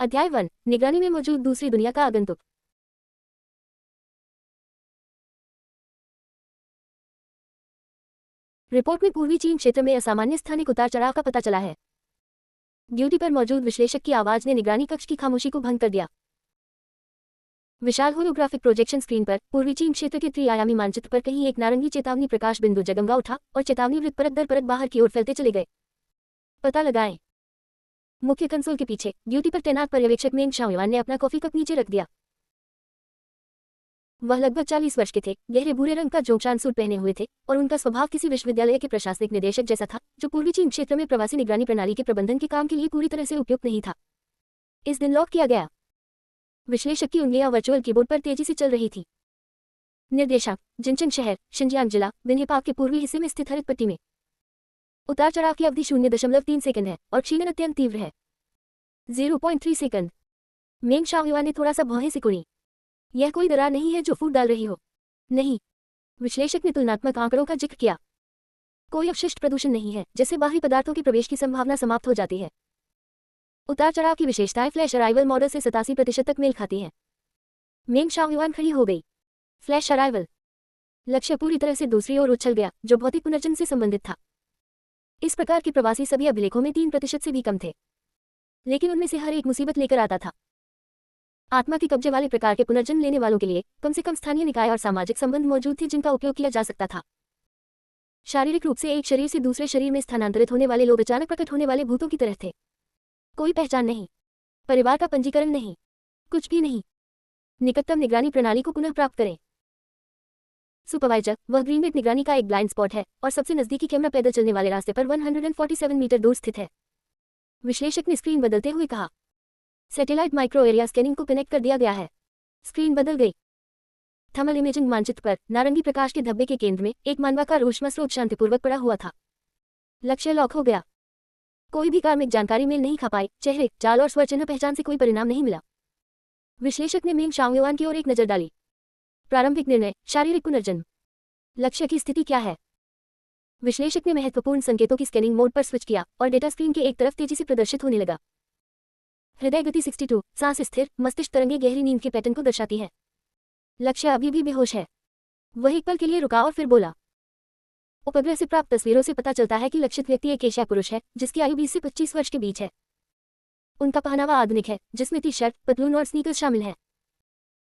अध्याय 1 निगरानी में मौजूद दूसरी दुनिया का आगंतुक। रिपोर्ट में पूर्वी चीन क्षेत्र में असामान्य स्थानिक उतार चढ़ाव का पता चला है। ड्यूटी पर मौजूद विश्लेषक की आवाज ने निगरानी कक्ष की खामोशी को भंग कर दिया। विशाल होलोग्राफिक प्रोजेक्शन स्क्रीन पर पूर्वी चीन क्षेत्र के त्रिआयामी मानचित्र पर कहीं एक नारंगी चेतावनी प्रकाश बिंदु जगमगा उठा और चेतावनी वृत्त परत दर परत बाहर की ओर फैलते चले गए। पता लगाएं। मुख्य कंसोल के पीछे ड्यूटी पर तैनात पर्यवेक्षक मेंग शाओयुआन ने अपना कॉफी कप नीचे रख दिया। वह लगभग 40 वर्ष के थे, गहरे भूरे रंग का जोंगशान सूट पहने हुए थे और उनका स्वभाव किसी विश्वविद्यालय के प्रशासनिक निदेशक जैसा था जो पूर्वी चीन क्षेत्र में प्रवासी निगरानी प्रणाली के प्रबंधन के काम के लिए पूरी तरह से उपयुक्त नहीं था। इस दिन लॉक किया गया। विश्लेषक की उंगलियां वर्चुअल कीबोर्ड पर तेजी से चल रही थी। निर्देशक जिनचंग शहर, शिनजियांग जिला, विन्हेपाक के पूर्वी हिस्से में स्थित हरित पट्टी में। उतार चढ़ाव की अवधि 0.3 सेकंड है और क्षीणन अत्यंत तीव्र है। 0.3 सेकंड। मेंग शाओयुआन ने थोड़ा सा भौहें सिकुड़ी। यह कोई दरार नहीं है जो फूट डाल रही हो। नहीं। विश्लेषक ने तुलनात्मक आंकड़ों का जिक्र किया। कोई अपशिष्ट प्रदूषण नहीं है जिससे बाहरी पदार्थों के प्रवेश की संभावना समाप्त हो जाती है। उतार चढ़ाव की विशेषताएं फ्लैश अराइवल मॉडल से 87% तक मेल खाती हैं। मेंग शाओयुआन खड़ी हो गई। Flash arrival. लक्ष्य पूरी तरह से दूसरी ओर उछल गया जो भौतिक पुनर्जन्म से संबंधित था। इस प्रकार के प्रवासी सभी अभिलेखों में 3% से भी कम थे, लेकिन उनमें से हर एक मुसीबत लेकर आता था। आत्मा के कब्जे वाले प्रकार के पुनर्जन्म लेने वालों के लिए कम से कम स्थानीय निकाय और सामाजिक संबंध मौजूद थे जिनका उपयोग किया जा सकता था। शारीरिक रूप से एक शरीर से दूसरे शरीर में स्थानांतरित होने वाले लोग अचानक प्रकट होने वाले भूतों की तरह थे। कोई पहचान नहीं, परिवार का पंजीकरण नहीं, कुछ भी नहीं। निकटतम निगरानी प्रणाली को पुनः प्राप्त करें। सुपरवाइजर, वह ग्रीनबेट निगरानी का एक ब्लाइंड स्पॉट है और सबसे नजदीकी कैमरा पैदल चलने वाले रास्ते पर 147 मीटर दूर स्थित है। विश्लेषक ने स्क्रीन बदलते हुए कहा। सैटेलाइट माइक्रो एरिया स्कैनिंग को कनेक्ट कर दिया गया है। स्क्रीन बदल गई। थर्मल इमेजिंग मानचित्र पर नारंगी प्रकाश के धब्बे के केंद्र में एक मानवाकार ऊष्मा स्रोत शांतिपूर्वक पड़ा हुआ था। लक्ष्य लॉक हो गया। कोई भी कार्मिक जानकारी मेल नहीं खा पाई। चेहरे, चाल और स्वर चिन्ह पहचान से कोई परिणाम नहीं मिला। विश्लेषक ने मेंग शाओयुआन की ओर एक नजर डाली। प्रारंभिक निर्णय, शारीरिक पुनर्जन्म। लक्ष्य की स्थिति क्या है? विश्लेषक ने महत्वपूर्ण संकेतों की स्कैनिंग मोड पर स्विच किया और डेटा स्क्रीन के एक तरफ तेजी से प्रदर्शित होने लगा। हृदय गति 62, सांस स्थिर, मस्तिष्क तरंगे गहरी नींद के पैटर्न को दर्शाती है। लक्ष्य अभी भी बेहोश है। वह एक पल के लिए रुका और फिर बोला। उपग्रह से प्राप्त तस्वीरों से पता चलता है कि लक्षित व्यक्ति एक एशिया पुरुष है जिसकी आयु 20 से 25 वर्ष के बीच है। उनका पहनावा आधुनिक है जिसमें टी शर्ट, पतलून और स्नीकर्स शामिल हैं।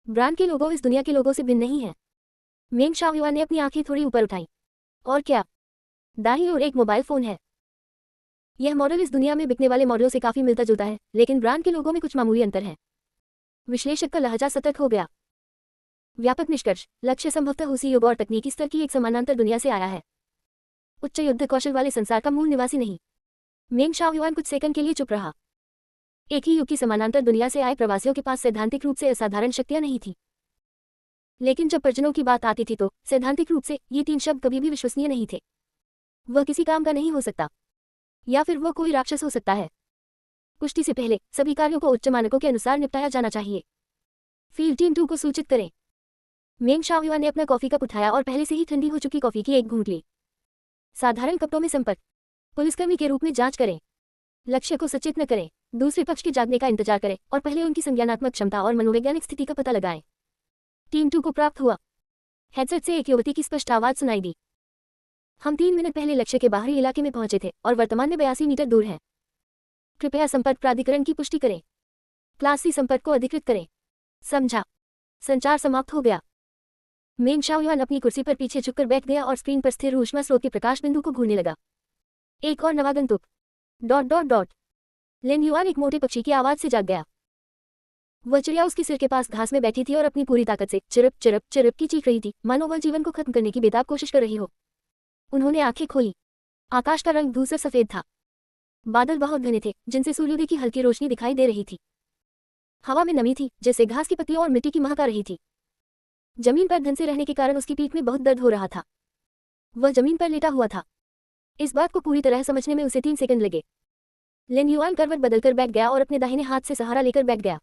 ब्रांड के लोगो इस दुनिया के लोगों से भिन्न नहीं है। मेंग शाओयुआन ने अपनी आंखें थोड़ी ऊपर उठाई। और क्या? दाईं ओर एक मोबाइल फोन है। यह मॉडल इस दुनिया में बिकने वाले मॉडलों से काफी मिलता जुलता है, लेकिन ब्रांड के लोगों में कुछ मामूली अंतर है। विश्लेषक का लहजा सतर्क हो गया। व्यापक निष्कर्ष, लक्ष्य संभवतः उसी युग और तकनीकी स्तर की एक समानांतर दुनिया से आया है। उच्च युद्ध कौशल वाले संसार का मूल निवासी नहीं। मेंग शाओयुआन कुछ सेकंड के लिए चुप रहा। एक ही युग की समानांतर दुनिया से आए प्रवासियों के पास सैद्धांतिक रूप से असाधारण शक्तियां नहीं थी, लेकिन जब परिजनों की बात आती थी तो सैद्धांतिक रूप से ये 3 शब्द कभी भी विश्वसनीय नहीं थे। वह किसी काम का नहीं हो सकता, या फिर वह कोई राक्षस हो सकता है। पुष्टि से पहले सभी कार्यों को उच्च मानकों के अनुसार निपटाया जाना चाहिए। फील्ड टीम 2 को सूचित करें। मेंग शाओयुआन ने अपना कॉफी कप उठाया और पहले से ही ठंडी हो चुकी कॉफी की एक घूंट ली। साधारण कपड़ों में संपर्क। पुलिसकर्मी के रूप में जांच करें। लक्ष्य को सचेत न करें। दूसरे पक्ष के जागने का इंतजार करें और पहले उनकी संज्ञानात्मक क्षमता और मनोवैज्ञानिक स्थिति का पता लगाएं। टीम 2 को प्राप्त हुआ। हेडसेट से एक युवती की स्पष्ट आवाज सुनाई दी। हम 3 मिनट पहले लक्ष्य के बाहरी इलाके में पहुंचे थे और वर्तमान में 82 मीटर दूर हैं। कृपया संपर्क प्राधिकरण की पुष्टि करें। क्लास सी संपर्क को अधिकृत करें। समझा। संचार समाप्त हो गया। मेंग शाओयुआन अपनी कुर्सी पर पीछे झुककर बैठ गया और स्क्रीन पर स्थिर ऊष्मा स्रोत के प्रकाश बिंदु को घूरने लगा। एक और नवागंतुक। ... लिन युआन एक मोटे पक्षी की आवाज से जाग गया। वह चिड़िया उसके सिर के पास घास में बैठी थी और अपनी पूरी ताकत से चिरप चिरप चिरप की चीख रही थी, मानो वह जीवन को खत्म करने की बेताब कोशिश कर रही हो। उन्होंने आंखें खोली। आकाश का रंग धूसर सफेद था। बादल बहुत घने थे जिनसे सूर्योदय की हल्की रोशनी दिखाई दे रही थी। हवा में नमी थी जैसे घास की पत्तियों और मिट्टी की महक आ रही थी। जमीन पर धंसे रहने के कारण उसकी पीठ में बहुत दर्द हो रहा था। वह जमीन पर लेटा हुआ था। इस बात को पूरी तरह समझने में उसे 3 सेकंड लगे। लिन युआन करवट बदलकर बैठ गया और अपने दाहिने हाथ से सहारा लेकर बैठ गया।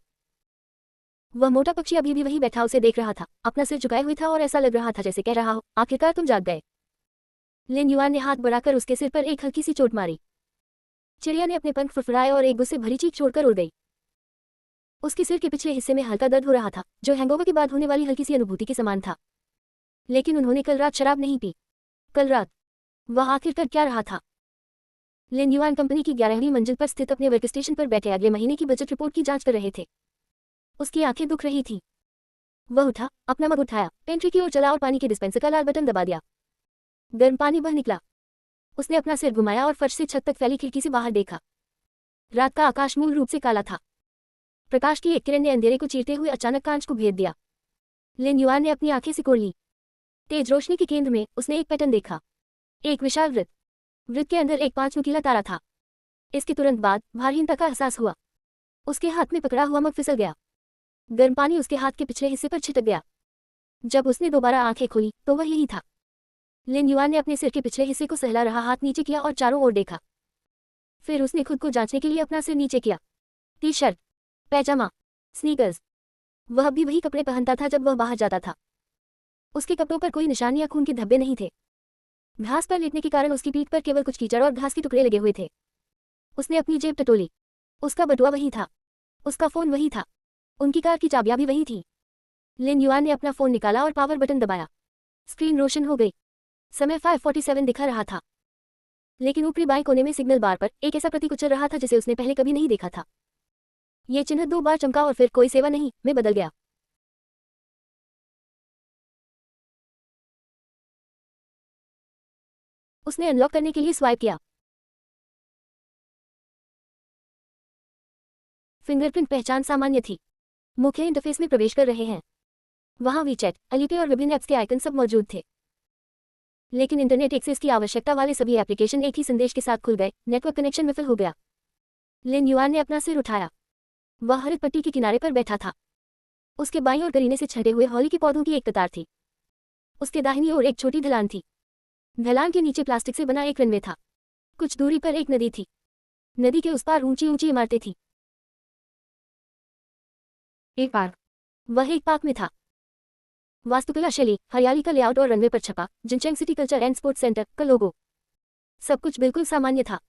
वह मोटा पक्षी अभी भी वहीं बैठा उसे देख रहा था, अपना सिर झुकाए हुए था और ऐसा लग रहा था जैसे कह रहा हो, आखिरकार तुम जाग गए। लिन युआन ने हाथ बढ़ाकर उसके सिर पर एक हल्की सी चोट मारी। चिड़िया ने अपने पंख फुरफुराए और एक गुस्से भरी चीख छोड़कर उड़ गई। उसके सिर के पिछले हिस्से में हल्का दर्द हो रहा था, जो हैंगओवर के बाद होने वाली हल्की सी अनुभूति के समान था। लेकिन उन्होंने कल रात शराब नहीं पी। कल रात वह आखिर कर क्या रहा था? लिन युआन कंपनी की 11वीं मंजिल पर स्थित अपने वर्क स्टेशन पर बैठे अगले महीने की बजट रिपोर्ट की जांच कर रहे थे। उसकी आंखें दुख रही थीं। वह उठा, अपना मग उठाया, पेंट्री की ओर चला और पानी के डिस्पेंसर का लाल बटन दबा दिया। गर्म पानी बह निकला। उसने अपना सिर घुमाया और फर्श से छत तक फैली खिड़की से बाहर देखा। रात का आकाश मूल रूप से काला था। प्रकाश की एक किरण ने अंधेरे को चीरते हुए अचानक कांच को भेद दिया। लिन युआन ने अपनी आंखें सिकोड़ ली। तेज रोशनी के केंद्र में उसने एक पैटर्न देखा, एक विशाल वृत्त। वृत्त के अंदर एक 5 नुकीला तारा था। इसके तुरंत बाद भारहीनता का एहसास हुआ। उसके हाथ में पकड़ा हुआ मग फिसल गया। गर्म पानी उसके हाथ के पिछले हिस्से पर छिटक गया। जब उसने दोबारा आंखें खोली तो वह यही था। लिन युआन ने अपने सिर के पिछले हिस्से को सहला रहा हाथ नीचे किया और चारों ओर देखा। फिर उसने खुद को जांचने के लिए अपना सिर नीचे किया। टी शर्ट, पैजामा, स्नीकर्स। वह भी वही कपड़े पहनता था जब वह बाहर जाता था। उसके कपड़ों पर कोई निशान या खून के धब्बे नहीं थे। घास पर लेटने के कारण उसकी पीठ पर केवल कुछ कीचड़ और घास के टुकड़े लगे हुए थे। उसने अपनी जेब टटोली। उसका बटुआ वही था। उसका फोन वही था। उनकी कार की चाबियां भी वही थी। लिन युआन ने अपना फोन निकाला और पावर बटन दबाया। स्क्रीन रोशन हो गई। समय 5:47 दिखा रहा था। लेकिन ऊपरी बाएं कोने में सिग्नल बार पर एक ऐसा प्रतीक उछल रहा था जिसे उसने पहले कभी नहीं देखा था। यह चिन्ह 2 बार चमका और फिर कोई सेवा नहीं में बदल गया। उसने अनलॉक करने के लिए स्वाइप किया। फिंगरप्रिंट पहचान सामान्य थी। मुख्य इंटरफेस में प्रवेश कर रहे हैं। वहां वीचैट, अलीपे और विभिन्न ऐप्स के आइकन सब मौजूद थे। लेकिन इंटरनेट एक्सेस की आवश्यकता वाले सभी एप्लीकेशन एक ही संदेश के साथ खुल गए, नेटवर्क कनेक्शन विफल हो गया। लिन युआन ने अपना सिर उठाया। वह हरित पट्टी के किनारे पर बैठा था। उसके बाईं ओर करीने से छटे हुए हॉली के पौधों की एक कतार थी। उसके दाहिनी ओर एक छोटी ढलान थी। ढलान के नीचे प्लास्टिक से बना एक रनवे था। कुछ दूरी पर एक नदी थी। नदी के उस पार ऊंची ऊंची इमारतें थीं। एक पार्क। वह एक पार्क में था। वास्तुकला शैली, हरियाली का लेआउट और रनवे पर छपा Jincheng city culture and sports center का लोगो, सब कुछ बिल्कुल सामान्य था।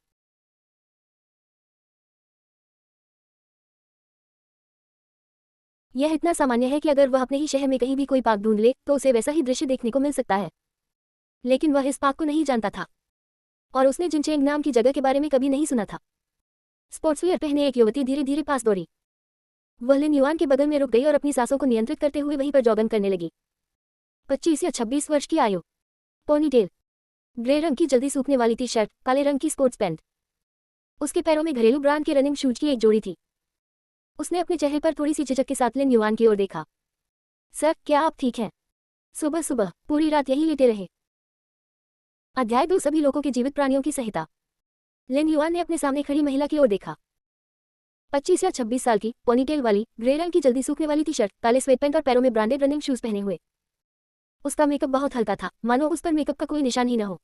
यह इतना सामान्य है कि अगर वह अपने ही शहर में कहीं भी कोई पार्क ढूंढ ले तो उसे वैसा ही दृश्य देखने को मिल सकता है। लेकिन वह इस पार्क को नहीं जानता था और उसने जिनचेंग नाम की जगह के बारे में कभी नहीं सुना था। स्पोर्ट्सवियर पहने एक युवती धीरे धीरे पास दौड़ी। वह लिन युआन के बगल में रुक गई और अपनी सांसों को नियंत्रित करते हुए वहीं पर जॉगिंग करने लगी। 25 या 26 वर्ष की आयु, पोनीटेल, ग्रे रंग की जल्दी सूखने वाली टी शर्ट, काले रंग की स्पोर्ट्स पैंट। उसके पैरों में घरेलू ब्रांड के रनिंग शूज की एक जोड़ी थी। उसने अपने चेहरे पर थोड़ी सी झिझक के साथ लिन युआन की ओर देखा। सर, क्या आप ठीक हैं? सुबह सुबह पूरी रात यहीं लेटे रहे। अध्याय 2, सभी लोगों के जीवित प्राणियों की संहिता। लिन युआन ने अपने सामने खड़ी महिला की ओर देखा। 25 या 26 साल की, पोनीटेल वाली, ग्रे रंग की जल्दी सूखने वाली टी शर्ट, काले स्वेट पैंट और पैरों में ब्रांडेड रनिंग शूज पहने हुए। उसका मेकअप बहुत हल्का था, मानो उस पर मेकअप का कोई निशान ही न हो।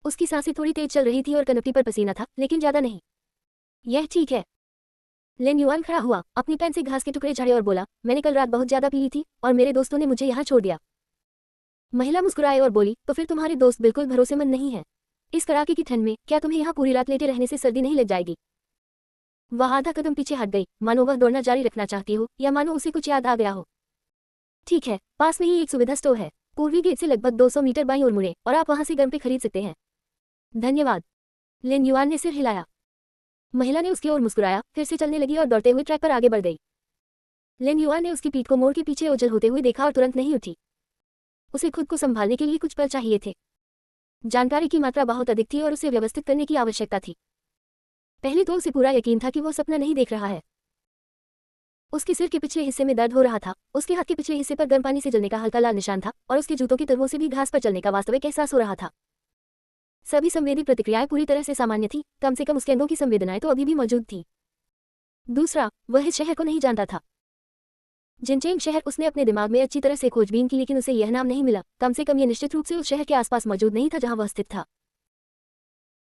उसकी सांसें थोड़ी तेज चल रही थी और कनपटी पर पसीना था, लेकिन ज्यादा नहीं। यह ठीक है। लिन युआन खड़ा हुआ, अपनी पैंट से घास के टुकड़े झाड़े और बोला, मैंने कल रात बहुत ज्यादा पी ली थी और मेरे दोस्तों ने मुझे यहाँ छोड़ दिया। महिला मुस्कुराई और बोली, तो फिर तुम्हारे दोस्त बिल्कुल भरोसेमंद नहीं है। इस कड़ाके की ठंड में क्या तुम्हें यहाँ पूरी रात लेटे रहने से सर्दी नहीं लग जाएगी? वह आधा कदम पीछे हट गई, मानो वह दौड़ना जारी रखना चाहती हो या मानो उसे कुछ याद आ गया हो। ठीक है, पास में ही एक सुविधा स्टोर है, पूर्वी गेट से लगभग 200 मीटर बाईं ओर मुड़े और आप वहां से गर्म पे खरीद सकते हैं। धन्यवाद। लिन युआन ने सिर हिलाया। महिला ने उसकी ओर मुस्कुराया, फिर से चलने लगी और दौड़ते हुए ट्रैक पर आगे बढ़ गई। लिन युआन ने उसकी पीठ को मोड़ के पीछे ओझल होते हुए देखा और तुरंत नहीं उठी। उसे खुद को संभालने के लिए कुछ पल चाहिए थे। जानकारी की मात्रा बहुत अधिक थी और उसे व्यवस्थित करने की आवश्यकता थी। पहले तो उसे पूरा यकीन था कि वो सपना नहीं देख रहा है। उसके सिर के पिछले हिस्से में दर्द हो रहा था, उसके हाथ के पिछले हिस्से पर गर्म पानी से जलने का हल्का लाल निशान था और उसके जूतों की तलवों से भी घास पर चलने का वास्तविक एहसास हो रहा था। सभी संवेदी प्रतिक्रियाएं पूरी तरह से सामान्य थी, कम से कम उसके अंगों की संवेदनाएं तो अभी भी मौजूद थी। दूसरा, वह इस शहर को नहीं जानता था। जिनचेंग शहर उसने अपने दिमाग में अच्छी तरह से खोजबीन की, लेकिन उसे यह नाम नहीं मिला। कम से कम यह निश्चित रूप से उस शहर के आसपास मौजूद नहीं था जहां वह स्थित था।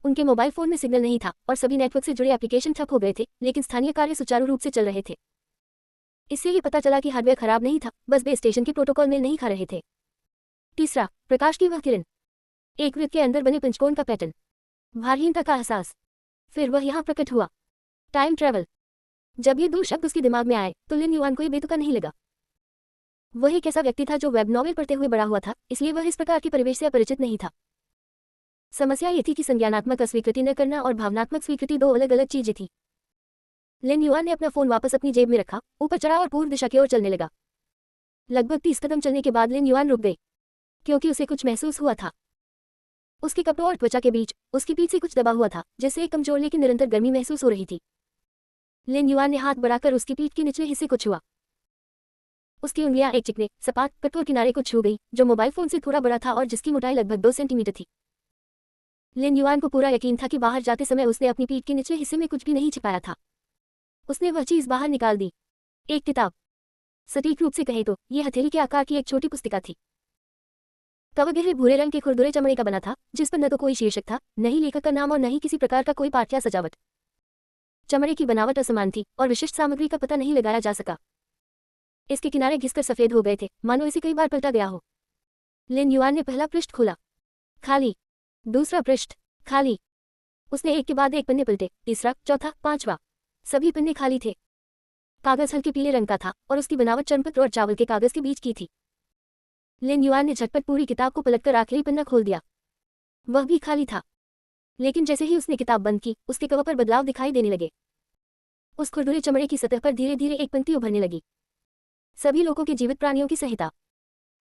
उनके मोबाइल फोन में सिग्नल नहीं था और सभी नेटवर्क से जुड़े एप्लीकेशन ठप हो गए थे, लेकिन स्थानीय कार्य सुचारू रूप से चल रहे थे। इससे ये पता चला कि हार्डवेयर खराब नहीं था, बस बेस स्टेशन के प्रोटोकॉल मेल नहीं खा रहे थे। तीसरा, प्रकाश की वह किरण, एक वृत्त के अंदर बने पंचकोण का पैटर्न, भारहीनता का एहसास। फिर वह यहाँ प्रकट हुआ। Time travel. जब ये दो शब्द उसके दिमाग में आए तो लिन युआन को ये बेतुका नहीं लगा। वह एक ऐसा व्यक्ति था जो वेब नॉवेल पढ़ते हुए बड़ा हुआ था, इसलिए वह इस प्रकार के परिवेश से अपरिचित नहीं था। समस्या ये थी कि संज्ञानात्मक अस्वीकृति न करना और भावनात्मक स्वीकृति दो अलग अलग चीजें थी। लिन युआन ने अपना फोन वापस अपनी जेब में रखा, ऊपर चढ़ा और पूर्व दिशा की ओर चलने लगा। लगभग 30 कदम चलने के बाद लिन युआन रुक गई, क्योंकि उसे कुछ महसूस हुआ था। उसके कपड़ों और त्वचा के बीच उसकी पीठ से कुछ दबा हुआ था, जिससे एक कमजोर लेकिन निरंतर गर्मी महसूस हो रही थी। लिन युआन ने हाथ बढ़ाकर उसकी पीठ के निचले हिस्से को छुआ। उसकी उंगलियां एक चिकने सपाट कठोर किनारे को छू गई, जो मोबाइल फोन से थोड़ा बड़ा था और जिसकी मोटाई लगभग 2 सेंटीमीटर थी। लिन युआन को पूरा यकीन था कि बाहर जाते समय उसने अपनी पीठ के निचले हिस्से में कुछ भी नहीं छिपाया था। उसने वह चीज बाहर निकाल दी, एक किताब। सटीक रूप से कहे तो यह हथेली के आकार की एक छोटी पुस्तिका थी। कवर गहरे भूरे रंग के खुरदुरे चमड़े का बना था, जिस पर न तो कोई शीर्षक था, न ही लेखक का नाम और न ही किसी प्रकार का कोई पाठ या सजावट। चमड़े की बनावट असमान थी और विशिष्ट सामग्री का पता नहीं लगाया जा सका। इसके किनारे घिसकर सफेद हो गए थे, मानो इसे कई बार पलटा गया हो। लिन युआन ने पहला पृष्ठ खोला, खाली। दूसरा पृष्ठ, खाली। उसने एक के बाद एक पन्ने पलटे, तीसरा, चौथा, पांचवा। सभी पन्ने खाली थे। कागज हल्के पीले रंग का था और उसकी बनावट चर्मपत्र और चावल के कागज के बीच की थी। लिन युआन ने झटपट पूरी किताब को पलटकर आखिरी पन्ना खोल दिया। वह भी खाली था। लेकिन जैसे ही उसने किताब बंद की, उसके कवर पर बदलाव दिखाई देने लगे। उस खुरदुरे चमड़े की सतह पर धीरे धीरे एक पंक्ति उभरने लगी। सभी लोगों के जीवित प्राणियों की संहिता।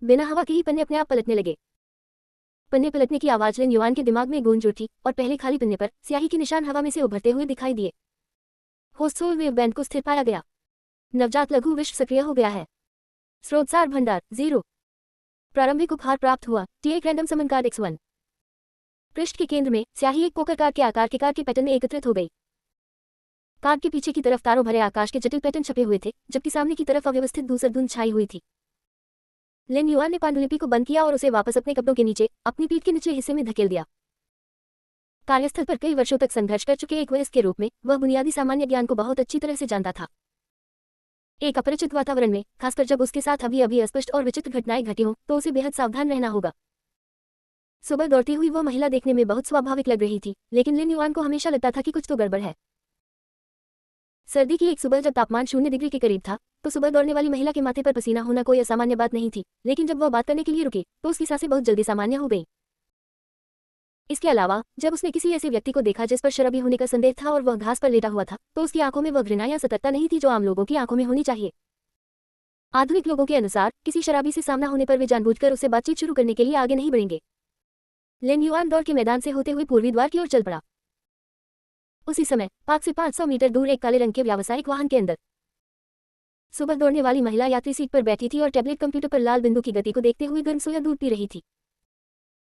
बिना हवा के ही पन्ने अपने आप पलटने लगे। पन्ने पलटने की आवाज लिन युआन के दिमाग में गूंज उठी और पहले खाली पन्ने पर स्याही के निशान हवा में से उभरते हुए दिखाई दिए। होस्टोल वेव बैंड को स्थिर पाया गया। नवजात लघु विश्व सक्रिय हो गया है। स्रोतसार भंडार 0। प्रारंभिक उपहार प्राप्त हुआ, एक रैंडम समन कार्ड X1। पृष्ठ के केंद्र में स्याही एक पोकर कार्ड के आकार के कार्ड के पैटर्न में एकत्रित हो गई। कार्ड के पीछे की तरफ तारों भरे आकाश के जटिल पैटर्न छपे हुए थे, जबकि सामने की तरफ अव्यवस्थित धूसर धुंध छाई हुई थी। लिन युआन ने पांडुलिपि को बंद किया और उसे वापस अपने कपड़ों के नीचे अपनी पीठ के निचले हिस्से में धकेल दिया। कार्यस्थल पर कई वर्षों तक संघर्ष कर चुके एक वयस्क के रूप में वह बुनियादी सामान्य ज्ञान को बहुत अच्छी तरह से जानता था। एक अपरिचित वातावरण में, खासकर जब उसके साथ अभी अभी अस्पष्ट और विचित्र घटनाएं घटी हों, तो उसे बेहद सावधान रहना होगा। सुबह दौड़ती हुई वह महिला देखने में बहुत स्वाभाविक लग रही थी, लेकिन लिन युआन को हमेशा लगता था कि कुछ तो गड़बड़ है। सर्दी की एक सुबह जब तापमान 0 डिग्री के करीब था, तो सुबह दौड़ने वाली महिला के माथे पर पसीना होना कोई असामान्य बात नहीं थी, लेकिन जब वह बात करने के लिए रुकी, तो उसकी सांसें बहुत जल्दी सामान्य हो गईं। इसके अलावा जब उसने किसी ऐसे व्यक्ति को देखा जिस पर शराबी होने का संदेह था और वह घास पर लेटा हुआ था, तो उसकी आंखों में वह घृणा या सतर्कता नहीं थी जो आम लोगों की आंखों में होनी चाहिए। आधुनिक लोगों के अनुसार किसी शराबी से सामना होने पर वे जानबूझकर उससे बातचीत शुरू करने के लिए आगे नहीं बढ़ेंगे। लिन युआन दौड़ के मैदान से होते हुए पूर्वी द्वार की ओर चल पड़ा। उसी समय पार्क से 500 मीटर दूर एक काले रंग के व्यावसायिक वाहन के अंदर सुबह दौड़ने वाली महिला यात्री सीट पर बैठी थी और टैबलेट कंप्यूटर पर लाल बिंदु की गति को देखते हुए गर्म सोया दूध पी रही थी।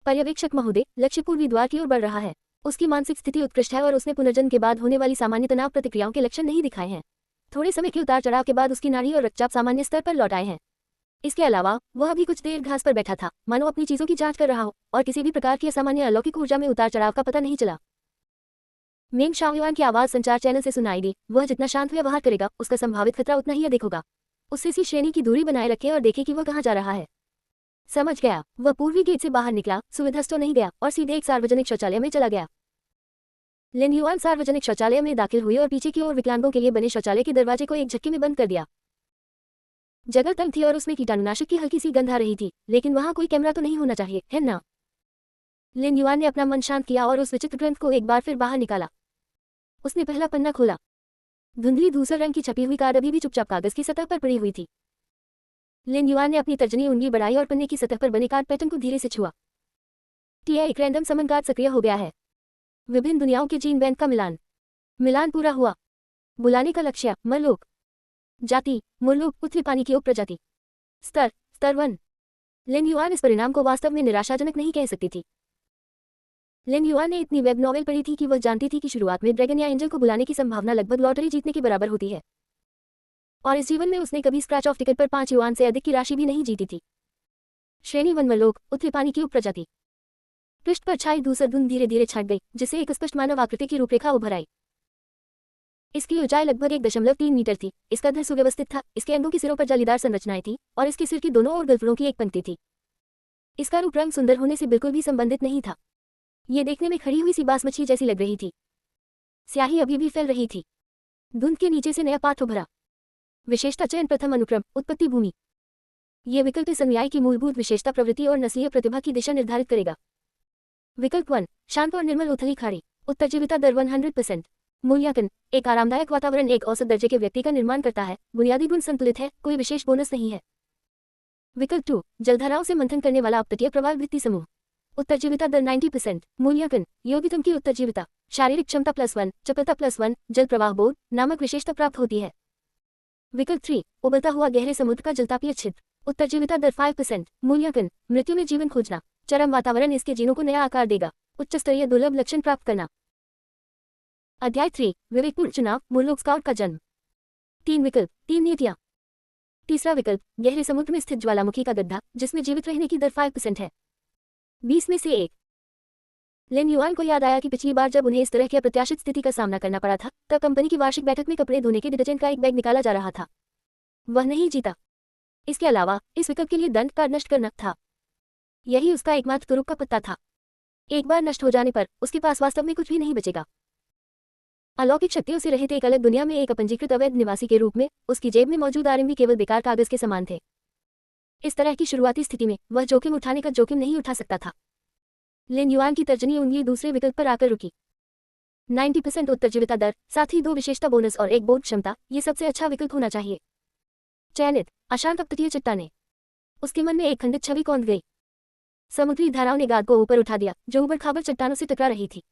पर्यवेक्षक महोदय, लक्ष्य पूर्वी द्वार की ओर बढ़ रहा है। उसकी मानसिक स्थिति उत्कृष्ट है और उसने पुनर्जन्म के बाद होने वाली सामान्य तनाव प्रतिक्रियाओं के लक्षण नहीं दिखाए हैं। थोड़े समय के उतार चढ़ाव के बाद उसकी नाड़ी और रक्तचाप सामान्य स्तर पर लौट आए हैं। इसके अलावा वह अभी कुछ देर घास पर बैठा था, मानो अपनी चीजों की जांच कर रहा हो, और किसी भी प्रकार की असामान्य अलौकिक ऊर्जा में उतार चढ़ाव का पता नहीं चला। मेंग शाओयुआन की आवाज संचार चैनल से सुनाई दी। वह जितना शांत व्यवहार करेगा, उसका संभावित खतरा उतना ही अधिक होगा। उससे इसी श्रेणी की दूरी बनाए रखे और देखे कि वह कहाँ जा रहा है। समझ गया। वह पूर्वी गेट से बाहर निकला, सुविधास्टोर नहीं गया और सीधे एक सार्वजनिक शौचालय में चला गया। लिन युआन सार्वजनिक शौचालय में दाखिल हुई और पीछे की ओर विकलांगों के लिए बने शौचालय के दरवाजे को एक झटके में बंद कर दिया। जगह तंग थी और उसमें कीटाणुनाशक की हल्की सी गंध आ रही थी, लेकिन वहां कोई कैमरा तो नहीं होना चाहिए, है ना? लिन युआन ने अपना मन शांत किया और उस विचित्र ग्रंथ को एक बार फिर बाहर निकाला। उसने पहला पन्ना खोला। धुंधली धूसर रंग की छपी हुई कार्ड अभी भी चुपचाप कागज की सतह पर पड़ी हुई थी। लिन युआन ने अपनी तर्जनी उंगली बढ़ाई और पन्ने की सतह पर बने कार्ड पैटर्न को धीरे से छुआ। एक रैंडम समन कार्ड सक्रिय हो गया है। विभिन्न दुनियाओं के जीन बैंक का मिलान पूरा हुआ। बुलाने का लक्ष्य मरलोक। जाति मुरलोक, उत्तरी पानी की उप प्रजाति। स्तर 1। लिन युआन इस परिणाम को वास्तव में निराशाजनक नहीं कह सकती थी। लिन युआन ने इतनी वेब नॉवेल पढ़ी थी कि वह जानती थी कि शुरुआत में ड्रैगन या एंजल को बुलाने की संभावना लगभग लॉटरी जीतने के बराबर होती है, और इस जीवन में उसने कभी स्क्रैच ऑफ टिकट पर 5 युआन से अधिक की राशि भी नहीं जीती थी। श्रेणी 1 मरलोक, उत्तरी पानी की उप प्रजाति। पृष्ठ पर छाई धूसर धुंध धीरे धीरे छट गई, जिससे एक स्पष्ट मानव आकृति की रूपरेखा उभर आई। इसकी ऊंचाई लगभग 1.3 मीटर थी। इसका धड़ सुव्यवस्थित था, इसके अंगों के सिरों पर जालीदार संरचनाएं थी और इसके सिर की दोनों ओर गलफड़ों की एक पंक्ति थी। इसका रूप रंग सुंदर होने से बिल्कुल भी संबंधित नहीं था। ये देखने में खड़ी हुई सी बास मछली जैसी लग रही थी। स्याही अभी भी फैल रही थी। धुंध के नीचे से नया पाठ उभरा। विशेषता चयन प्रथम अनुक्रम उत्पत्ति भूमि। ये विकल्प इस अनुयायी की मूलभूत विशेषता प्रवृत्ति और नस्लीय प्रतिभा की दिशा निर्धारित करेगा। विकल्प 1 शांत और निर्मल उथली खाड़ी। उत्तरजीविता दर 100%। मूल्यांकन एक आरामदायक वातावरण एक औसत दर्जे के व्यक्ति का निर्माण करता है, बुनियादी गुण संतुलित है, कोई विशेष बोनस नहीं है। विकल्प 2 जलधाराओं से मंथन करने वाला अपतटीय प्रवाल वृत्ति समूह। उत्तरजीविता दर 90%। मूल्यांकन योग्यतम की उत्तरजीविता शारीरिक क्षमता +1, चपलता +1, जल प्रवाह बोध नामक विशेषता प्राप्त होती है। विकल्प 3 उबलता हुआ गहरे समुद्र का जलतापीय छिद्र। उत्तरजीविता दर 5%। मूल्यांकन मृत्यु में जीवन खोजना, चरम वातावरण इसके जीनों को नया आकार देगा, उच्च स्तरीय दुर्लभ लक्षण प्राप्त करना। अध्याय 3 विवेकपूर्ण चुनाव मूललोक स्काउट का जन्म। 3 विकल्प 3 नीतियां। तीसरा विकल्प गहरे समुद्र में स्थित ज्वालामुखी का गड्ढा जिसमें जीवित रहने की दर 5% है। 20 में से 1। लेन युआन को याद आया कि पिछली बार जब उन्हें इस तरह की अप्रत्याशित स्थिति का सामना करना पड़ा था तब कंपनी की वार्षिक बैठक में कपड़े धोने के डिटर्जेंट का एक बैग निकाला जा रहा था। वह नहीं जीता। इसके अलावा इस विकल्प के लिए दंड कार्ड नष्ट करना था। यही उसका एकमात्र तुरुप का पत्ता था। एक बार नष्ट हो जाने पर उसके पास वास्तव में कुछ भी नहीं बचेगा। अलौकिक शक्तियों से रहित एक अलग दुनिया में एक अपंजीकृत अवैध निवासी के रूप में उसकी जेब में मौजूद आरएमबी केवल बेकार कागज के समान थे। इस तरह की शुरुआती स्थिति में वह जोखिम उठाने का जोखिम नहीं उठा सकता था। लेन युआन की तर्जनी उंगली दूसरे विकल्प पर आकर रुकी। 90% उत्तरजीविता दर, साथ ही 2 विशेषता बोनस और 1 बोध क्षमता, ये सबसे अच्छा विकल्प होना चाहिए। चयनित अशांत अपतटीय चट्टानें। उसके मन में एक खंडित छवि कौंध गई। समुद्री धाराओं ने गाद को ऊपर उठा दिया जो उबड़ खाबड़ चट्टानों से टकरा रही थी।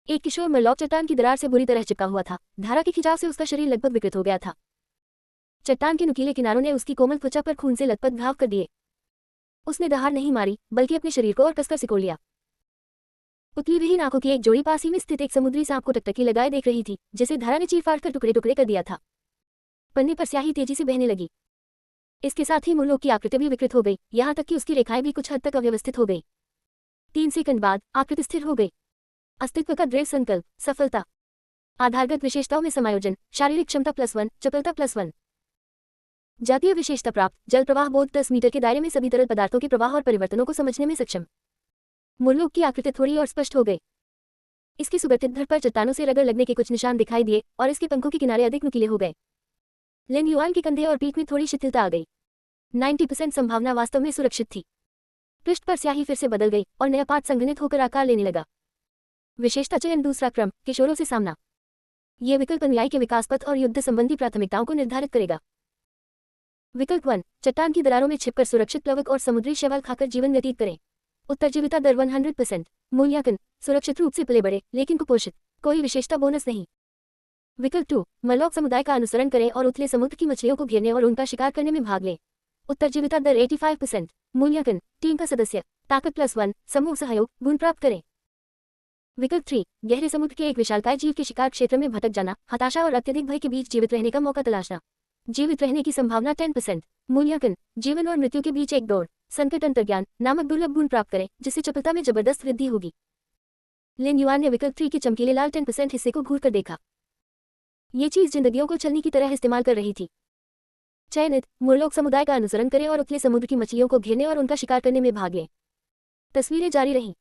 एक किशोर मरलॉक चट्टान की दरार से बुरी तरह चिपका हुआ था। धारा के खिंचाव से उसका शरीर लगभग विकृत हो गया था। चट्टान के नुकीले किनारों ने उसकी कोमल त्वचा पर खून से लथपथ घाव कर दिए। उसने दहाड़ नहीं मारी बल्कि अपने शरीर को और कसकर सिकोड़ लिया। पुतली विहीन आंखों की एक जोड़ी पास ही में स्थित एक समुद्री सांप को टकटकी लगाए देख रही थी जिसे धारा ने चीर फाड़ कर टुकड़े टुकड़े कर दिया था। पन्ने पर स्याही तेजी से बहने लगी। इसके साथ ही मुल्लोक की आकृति भी विकृत हो गई, यहाँ तक कि उसकी रेखाएं भी कुछ हद तक अव्यवस्थित हो गई। 3 सेकंड बाद आकृति स्थिर हो गई। अस्तित्व का दृढ़ संकल्प, सफलता। आधारगत विशेषताओं में समायोजन, शारीरिक क्षमता +1, चपलता +1। जातीय विशेषता प्राप्त, जल प्रवाह बोध 10 मीटर के दायरे में सभी तरल पदार्थों के प्रवाह और परिवर्तनों को समझने में सक्षम। मुल्लोक की आकृति थोड़ी और स्पष्ट हो गई। इसकी सुगठित धड़ पर चट्टानों से रगड़ लगने के कुछ निशान दिखाई दिए और इसके पंखों के किनारे अधिक नुकीले हो गए। लेन युआन के कंधे और पीठ में थोड़ी शिथिलता आ गई। 90% संभावना वास्तव में सुरक्षित थी। पृष्ठ पर स्याही फिर से बदल गई और नया पाठ संघनित होकर आकार लेने लगा। विशेषता चयन दूसरा क्रम किशोरों से सामना। यह विकल्प अनुयायी के विकास पथ और युद्ध संबंधी प्राथमिकताओं को निर्धारित करेगा। विकल्प 1 चट्टान की दरारों में छिपकर सुरक्षित प्लवक और समुद्री शैवाल खाकर जीवन व्यतीत करें। उत्तरजीविता दर 100%। मूल्यांकन सुरक्षित रूप से पले बड़े लेकिन कुपोषित, कोई विशेषता बोनस नहीं। विकल्प 2 मरलॉक समुदाय का अनुसरण करें और उथले समुद्र की मछलियों को घेरने और उनका शिकार करने में भाग लें। उत्तरजीविता दर 85%। मूल्यांकन टीम का सदस्य, ताकत +1, समूह सहयोग, गुण प्राप्त करें। विकल्प 3 गहरे समुद्र के एक विशालकाय जीव के शिकार क्षेत्र में भटक जाना, हताशा और अत्यधिक भय के बीच जीवित रहने का मौका तलाशना। जीवित रहने की संभावना 10%। मूल्यांकन जीवन और मृत्यु के बीच एक दौड़, संकट अंतर्ज्ञान नामक दुर्लभ गुण प्राप्त करें जिससे चपलता में जबरदस्त वृद्धि होगी। लेन युआन ने विकल्प 3 के चमकीले लाल 10% हिस्से को घूर कर देखा। ये चीज जिंदगियों को छलनी की तरह इस्तेमाल कर रही थी। चयनित मुर्लोक समुदाय का अनुसरण करें और उथले समुद्र की मछलियों को घेरने और उनका शिकार करने में भाग लें। तस्वीरें जारी रहीं।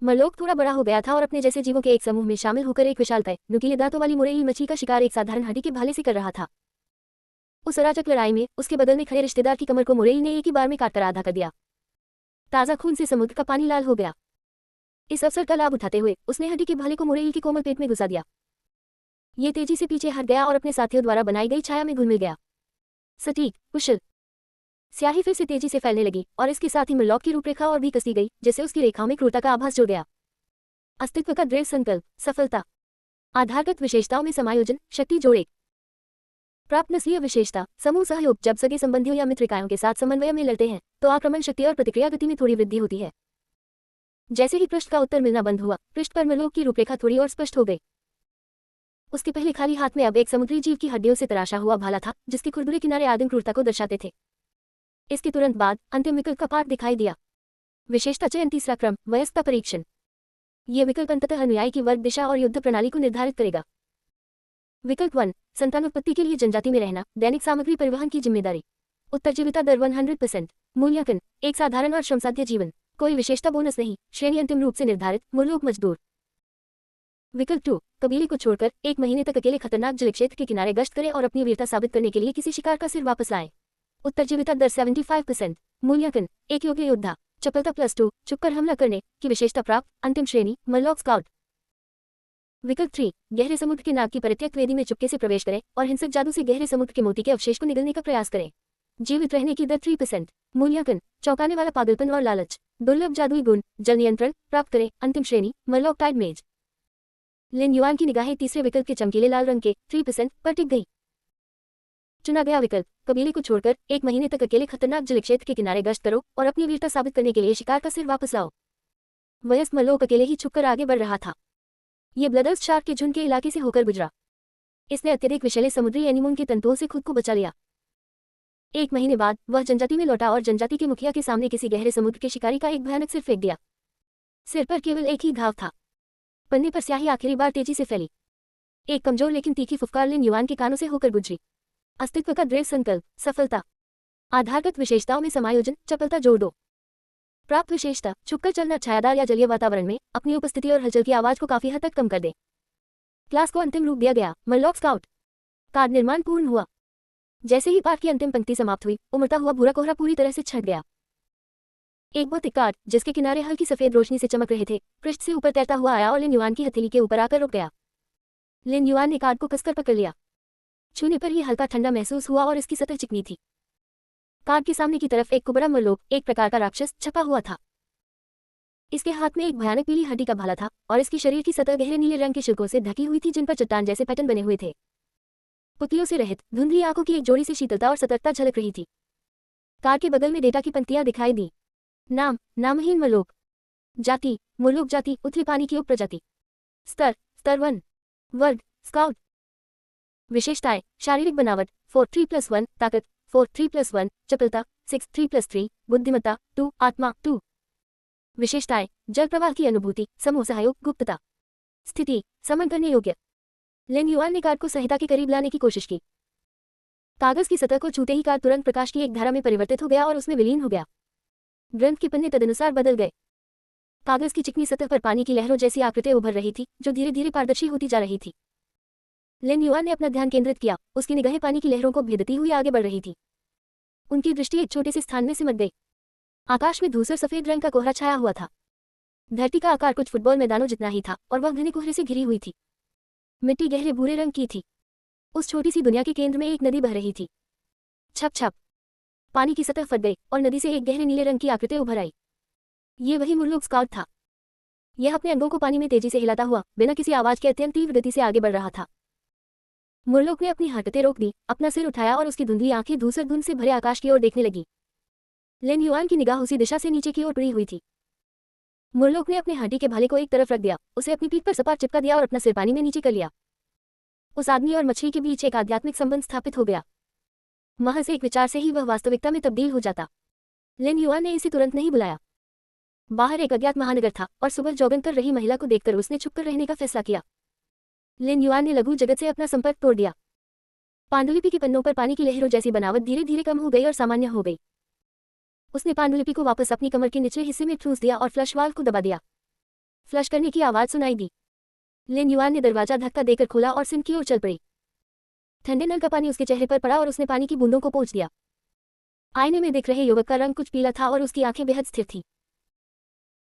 मरलोक थोड़ा बड़ा हो गया था और अपने जैसे जीवों के एक समूह में शामिल होकर एक विशालकाय नुकीले दांतों वाली मुरई मछली का शिकार एक साधारण हड्डी के भाले से कर रहा था। उस अराजक लड़ाई में उसके बगल में खड़े रिश्तेदार की कमर को मुरई ने एक ही बार में काटकर आधा कर दिया। ताजा खून से समुद्र का पानी लाल हो गया। इस अवसर का लाभ उठाते हुए उसने हड्डी के भाले को मुरई की कोमल पेट में घुसा दिया। ये तेजी से पीछे हट गया और अपने साथियों द्वारा बनाई गई छाया में घुल मिल गया। सटीक, कुशल। स्याही फिर से तेजी से फैलने लगी और इसके साथ ही मरलॉक की रूपरेखा और भी कसी गई जैसे उसकी रेखाओं में क्रूरता का आभास जुड़ गया। अस्तित्व का दृढ़ संकल्प, सफलता। आधारगत विशेषताओं में समायोजन, शक्ति जोड़े। प्राप्त नस्लीय विशेषता, समूह सहयोग। जब सगे संबंधियों या मित्रकायों के साथ समन्वय में लड़ते हैं तो आक्रमण शक्ति और प्रतिक्रिया गति में थोड़ी वृद्धि होती है। जैसे ही पृष्ठ का उत्तर मिलना बंद हुआ, पृष्ठ पर मरलॉक की रूपरेखा थोड़ी और स्पष्ट हो गई। उसके पहले खाली हाथ में अब एक समुद्री जीव की हड्डियों से तराशा हुआ भाला था जिसके खुरदुरे किनारे आदिम क्रूरता को दर्शाते थे। इसके तुरंत बाद अंतिम विकल्प का पाठ दिखाई दिया। विशेषता चयन तीसरा क्रम, वयस्कता परीक्षण। यह विकल्प अंततः अनुयायी की वर्ग दिशा और युद्ध प्रणाली को निर्धारित करेगा। विकल्प 1 संतानोत्पत्ति के लिए जनजाति में रहना, दैनिक सामग्री परिवहन की जिम्मेदारी। उत्तरजीविता दर 100%। मूल्यांकन एक साधारण और श्रमसाध्य जीवन, कोई विशेषता बोनस नहीं। श्रेणी अंतिम रूप से निर्धारित, मुर्लोक मजदूर। विकल्प 2, कबीले को छोड़कर 1 महीने तक अकेले खतरनाक जल क्षेत्र के किनारे गश्त करें और अपनी वीरता साबित करने के लिए किसी शिकार का सिर वापस लाएं। उत्तर जीविता दर 75%। मूल्यांकन, एक योग्य योद्धा, चपलता +2, छुपकर हमला करने की विशेषता प्राप्त, अंतिम श्रेणी, मरलॉक स्काउट। विकल्प 3, गहरे समुद्र के नाग की परित्यक्त वेदी में चुपके से प्रवेश करें और हिंसक जादू से गहरे समुद्र के मोती के अवशेष को निगलने का प्रयास करें। जीवित रहने की दर 3%। मूल्यांकन, चौंकाने वाला पागलपन और लालच, दुर्लभ जादुई गुण, जल नियंत्रण प्राप्त करें, अंतिम श्रेणी, मरलॉक टाइड मेज। लिन युआन की निगाहें तीसरे विकल्प के चमकीले लाल रंग के 3% पर टिक गई। चुना गया विकल्प, कबीले को छोड़कर 1 महीने तक अकेले खतरनाक जल क्षेत्र के किनारे गश्त करो और अपनी वीरता साबित करने के लिए शिकार का सिर वापस लाओ। वयस्क मरलोक अकेले ही छुपकर आगे बढ़ रहा था। ये ब्लडर्स शार्क के झुंड के इलाके से होकर गुजरा। इसने अत्यधिक विषैले समुद्री एनिमोन के तंतुओं से खुद को बचा लिया। 1 महीने बाद वह जनजाति में लौटा और जनजाति के मुखिया के सामने किसी गहरे समुद्र के शिकारी का एक भयानक सिर फेंक दिया। सिर पर केवल एक ही घाव था। पन्ने पर स्याही आखिरी बार तेजी से फैली। एक कमजोर लेकिन तीखी फुफकार लिन युआन के कानों से होकर गुजरी। अस्तित्व का दृढ़ संकल्प, सफलता। आधारगत विशेषताओं में समायोजन, चपलता जोड़ दो। प्राप्त विशेषता, छुपकर चलना छायादार या जलीय वातावरण में अपनी उपस्थिति और हलचल की आवाज को काफी हद तक कम कर दे। क्लास को अंतिम रूप दिया गया, मरलॉक स्काउट। कार्ड निर्माण पूर्ण हुआ। जैसे ही पाठ की अंतिम पंक्ति समाप्त हुई, उमड़ता हुआ भूरा कोहरा पूरी तरह से छट गया। एक भौतिक कार्ड, जिसके किनारे हल्की सफेद रोशनी से चमक रहे थे, पृष्ठ से ऊपर तैरता हुआ आया और लिन युआन की हथेली के ऊपर आकर रुक गया। लिन युआन ने कार्ड को कसकर पकड़ लिया। छूने पर यह हल्का ठंडा महसूस हुआ और इसकी सतह चिकनी थी। कार्ड के सामने की तरफ एक कुबरा मरलोक, एक प्रकार का राक्षस, छपा हुआ था। इसके हाथ में एक भयानक पीली हड्डी का भाला था और इसकी शरीर की सतह गहरे नीले रंग के शिल्पों से ढकी हुई थी जिन पर चट्टान जैसे पैटर्न बने हुए थे। पुतलियों से रहित धुंधली आंखों की एक जोड़ी से शीतलता और सतर्कता झलक रही थी। कार्ड के बगल में डेटा की पंक्तियां दिखाई दी। नाम, नामहीन मरलोक। जाति, मुर्लोक जाति, उथले पानी की उप प्रजाति। स्तर, स्तर 1। वर्ग, स्काउट। विशेषताएं, शारीरिक बनावट 4-3+1, ताकत 4-3+1, चपलता 6-3+3, बुद्धिमत्ता 2, आत्मा 2। विशेषताएं, जल प्रवाह की अनुभूति, समूह सहयोग, गुप्तता। स्थिति, समन करने योग्य। लिन युआन ने कार्ड को संहिता के करीब लाने की कोशिश की। कागज की सतह को छूते ही कार्ड तुरंत प्रकाश की एक धारा में परिवर्तित हो गया और उसमें विलीन हो गया। ग्रंथ के पन्ने तदनुसार बदल गए। कागज की चिकनी सतह पर पानी की लहरों जैसी आकृतियां उभर रही थी, जो धीरे धीरे पारदर्शी होती जा रही थी। लिन युआन ने अपना ध्यान केंद्रित किया, उसकी निगाहें पानी की लहरों को भेदती हुई आगे बढ़ रही थी। उनकी दृष्टि एक छोटे से स्थान में सिमट गई। आकाश में धूसर सफेद रंग का कोहरा छाया हुआ था। धरती का आकार कुछ फुटबॉल मैदानों जितना ही था और वह घने कोहरे से घिरी हुई थी। मिट्टी गहरे भूरे रंग की थी। उस छोटी सी दुनिया के केंद्र में एक नदी बह रही थी। छप छप पानी की सतह फट गई और नदी से एक गहरे नीले रंग की आकृति उभर आई। ये वही मुर्लोक स्काउट था। यह अपने अंगों को पानी में तेजी से हिलाता हुआ बिना किसी आवाज के अत्यंत तीव्र गति से आगे बढ़ रहा था। मुर्लोक ने अपनी हरकतें रोक दी, अपना सिर उठाया और उसकी धुंधली आंखें धूसर धुंध से भरे आकाश की ओर देखने लगी। लिन युआन की निगाह उसी दिशा से नीचे की ओर पड़ी हुई थी। मुर्लोक ने अपने हाथी के भाले को एक तरफ रख दिया, उसे अपनी पीठ पर सपाट चिपका दिया और अपना सिर पानी में नीचे कर लिया। उस आदमी और मछली के बीच एक आध्यात्मिक संबंध स्थापित हो गया। महज एक विचार से ही वह वास्तविकता में तब्दील हो जाता। लिन युआन ने इसे तुरंत नहीं बुलाया। बाहर एक अज्ञात महानगर था और सुबह जॉगिंग कर रही महिला को देखकर उसने छुपकर रहने का फैसला किया। लिन युआन ने लघु जगत से अपना संपर्क तोड़ दिया। पांडुलिपि के पन्नों पर पानी की लहरों जैसी बनावट धीरे धीरे कम हो गई और सामान्य हो गई। उसने पांडुलिपि को वापस अपनी कमर के निचले हिस्से में ठूंस दिया और फ्लश वाल्व को दबा दिया। फ्लश करने की आवाज सुनाई दी। लिन युआन ने दरवाजा धक्का देकर खोला और सिंक की ओर चल पड़ी। ठंडे नल का पानी उसके चेहरे पर पड़ा और उसने पानी की बूंदों को पोंछ दिया। आईने में दिख रहे युवक का रंग कुछ पीला था और उसकी आंखें बेहद स्थिर थीं।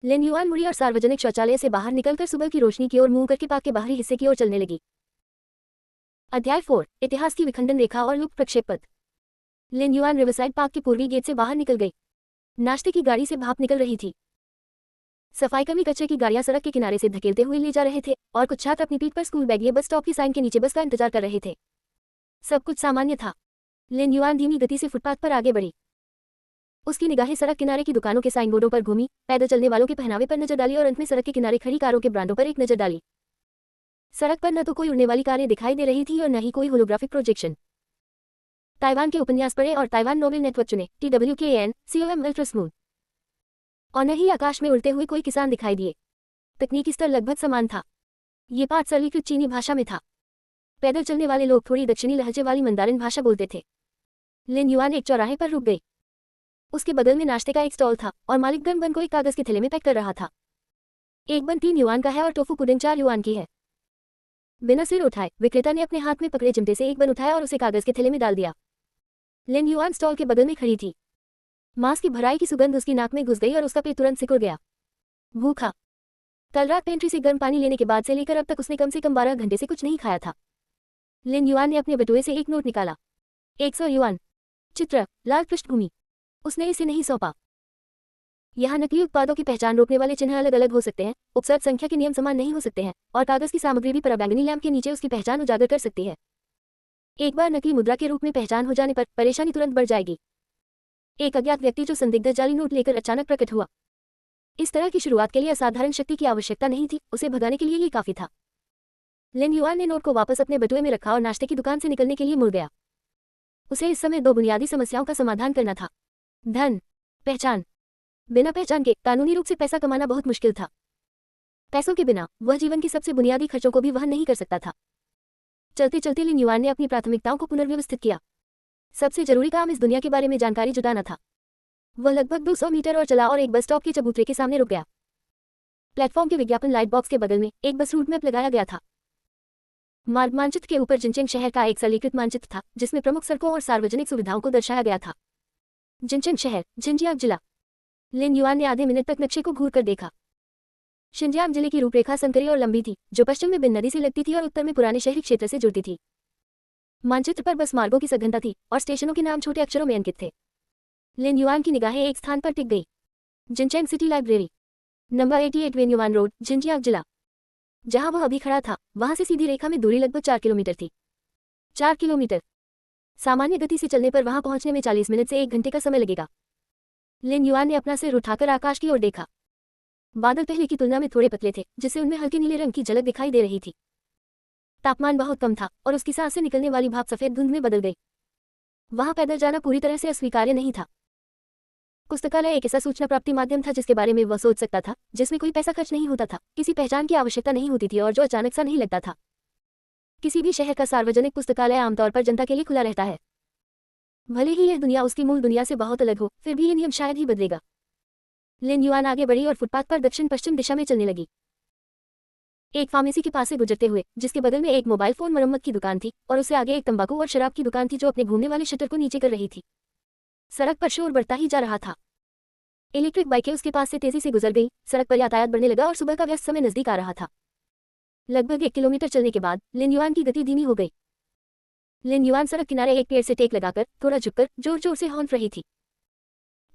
लिन युआन मुड़ी और सार्वजनिक शौचालय से बाहर निकलकर सुबह की रोशनी की ओर मुंह करके पार्क के बाहरी हिस्से की ओर चलने लगी। अध्याय 4, इतिहास की विखंडन रेखा और लुप्त प्रक्षेप पथ। लिन युआन रिवरसाइड पार्क के पूर्वी गेट से बाहर निकल गई। नाश्ते की गाड़ी से भाप निकल रही थी। सफाईकर्मी कचरे की गाड़ियां सड़क के किनारे से धकेलते हुए ले जा रहे थे और कुछ छात्र अपनी पीठ पर स्कूल बैग लिए बस स्टॉप की साइन के नीचे बस का इंतजार कर रहे थे। सब कुछ सामान्य था। लिन युआन धीमी गति से फुटपाथ पर आगे बढ़ी। उसकी निगाहें सड़क किनारे की दुकानों के साइन बोर्डों पर घूमी, पैदल चलने वालों के पहनावे पर नजर डाली और अंत में सड़क के किनारे खड़ी कारों के ब्रांडों पर एक नजर डाली। सड़क पर न तो कोई उड़ने वाली कारें दिखाई दे रही थी और न ही कोई होलोग्राफिक प्रोजेक्शन। ताइवान के उपन्यास पढ़े और ताइवान नोबेल नेटवर्क चुने, TWKN-COM अल्ट्रा स्मूथ। और न ही आकाश में उड़ते हुए कोई किसान दिखाई दिए। तकनीकी स्तर लगभग समान था। ये पाठ सरलीकृत चीनी भाषा में था। पैदल चलने वाले लोग थोड़ी दक्षिणी लहजे वाली मंदारिन भाषा बोलते थे। लिन युआन एक चौराहे पर रुक गई। उसके बगल में नाश्ते का एक स्टॉल था और मालिक गर्म बन को एक कागज के थैले में पैक कर रहा था। एक बन 3 युआन का है और टोफू पुडिंग 4 युआन की है। बिना सिर उठाए विक्रेता ने अपने हाथ में पकड़े चिमटे से एक बन उठाया और उसे कागज के थैले में डाल दिया। लिन युआन स्टॉल के बगल में खड़ी थी। मांस की भराई की सुगंध उसकी नाक में घुस गई और उसका पेट तुरंत सिकुड़ गया। भूखा। कल रात पेंट्री से गर्म पानी लेने के बाद से लेकर अब तक उसने कम से कम 12 घंटे से कुछ नहीं खाया था। लिन युआन ने अपने बटुए से एक नोट निकाला। 100 युआन। चित्र, लाल पृष्ठभूमि। उसने इसे नहीं सौंपा। यहाँ नकली उत्पादों की पहचान रोकने वाले चिन्ह अलग अलग हो सकते हैं, उपसर्ग संख्या के नियम समान नहीं हो सकते हैं, और कागज की सामग्री भी पराबैंगनी लैंप के नीचे उसकी पहचान उजागर कर सकती है। एक बार नकली मुद्रा के रूप में पहचान हो जाने पर परेशानी तुरंत बढ़ जाएगी। एक अज्ञात व्यक्ति जो संदिग्ध जाली नोट लेकर अचानक प्रकट हुआ। इस तरह की शुरुआत के लिए असाधारण शक्ति की आवश्यकता नहीं थी, उसे भगाने के लिए ये काफी था। लिन युआन ने नोट को वापस अपने बटुए में रखा और नाश्ते की दुकान से निकलने के लिए मुड़ गया। उसे इस समय 2 बुनियादी समस्याओं का समाधान करना था। धन, पहचान। बिना पहचान के कानूनी रूप से पैसा कमाना बहुत मुश्किल था। पैसों के बिना वह जीवन के सबसे बुनियादी खर्चों को भी वहन नहीं कर सकता था। चलते चलते लिन युआन ने अपनी प्राथमिकताओं को पुनर्व्यवस्थित किया। सबसे जरूरी काम इस दुनिया के बारे में जानकारी जुटाना था। वह लगभग 200 मीटर और चला और एक बस स्टॉप के चबूतरे के सामने रुक गया। प्लेटफॉर्म के विज्ञापन लाइट बॉक्स के बगल में एक बस रूट मैप लगाया गया था। मार्ग मानचित्र के ऊपर जिनचेंग शहर का एक सरलीकृत मानचित्र था, जिसमें प्रमुख सड़कों और सार्वजनिक सुविधाओं को दर्शाया गया था। जिनचेंग शहर, झिंजियांग जिला। लिन युआन ने आधे मिनट तक नक्शे को घूर कर देखा। शिनजियांग जिले की रूपरेखा संकरी और लंबी थी, जो पश्चिम में बिन नदी से लगती थी और उत्तर में पुराने शहरी क्षेत्र से जुड़ती थी। मानचित्र पर बस मार्गों की सघनता थी और स्टेशनों के नाम छोटे अक्षरों में अंकित थे। लिन युआन की निगाहें एक स्थान पर टिक गई। Jincheng city library, number 88 Wen Yuan road, Xinjiang जिला। जहां वह अभी खड़ा था, वहां से सीधी रेखा में दूरी लगभग 4 किलोमीटर थी। 4 किलोमीटर। सामान्य गति से चलने पर वहां पहुंचने में 40 मिनट से 1 घंटे का समय लगेगा। लिन युआन ने अपना सिर उठाकर आकाश की ओर देखा। बादल पहले की तुलना में थोड़े पतले थे, जिससे उनमें हल्के नीले रंग की झलक दिखाई दे रही थी। तापमान बहुत कम था और उसकी सांस से निकलने वाली भाप सफेद धुंध में बदल गई। वहां पैदल जाना पूरी तरह से अस्वीकार्य नहीं था। पुस्तकालय एक ऐसा सूचना प्राप्ति माध्यम था जिसके बारे में वह सोच सकता था, जिसमें कोई पैसा खर्च नहीं होता था, किसी पहचान की आवश्यकता नहीं होती थी और जो अचानक सा नहीं लगता था। किसी भी शहर का सार्वजनिक पुस्तकालय आमतौर पर जनता के लिए खुला रहता है। भले ही यह दुनिया उसकी मूल दुनिया से बहुत अलग हो, फिर भी ये नियम शायद ही बदलेगा। लिन युआन आगे बढ़ी और फुटपाथ पर दक्षिण पश्चिम दिशा में चलने लगी। एक फार्मेसी के पास से गुजरते हुए, जिसके बगल में एक मोबाइल फोन मरम्मत की दुकान थी और उससे आगे एक तंबाकू और शराब की दुकान थी जो अपने घूमने वाले शटर को नीचे कर रही थी। सड़क पर शोर बढ़ता ही जा रहा था। इलेक्ट्रिक बाइकें उसके पास से तेजी से गुजर गई, सड़क पर यातायात बढ़ने लगा और सुबह का व्यस्त समय नजदीक आ रहा था। लगभग 1 किलोमीटर चलने के बाद लिन युआन की गति धीमी हो गई। लिन युआन सड़क किनारे एक पेड़ से टेक लगाकर थोड़ा झुककर जोर जोर से हॉर्न रही थी।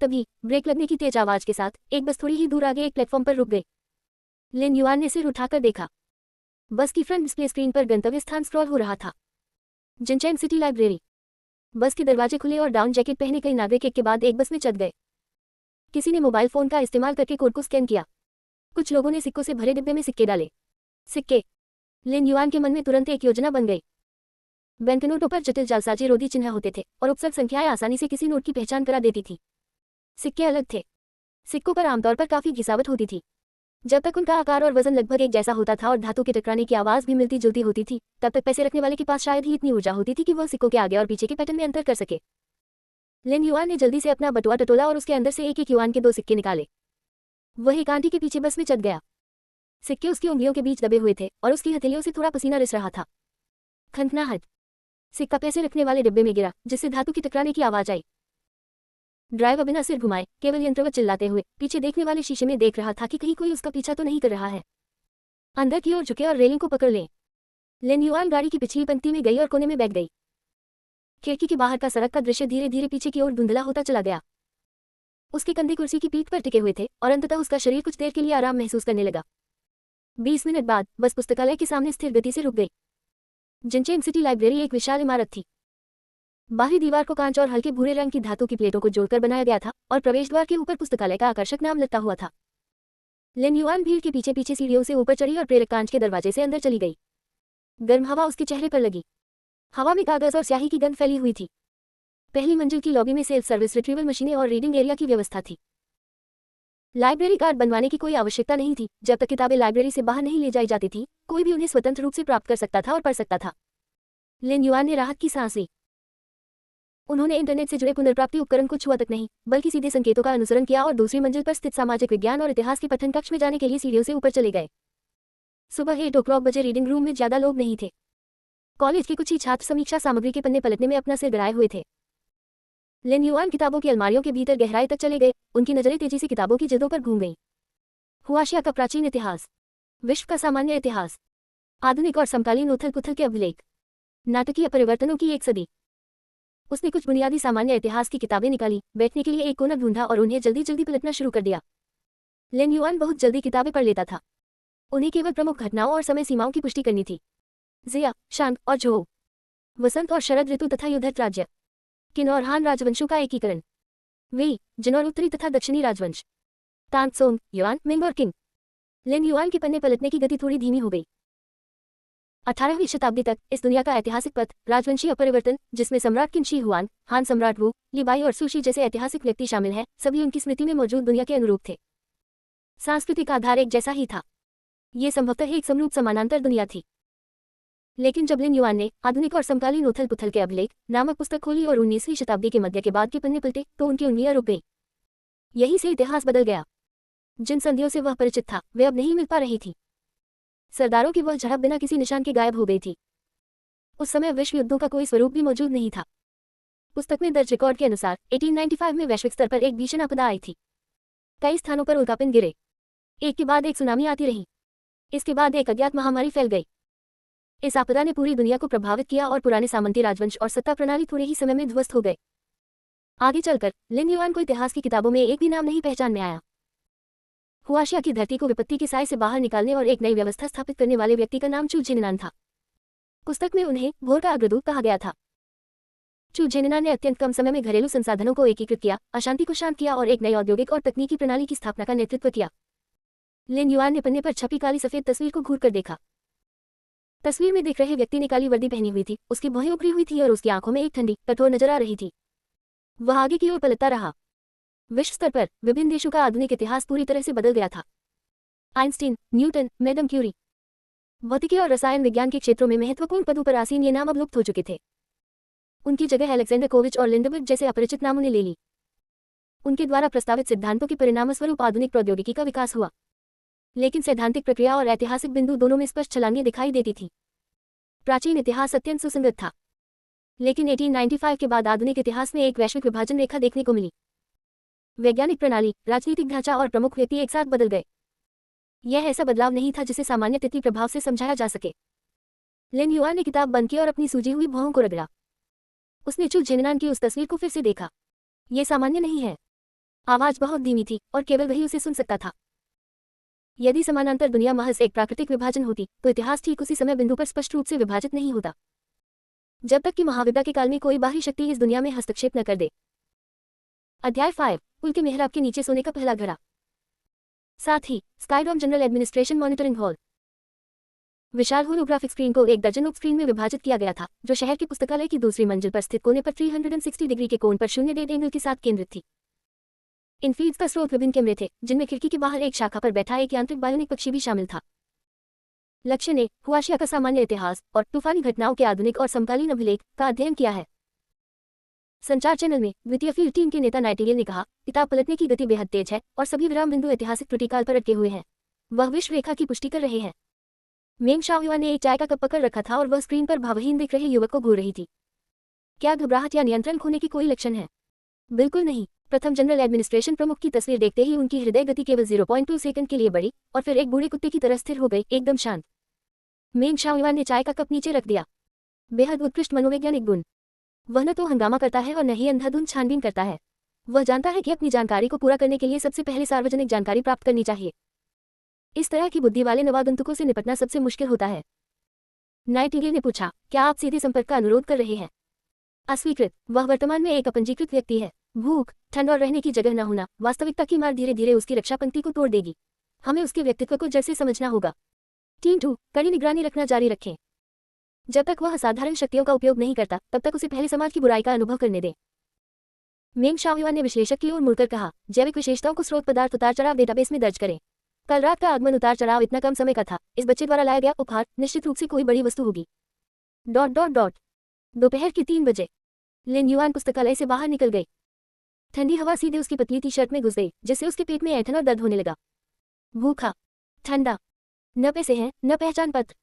तभी ब्रेक लगने की तेज आवाज के साथ एक बस थोड़ी ही दूर आगे एक प्लेटफॉर्म पर रुक गई। लिन युआन ने सिर उठाकर देखा। बस की फ्रंट डिस्प्ले स्क्रीन पर गंतव्य स्थान स्क्रॉल हो रहा था। जिनचेंग सिटी लाइब्रेरी। बस के दरवाजे खुले और डाउन जैकेट पहने कई नागरिक एक के बाद एक बस में चढ़ गए। किसी ने मोबाइल फोन का इस्तेमाल करके कोड को स्कैन किया। कुछ लोगों ने सिक्कों से भरे डिब्बे में सिक्के डाले। सिक्के। लिन युआन के मन में तुरंत एक योजना बन गई। बैंकनोटों पर जटिल जालसाजी रोधी चिन्ह होते थे और उपसर्ग संख्याएं आसानी से किसी नोट की पहचान करा देती थी। सिक्के अलग थे। सिक्कों पर आमतौर पर काफी घिसावट होती थी। जब तक उनका आकार और वजन लगभग एक जैसा होता था और धातु के टकराने की आवाज भी मिलती जुलती होती थी, तब तक पैसे रखने वाले के पास शायद ही इतनी ऊर्जा होती थी कि वह सिक्कों के आगे और पीछे के पैटर्न में अंतर कर सके। लिन युआन ने जल्दी से अपना बटुआ टटोला और उसके अंदर से एक युआन के 2 सिक्के निकाले। वह एक आंटी के पीछे बस में चढ़ गया। सिक्के उसकी उंगलियों के बीच दबे हुए थे और उसकी हथेलियों से थोड़ा पसीना रिस रहा था। खनखनाहट। सिक्का पैसे रखने वाले डिब्बे में गिरा, जिससे धातु की टकराने की आवाज आई। ड्राइवर बिना सिर घुमाए, केवल यंत्रवत चिल्लाते हुए पीछे देखने वाले शीशे में देख रहा था कि कहीं कोई उसका पीछा तो नहीं कर रहा है। अंदर की ओर झुके और रेलिंग को पकड़ लें। लिन युआन गाड़ी की पिछली पंक्ति में गई और कोने में बैठ गई। खिड़की के बाहर का सड़क का दृश्य धीरे धीरे पीछे की ओर धुंधला होता चला गया। उसके कंधे कुर्सी की पीठ पर टिके हुए थे और अंततः उसका शरीर कुछ देर के लिए आराम महसूस करने लगा। 20 मिनट बाद बस पुस्तकालय के सामने स्थिर गति से रुक गई। जिनचेंग सिटी लाइब्रेरी एक विशाल इमारत थी। बाहरी दीवार को कांच और हल्के भूरे रंग की धातु की प्लेटों को जोड़कर बनाया गया था और प्रवेश द्वार के ऊपर पुस्तकालय का आकर्षक नाम लटका हुआ था। लिन युआन भीड़ के पीछे पीछे सीढ़ियों से ऊपर चढ़ी और प्रेरक कांच के दरवाजे से अंदर चली गई। गर्म हवा उसके चेहरे पर लगी। हवा में कागज और स्याही की गंध फैली हुई थी। पहली मंजिल की लॉबी में सेल्फ सर्विस रिट्रीवल मशीनें और रीडिंग एरिया की व्यवस्था थी। लाइब्रेरी कार्ड बनवाने की कोई आवश्यकता नहीं थी। जब तक किताबें लाइब्रेरी से बाहर नहीं ले जाई जाती थी, कोई भी उन्हें स्वतंत्र रूप से प्राप्त कर सकता था और पढ़ सकता था। लिन युआन ने राहत की सांस ली। उन्होंने इंटरनेट से जुड़े पुनर्प्राप्ति उपकरण को छुआ तक नहीं, बल्कि सीधे संकेतों का अनुसरण किया और दूसरी मंजिल पर स्थित सामाजिक विज्ञान और इतिहास के पठन कक्ष में जाने के लिए सीढ़ियों से ऊपर चले गए। सुबह 8 बजे रीडिंग रूम में ज्यादा लोग नहीं थे। कॉलेज के कुछ ही छात्र समीक्षा सामग्री के पन्ने पलटने में अपना सिर गड़ाए हुए थे। लिन युआन किताबों की अलमारियों के भीतर गहराई तक चले गए। उनकी नजरें तेजी से किताबों की जल्दों पर घूम गईं। हुआशिया का प्राचीन इतिहास, विश्व का सामान्य इतिहास, आधुनिक और समकालीन उथल पुथल के अभिलेख, नाटकीय परिवर्तनों की एक सदी। उसने कुछ बुनियादी सामान्य इतिहास की किताबें निकाली, बैठने के लिए एक कोना ढूंढा और उन्हें जल्दी जल्दी पलटना शुरू कर दिया। लिन युआन बहुत जल्दी किताबें पढ़ लेता था। उन्हें केवल प्रमुख घटनाओं और समय सीमाओं की पुष्टि करनी थी। जिया, शांग और झो, वसंत और शरद ऋतु तथा युद्धरत राज्य, किन और हान राजवंशों का एकीकरण, वेई, जिन और उत्तरी तथा दक्षिणी राजवंश, तांग सोंग, युआन, मिंग और किंग। लिन युआन के पन्ने पलटने की गति थोड़ी धीमी हो गई। 18वीं शताब्दी तक इस दुनिया का ऐतिहासिक पथ, राजवंशीय अपरिवर्तन, जिसमें सम्राट किन शी हुआन, हान सम्राट वू, लिबाई और सुशी जैसे ऐतिहासिक व्यक्ति शामिल हैं, सभी उनकी स्मृति में मौजूद दुनिया के अनुरूप थे। सांस्कृतिक आधार एक जैसा ही था। ये संभवतः एक समरूप समानांतर दुनिया थी। लेकिन जब लिन युआन ने आधुनिक और समकालीन उथल पुथल के अभिलेख नामक पुस्तक खोली और 19वीं शताब्दी के मध्य के बाद के पन्ने पलटे, तो उनकी उंगलियां रुक गईं। यहीं से इतिहास बदल गया। जिन संधियों से वह परिचित था, वे अब नहीं मिल पा रही थी। सरदारों की वह झड़प बिना किसी निशान के गायब हो गई थी। उस समय विश्व युद्धों का कोई स्वरूप भी मौजूद नहीं था। पुस्तक में दर्ज रिकॉर्ड के अनुसार 1895 में वैश्विक स्तर पर एक भीषण आपदा आई थी। कई स्थानों पर उल्कापिंड गिरे। एक के बाद एक सुनामी आती रही। इसके बाद एक अज्ञात महामारी फैल गई। इस आपदा ने पूरी दुनिया को प्रभावित किया और पुराने सामंती राजवंश और सत्ता प्रणाली थोड़े ही समय में ध्वस्त हो गए। आगे चलकर लिन युआन को इतिहास की किताबों में एक भी नाम नहीं पहचान में आया। हुआशिया की धरती को विपत्ति के साए से बाहर निकालने और एक नई व्यवस्था स्थापित करने वाले व्यक्ति का नाम चू झेननान था। पुस्तक में उन्हें भोर का अग्रदूत कहा गया था। चू झेननान ने अत्यंत कम समय में घरेलू संसाधनों को एकीकृत किया, अशांति को शांत किया और एक नई औद्योगिक और तकनीकी प्रणाली की स्थापना का नेतृत्व किया। लिन युआन ने पन्ने पर छपी काली सफेद तस्वीर को घूर कर देखा। तस्वीर में दिख रहे व्यक्ति ने काली वर्दी पहनी हुई थी, उसकी भौहें उभरी हुई थी और उसकी आंखों में एक ठंडी, कठोर नजर आ रही थी। वह आगे की ओर पलटता रहा। विश्व स्तर पर विभिन्न देशों का आधुनिक इतिहास पूरी तरह से बदल गया था। आइंस्टीन, न्यूटन, मैडम क्यूरी, भौतिकी और रसायन विज्ञान के क्षेत्रों में महत्वपूर्ण पदों पर आसीन ये नाम अब लुप्त हो चुके थे। उनकी जगह अलेक्जेंडर कोविच और लिंडबर्ग जैसे अपरिचित नामों ने ले ली। उनके द्वारा प्रस्तावित सिद्धांतों के परिणामस्वरूप आधुनिक प्रौद्योगिकी का विकास हुआ। लेकिन सैद्धांतिक प्रक्रिया और ऐतिहासिक बिंदु दोनों में स्पष्ट छलांगें दिखाई देती थी। प्राचीन इतिहास अत्यंत सुसंगत था। लेकिन 1895 के बाद आधुनिक इतिहास में एक वैश्विक विभाजन रेखा देखने को मिली। वैज्ञानिक प्रणाली, राजनीतिक ढांचा और प्रमुख व्यक्ति एक साथ बदल गए। यह ऐसा बदलाव नहीं था जिसे सामान्य तिथि प्रभाव से समझाया जा सके। लिन युआन ने किताब बंद की और अपनी सूजी हुई भौहों को रगड़ा। उसने चू झेननान की उस तस्वीर को फिर से देखा। यह सामान्य नहीं है। आवाज बहुत धीमी थी और केवल वही उसे सुन सकता था। यदि समानांतर दुनिया महज एक प्राकृतिक विभाजन होती, तो इतिहास ठीक उसी समय बिंदु पर स्पष्ट रूप से विभाजित नहीं होता, जब तक कि महाविपदा के काल में कोई बाहरी शक्ति इस दुनिया में हस्तक्षेप न कर दे। अध्याय 5, पुल के मेहराब के नीचे सोने का पहला घड़ा। साथ ही स्काईडॉम जनरल एडमिनिस्ट्रेशन मॉनिटरिंग हॉल। विशाल होलोग्राफिक स्क्रीन को एक दर्जन उप स्क्रीन में विभाजित किया गया था, जो शहर के पुस्तकालय की दूसरी मंजिल पर स्थित कोने पर 360 डिग्री के कोण पर 0 एंगल के साथ केंद्रित थी। इन फीड्स का स्रोत विभिन्न कैमरे थे, जिनमें खिड़की के बाहर एक शाखा पर बैठा एक यांत्रिक बायोनिक पक्षी भी शामिल था। लक्ष्य ने हुआशिया का सामान्य इतिहास और तूफानी घटनाओं के आधुनिक और समकालीन अभिलेख का अध्ययन किया है। संचार चैनल में द्वितीय फील्ड टीम के नेता नाइटिंगेल ने कहा, किताब पलटने की गति बेहद तेज है और सभी विराम बिंदु ऐतिहासिक त्रुटिकाल पर अटके हुए हैं। वह विश्व रेखा की पुष्टि कर रहे हैं। मेंग शाओयुआन ने एक चाय का कप पकड़ रखा था और वह स्क्रीन पर भावहीन दिख रहे युवक को घूर रही थी। क्या घबराहट या नियंत्रण खोने की कोई लक्षण है? बिल्कुल नहीं। प्रथम जनरल एडमिनिस्ट्रेशन प्रमुख की तस्वीर देखते ही उनकी हृदय गति केवल 0.2 सेकंड के लिए बढ़ी और फिर एक बूढ़े कुत्ते की तरह स्थिर हो गई, एकदम शांत। मेंग शाओयुआन ने चाय का कप नीचे रख दिया। बेहद उत्कृष्ट मनोवैज्ञानिक गुण। वह न तो हंगामा करता है और न ही अंधाधुंध छानबीन करता है। वह जानता है कि अपनी जानकारी को पूरा करने के लिए सबसे पहले सार्वजनिक जानकारी प्राप्त करनी चाहिए। इस तरह की बुद्धि वाले नवागंतुकों से निपटना सबसे मुश्किल होता है। नाइटिंगेल ने पूछा, क्या आप सीधे संपर्क का अनुरोध कर रहे हैं? अस्वीकृत। वह वर्तमान में एक अपंजीकृत व्यक्ति है। भूख, ठंड और रहने की जगह न होना वास्तविकता की मार धीरे धीरे उसकी रक्षा पंक्ति को तोड़ देगी। हमें उसके व्यक्तित्व को जड़ से समझना होगा। टीम 2, कड़ी निगरानी रखना जारी रखें। जब तक वह असाधारण शक्तियों का उपयोग नहीं करता, तब तक उसे पहले समाज की बुराई का अनुभव करने दें। मेंग शाओयुआन ने विश्लेषक की ओर मुड़कर कहा, जैविक विशेषताओं को स्रोत पदार्थ उतार चढ़ाव डेटाबेस में दर्ज करें। कल रात का आगमन उतार चढ़ाव इतना कम समय का था। इस बच्चे द्वारा लाया गया उपहार निश्चित रूप से कोई बड़ी वस्तु होगी। ... दोपहर के 3 बजे लिन युआन पुस्तकालय से बाहर निकल गई। ठंडी हवा सीधे उसकी पतली टी शर्ट में घुस गई, जिससे उसके पेट में ऐंठन और दर्द होने लगा। भूखा, ठंडा, न पैसे हैं, न पहचान पत्र।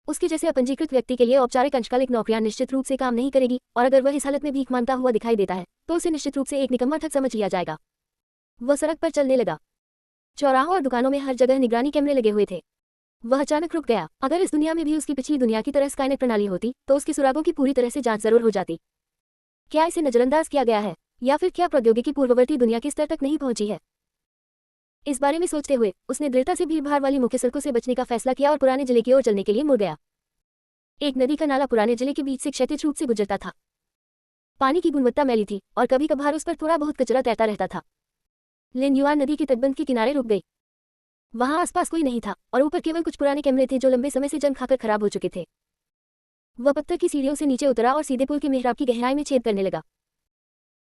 उसके जैसे अपंजीकृत व्यक्ति के लिए औपचारिक अंशकालिक नौकरियां निश्चित रूप से काम नहीं करेगी, और अगर वह इस हालत में भीख मांगता हुआ दिखाई देता है तो उसे निश्चित रूप से एक निकम्मा ठग समझ लिया जाएगा। वह सड़क पर चलने लगा। चौराहों और दुकानों में हर जगह निगरानी कैमरे लगे हुए थे। वह अचानक रुक गया। अगर इस दुनिया में भी उसकी पिछली दुनिया की तरह स्काईनेट प्रणाली होती तो उसकी सुरागों की पूरी तरह से जांच जरूर हो जाती। क्या इसे नजरअंदाज किया गया है, या फिर क्या प्रौद्योगिकी पूर्ववर्ती दुनिया के स्तर तक नहीं पहुंची है? इस बारे में सोचते हुए उसने दृढ़ता से भीड़भाड़ वाली मुख्य सड़कों से बचने का फैसला किया और पुराने जिले की ओर चलने के लिए मुड़ गया। एक नदी का नाला पुराने जिले के बीच से क्षैतिज रूप से गुजरता था। पानी की गुणवत्ता मैली थी और कभी कभार उस पर थोड़ा बहुत कचरा तैरता रहता था। लिन युआन नदी के तटबंध के किनारे रुक गई। वहां आसपास कोई नहीं था और ऊपर केवल कुछ पुराने कैमरे थे जो लंबे समय से जंग खाकर खराब हो चुके थे। वह पत्थर की सीढ़ियों से नीचे उतरा और सीधे पुल के मेहराब की गहराई में छेद करने लगा।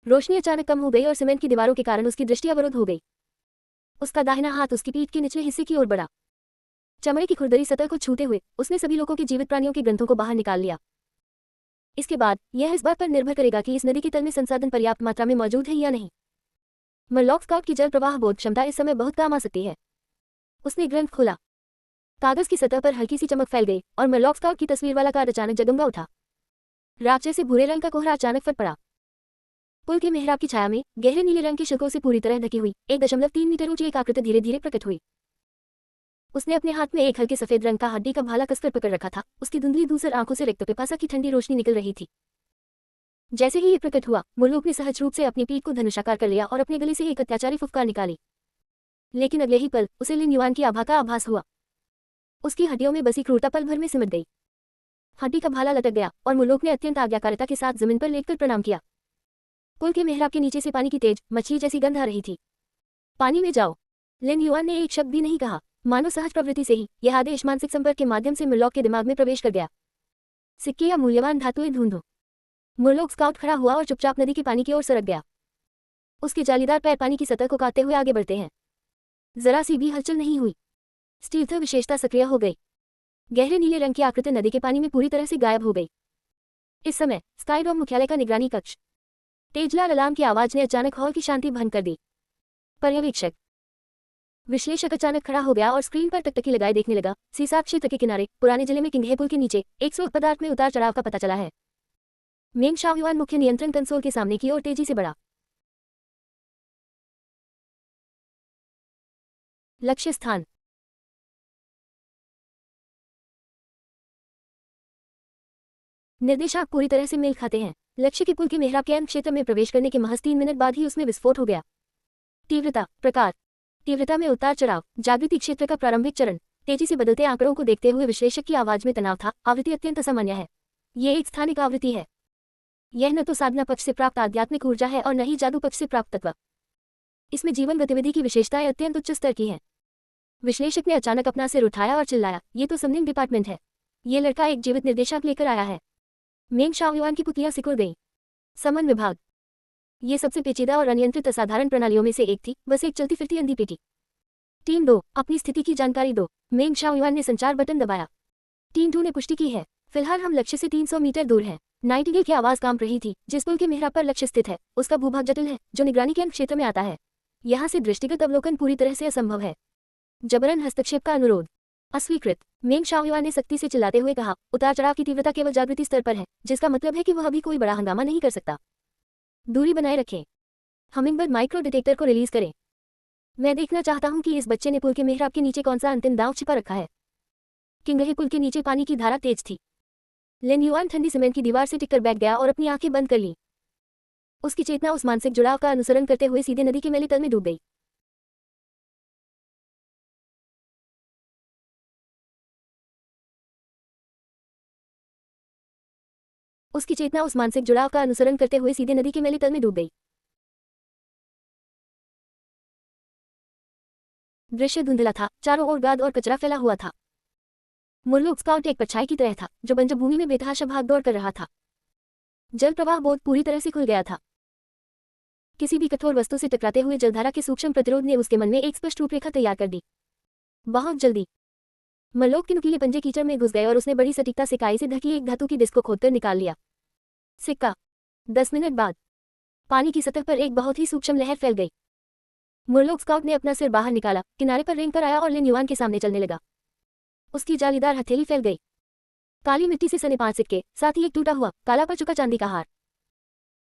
रोशनी अचानक कम हो गई और सीमेंट की दीवारों के कारण उसकी दृष्टि अवरुद्ध हो गई। उसका दाहिना हाथ उसकी पीठ के निचले हिस्से की ओर बढ़ा। चमड़े की खुरदरी सतह को छूते हुए उसने सभी लोगों के जीवित प्राणियों के ग्रंथों को बाहर निकाल लिया। इसके बाद यह इस बात पर निर्भर करेगा कि इस नदी के तल में संसाधन पर्याप्त मात्रा में मौजूद है या नहीं। मरलॉक स्काउट की जल प्रवाह बोध क्षमता इस समय बहुत काम आ सकती है। उसने ग्रंथ खोला। कागज की सतह पर हल्की सी चमक फैल गई और मरलॉक स्काउट की तस्वीर वाला कार्ड अचानक जगमगा उठा। राख जैसे भूरे रंग का कोहरा अचानक फट पड़ा। पुल के मेहराब की छाया में गहरे नीले रंग की शिल्पों से पूरी तरह ढकी हुई 1.3 मीटर ऊंची एक आकृति धीरे धीरे प्रकट हुई। उसने अपने हाथ में एक हल्के सफेद रंग का हड्डी का भाला कसकर पकड़ रखा था। उसकी धुंधली दूसर आंखों से रक्त पिपासा की ठंडी रोशनी निकल रही थी। जैसे ही ये प्रकट हुआ, मुरलूक ने सहज रूप से अपनी पीठ को धनुषाकार कर लिया और अपने गले से एक अत्याचारी फुफकार निकाली। लेकिन अगले ही पल उसे लिन युआन की आभा का आभास हुआ। उसकी हड्डियों में बसी क्रूरता पल भर में सिमट गई। हड्डी का भाला लटक गया और मुरलूक ने अत्यंत आज्ञाकारिता के साथ जमीन पर लेटकर प्रणाम किया। पुल के मेहराब के नीचे से पानी की तेज मछली जैसी गंध आ रही थी। पानी में जाओ। लिन युआन ने एक शब्द भी नहीं कहा। मानो सहज प्रवृत्ति से ही यह आदेश मानसिक संपर्क के माध्यम से मुरलॉक के दिमाग में प्रवेश कर गया। सिक्के या मूल्यवान धातुएं ढूंढो। मुरलॉक स्काउट खड़ा हुआ और चुपचाप नदी के पानी की ओर सरक गया। उसके जालीदार पैर पानी की सतह को काटते हुए आगे बढ़ते हैं। जरा सी भी हलचल नहीं हुई। स्टील्थ विशेषता सक्रिय हो गई। गहरे नीले रंग की आकृति नदी के पानी में पूरी तरह से गायब हो गई। इस समय स्काईडॉम मुख्यालय का निगरानी कक्ष। तेजलाल अलार्म की आवाज ने अचानक हॉल की शांति भंग कर दी। पर्यवेक्षक विश्लेषक अचानक खड़ा हो गया और स्क्रीन पर टकटकी लगाए देखने लगा। सीसाब क्षेत्र के किनारे पुराने जिले में किंगहे पुल के नीचे एक स्रोत पदार्थ में उतार चढ़ाव का पता चला है। मेंग शाओयुआन मुख्य नियंत्रण कंसोल के सामने की ओर तेजी से बढ़ा। लक्ष्य स्थान। निर्देशांक पूरी तरह से मेल खाते हैं। लक्ष्य के पुल के मेहराब के अंत क्षेत्र में प्रवेश करने के महज 3 मिनट बाद ही उसमें विस्फोट हो गया। तीव्रता प्रकार। तीव्रता में उतार चढ़ाव। जागृति क्षेत्र का प्रारंभिक चरण। तेजी से बदलते आंकड़ों को देखते हुए विश्लेषक की आवाज में तनाव था। आवृत्ति अत्यंत असामान्य है। ये एक स्थानिक आवृत्ति है। यह न तो साधना पक्ष से प्राप्त आध्यात्मिक ऊर्जा है और न ही जादू पक्ष से प्राप्त तत्व। इसमें जीवन गतिविधि की विशेषताएं अत्यंत उच्च स्तर की हैं। विश्लेषक ने अचानक अपना सिर उठाया और चिल्लाया, ये तो समनिंग डिपार्टमेंट है। ये लड़का एक जीवित निर्देशांक लेकर आया है। मेंग शाओयुआन की पुतलियां सिकुड़ गईं। समन विभाग। ये सबसे पेचीदा और अनियंत्रित असाधारण प्रणालियों में से एक थी, बस एक चलती फिरती अंधी पेटी। टीम 2, अपनी स्थिति की जानकारी दो। मेंग शाओयुआन ने संचार बटन दबाया। टीम 2 ने पुष्टि की है। फिलहाल हम लक्ष्य से 300 मीटर दूर हैं। नाइटिंगेल की आवाज कांप रही थी। जिस पुल के मेहराब पर लक्ष्य स्थित है उसका भूभाग जटिल है, जो निगरानी के अंक क्षेत्र में आता है। यहाँ से दृष्टिगत अवलोकन पूरी तरह से असंभव है। जबरन हस्तक्षेप का अनुरोध। अस्वीकृत। मेंग शाओयुआन ने सख्ती से चिल्लाते हुए कहा, उतार चढ़ाव की तीव्रता केवल जागृति स्तर पर है, जिसका मतलब है कि वह अभी कोई बड़ा हंगामा नहीं कर सकता। दूरी बनाए रखें। हमिंगबर्ड माइक्रो डिटेक्टर को रिलीज करें। मैं देखना चाहता हूं कि इस बच्चे ने पुल के मेहराब के नीचे कौन सा अंतिम दांव छिपा रखा है। किंगहे पुल के नीचे पानी की धारा तेज थी। लिन युआन ठंडी सीमेंट की दीवार से टिककर बैठ गया और अपनी आंखें बंद कर ली। उसकी चेतना उस मानसिक जुड़ाव का अनुसरण करते हुए सीधे नदी के मैले तल में डूब गई। उसकी चेतना उस मानसिक जुड़ाव का अनुसरण करते हुए सीधे नदी के मैले तल में डूब गई। दृश्य धुंधला था। चारों ओर गाद और कचरा फैला हुआ था। मुरलूक स्काउट एक परछाई की तरह था जो बंजर भूमि में बेतहाशा भाग दौड़ कर रहा था। जल प्रवाह बोध पूरी तरह से खुल गया था। किसी भी कठोर वस्तु से टकराते हुए जलधारा के सूक्ष्म प्रतिरोध ने उसके मन में एक स्पष्ट रूपरेखा तैयार कर दी। बहुत जल्दी मरलोक के नुकीले पंजे कीचड़ में घुस गए और उसने बड़ी सटीकता से काई से ढकी एक धातु की डिस्क को खोदकर निकाल लिया। सिक्का। 10 मिनट बाद पानी की सतह पर एक बहुत ही सूक्ष्म लहर फैल गई। मुरलोक स्काउट ने अपना सिर बाहर निकाला, किनारे पर रेंग कर आया और लिन युआन के सामने चलने लगा। उसकी जालीदार हथेली फैल गई। काली मिट्टी से सने 5 सिक्के, साथ ही एक टूटा हुआ काला पड़ चुका चांदी का हार।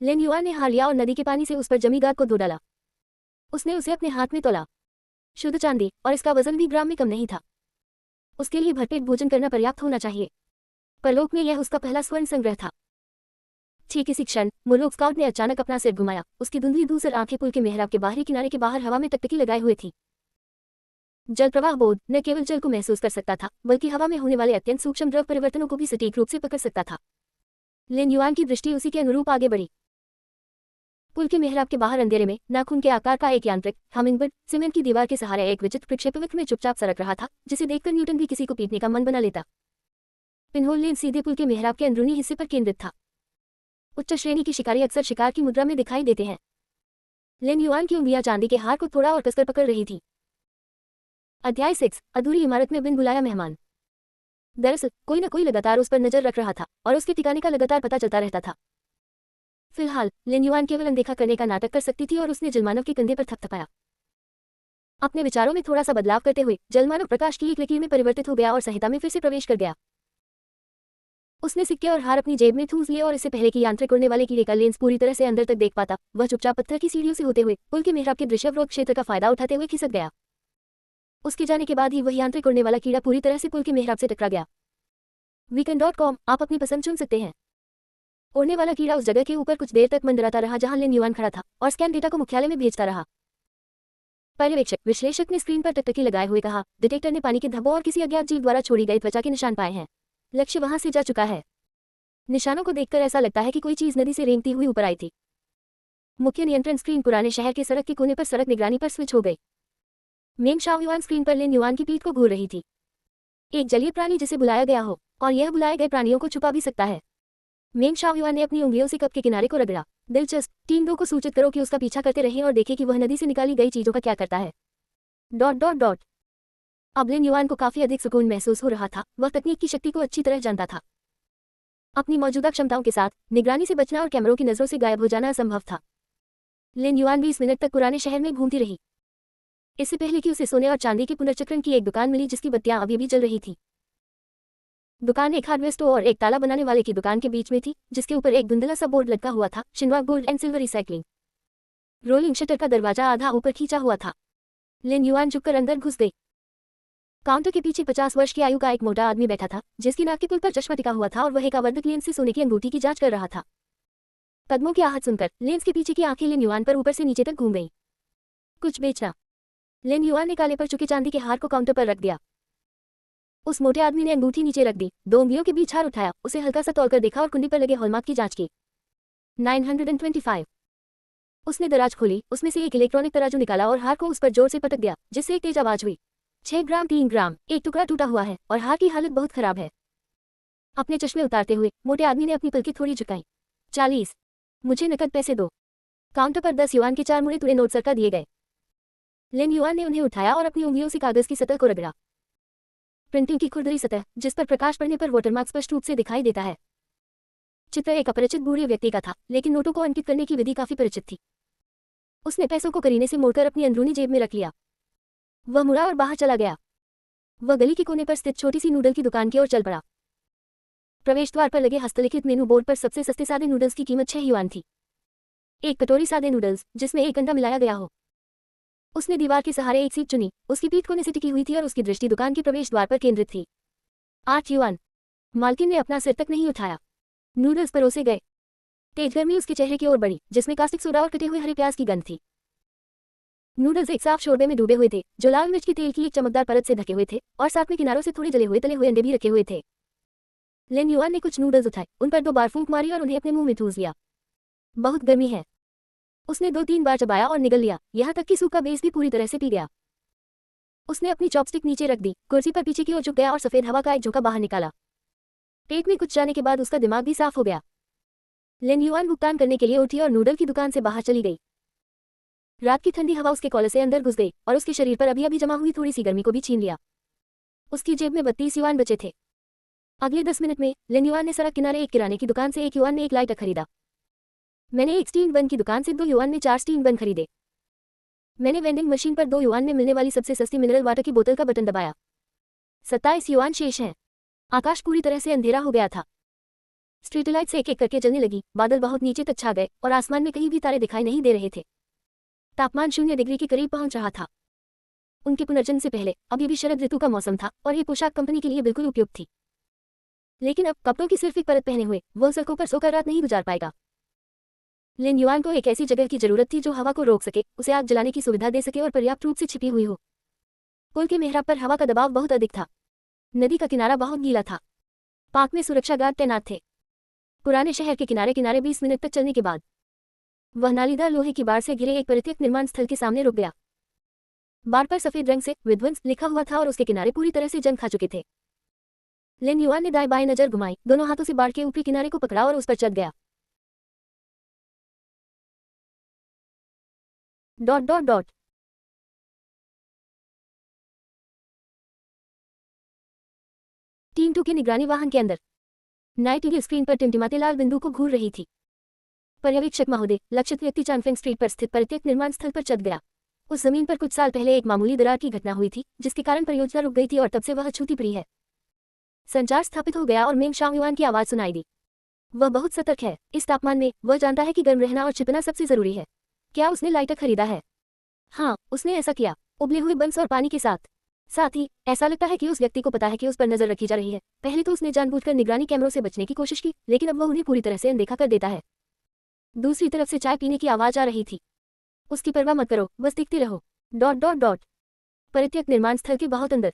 लिन युआन ने हार लिया और नदी के पानी से उस पर जमी गाद को धो डाला। उसने उसे अपने हाथ में तोला। शुद्ध चांदी, और इसका वजन भी ग्राम में कम नहीं था। उसके लिए भरपेट भोजन करना पर्याप्त होना चाहिए। परलोक में यह उसका पहला स्वर्ण संग्रह था। ठीक इसी क्षण मुरलोक स्काउट ने अचानक अपना सिर घुमाया। उसकी धुंधली दूसर आंखें पुल के मेहराब के बाहरी किनारे के बाहर हवा में टकटकी लगाए हुए थी। जल प्रवाह बोध न केवल जल को महसूस कर सकता था, बल्कि हवा में होने वाले अत्यंत सूक्ष्म द्रव परिवर्तनों को भी सटीक रूप से पकड़ सकता था। लिन युआन की दृष्टि उसी के अनुरूप आगे बढ़ी। पुल के मेहराब के बाहर अंधेरे में नाखून के आकार का एक यांत्रिक हमिंगबर्ड सीमेंट की दीवार के सहारे एक विचित्र प्रक्षेपवक्र में चुपचाप सरक रहा था, जिसे देखकर न्यूटन भी किसी को पीटने का मन बना लेता। पिनहोल लेन सीधे पुल के मेहराब के अंदरूनी हिस्से पर केंद्रित था। उच्च श्रेणी की शिकारी अक्सर शिकार की मुद्रा में दिखाई देते हैं। लिन युआन की उंगलियां चांदी के हार को थोड़ा और कसकर पकड़ रही थी। अध्याय 6 अधूरी इमारत में बिन बुलाया मेहमान। दरअसल कोई न कोई लगातार उस पर नजर रख रहा था और उसके ठिकाने का लगातार पता चलता रहता था। फिलहाल लिन युआन केवल अनदेखा करने का नाटक कर सकती थी और उसने जलमानव के कंधे पर थपथपाया। अपने विचारों में थोड़ा सा बदलाव करते हुए जलमानव प्रकाश की एक लकीर में परिवर्तित हो गया और संहिता में फिर से प्रवेश कर गया। उसने सिक्के और हार अपनी जेब में ठूंस लिए और इससे पहले कि यांत्रिक उड़ने वाले कीड़े का लेंस पूरी तरह से अंदर तक देख पाता, वह चुपचाप पत्थर की सीढ़ियों से होते हुए पुल के मेहराब के दृश्यवरोध क्षेत्र का फायदा उठाते हुए खिसक गया। उसके जाने के बाद ही वह यांत्रिक उड़ने वाला कीड़ा पूरी तरह से पुल के मेहराब से टकरा गया। weekend.com आप अपनी पसंद चुन सकते हैं। उड़ने वाला कीड़ा उस जगह के ऊपर कुछ देर तक मंडराता रहा जहां लिन युआन खड़ा था और स्कैन डेटा को मुख्यालय में भेजता रहा। पर्यवेक्षक विश्लेषक ने स्क्रीन पर टकटकी लगाए हुए कहा, डिटेक्टर ने पानी के धब्बों और किसी अज्ञात जीव द्वारा छोड़ी गई त्वचा के निशान पाए हैं। लक्ष्य वहां से जा चुका है। निशानों को देखकर ऐसा लगता है कि कोई चीज नदी से रेंगती हुई ऊपर आई थी। मुख्य नियंत्रण स्क्रीन पुराने शहर के सड़क के कोने पर सड़क निगरानी पर स्विच हो गई। मेंग शाओयुआन स्क्रीन पर लिन युआन की पीठ को घूर रही थी। एक जलीय प्राणी जिसे बुलाया गया हो, और यह बुलाए गए प्राणियों को छुपा भी सकता है। मेंग शाओयुआन ने अपनी उंगलियों से कप के किनारे को रगड़ा। दिलचस्प, टीम 2 को सूचित करो कि उसका पीछा करते रहें और देखें कि वह नदी से निकाली गई चीजों का क्या करता है। ... अब लिन युआन को काफी अधिक सुकून महसूस हो रहा था। वह तकनीक की शक्ति को अच्छी तरह जानता था। अपनी मौजूदा क्षमताओं के साथ निगरानी से बचना और कैमरों की नजरों से गायब हो जाना असंभव था। लिन युआन 20 मिनट तक पुराने शहर में घूमती रही, इससे पहले कि उसे सोने और चांदी के पुनर्चक्रण की एक दुकान मिली जिसकी बत्तियां अभी भी जल रही थी। दुकान एक हार्डवेयर स्टोर और एक ताला बनाने वाले की दुकान के बीच में थी, जिसके ऊपर एक धुंधला सा बोर्ड लटका हुआ था, Xinhua gold and silver recycling. Rolling shutter का दरवाजा आधा ऊपर खींचा हुआ था। लिन युआन झुककर अंदर घुस गई। काउंटर के पीछे 50 वर्ष की आयु का एक मोटा आदमी बैठा था, जिसकी नाक के पुल पर चश्मा टिका हुआ था और वह एक आवर्धक लेंस से सोने की अंगूठी की जांच कर रहा था। कदमों की आहट सुनकर लेंस के पीछे की आंखें लिन युआन पर ऊपर से नीचे तक घूम गईं। कुछ बेचना। लिन युआन ने काले पर चुके चांदी के हार को काउंटर पर रख दिया। उस मोटे आदमी ने अंगूठी नीचे रख दी, 2 उंगलियों के बीच हार उठाया, उसे हल्का सा तोड़कर देखा और कुंडी पर लगे हॉलमार्क की जांच की। 925। उसने दराज खोली, उसमें से एक इलेक्ट्रॉनिक तराजू निकाला और हार को उस पर जोर से पटक दिया, जिससे एक तेज आवाज हुई। 6 ग्राम 3 ग्राम, एक टुकड़ा टूटा हुआ है और हार की हालत बहुत खराब है। अपने चश्मे उतारते हुए मोटे आदमी ने अपनी पलकें थोड़ी झुकाई। 40। मुझे नकद पैसे दो। काउंटर पर 10 युआन के 4 मुड़े तुड़े नोट सरका दिए गए। लिन युआन ने उन्हें उठाया और अपनी उंगलियों से कागज की सतह को रगड़ा। प्रिंटिंग की खुरदरी सतह, जिस पर प्रकाश पड़ने पर वाटरमार्क स्पष्ट रूप से दिखाई देता है। चित्र एक अपरिचित बूढ़े व्यक्ति का था, लेकिन नोटों को अंकित करने की विधि काफी परिचित थी। उसने पैसों को करीने से मोड़कर अपनी अंदरूनी जेब में रख लिया। वह मुड़ा और बाहर चला गया। वह गली के कोने पर स्थित छोटी सी नूडल की दुकान की ओर चल पड़ा। प्रवेश द्वार पर लगे हस्तलिखित मेनू बोर्ड पर सबसे सस्ते सादे नूडल्स की कीमत 6 युआन थी। एक कटोरी सादे नूडल्स, जिसमें एक अंडा मिलाया गया हो। उसने दीवार के सहारे एक सीट चुनी, उसकी पीठ कोने से टिकी हुई थी और उसकी दृष्टि दुकान के प्रवेश द्वार पर केंद्रित थी। 8 युआन। मालकिन ने अपना सिर तक नहीं उठाया। नूडल्स परोसे गए। तेज गर्मी उसके चेहरे की ओर बढ़ी, जिसमें कास्टिक सोडा और कटे हुए हरे प्याज की गंध थी। नूडल्स एक साफ शोरबे में डूबे हुए थे, जो लाल मिर्च की तेल की एक चमकदार परत से ढके हुए थे, और साथ में किनारों से थोड़े जले हुए तले हुए अंडे भी रखे हुए थे। लिन युआन ने कुछ नूडल्स उठाए, उन पर 2 बार फूंक मारी और उन्हें अपने मुंह में ठूस लिया। बहुत गर्मी है। उसने 2-3 बार चबाया और निगल लिया, यहाँ तक कि सूप का बेस भी पूरी तरह से पी गया। उसने अपनी चॉपस्टिक नीचे रख दी, कुर्सी पर पीछे की ओर झुक गया और सफेद हवा का एक झोंका बाहर निकाला। पेट में कुछ जाने के बाद उसका दिमाग भी साफ हो गया। लिन युआन भुगतान करने के लिए उठी और नूडल की दुकान से बाहर चली गई। रात की ठंडी हवा उसके कॉलर से अंदर घुस गई और उसके शरीर पर अभी अभी जमा हुई थोड़ी सी गर्मी को भी छीन लिया। उसकी जेब में 32 युआन बचे थे। अगले 10 मिनट में लिन युआन ने सड़क किनारे एक किराने की दुकान से 1 युआन में एक लाइटर खरीदा। मैंने एक स्टीम बन की दुकान से 2 युआन में 4 स्टीम बन खरीदे। मैंने वेंडिंग मशीन पर 2 युआन में मिलने वाली सबसे सस्ती मिनरल वाटर की बोतल का बटन दबाया। 27 युआन शेष हैं। आकाश पूरी तरह से अंधेरा हो गया था। स्ट्रीट लाइट्स एक एक करके जलने लगी, बादल बहुत नीचे तक छा गए और आसमान में कहीं भी तारे दिखाई नहीं दे रहे थे। तापमान 0 डिग्री के करीब पहुंच रहा था। उनके पुनर्जन्म से पहले अभी भी शरद ऋतु का मौसम था और ये पोशाक कंपनी के लिए बिल्कुल उपयुक्त थी। लेकिन अब कपड़ों की सिर्फ एक परत पहने हुए वो सड़कों पर सोकर रात नहीं गुजार पाएगा। लिन युआन को एक ऐसी जगह की जरूरत थी जो हवा को रोक सके, उसे आग जलाने की सुविधा दे सके और पर्याप्त रूप से छिपी हुई हो। पुल के मेहराब पर हवा का दबाव बहुत अधिक था। नदी का किनारा बहुत गीला था। पार्क में सुरक्षा गार्ड तैनात थे। पुराने शहर के किनारे किनारे 20 मिनट तक चलने के बाद वह नालीदार लोहे की बाड़ से घिरे एक परित्यक्त निर्माण स्थल के सामने रुक गया। बाड़ पर सफेद रंग से विध्वंस लिखा हुआ था और उसके किनारे पूरी तरह से जंग खा चुके थे। लिन युआन ने दाएं बाएं नजर घुमाई, दोनों हाथों से बाड़ के ऊपरी किनारे को पकड़ा और उस पर चढ़ गया। Dot dot dot. टीम 2 के निगरानी वाहन के अंदर नाइट ईगल स्क्रीन पर टिमटिमाते लाल बिंदु को घूर रही थी। पर्यवेक्षक महोदय, लक्षित व्यक्ति चानफेंग स्ट्रीट पर स्थित परित्यक्त निर्माण स्थल पर चढ़ गया। उस जमीन पर कुछ साल पहले एक मामूली दरार की घटना हुई थी, जिसके कारण परियोजना रुक गई थी और तब से वह छूती पड़ी है। संचार स्थापित हो गया और मेंग शांगयुआन की आवाज सुनाई दी। वह बहुत सतर्क है। इस तापमान में वह जानता है कि गर्म रहना और छिपना सबसे जरूरी है। क्या उसने लाइटर खरीदा है? हाँ, उसने ऐसा किया, उबले हुए बंस और पानी के साथ। साथ ही ऐसा लगता है कि उस व्यक्ति को पता है कि उस पर नजर रखी जा रही है। पहले तो उसने जानबूझकर निगरानी कैमरों से बचने की कोशिश की, लेकिन अब वह उन्हें पूरी तरह से अनदेखा कर देता है। दूसरी तरफ से चाय पीने की आवाज आ रही थी। उसकी परवाह मत करो, बस दिखती रहो। Dot dot dot. परित्यक्त निर्माण स्थल के बहुत अंदर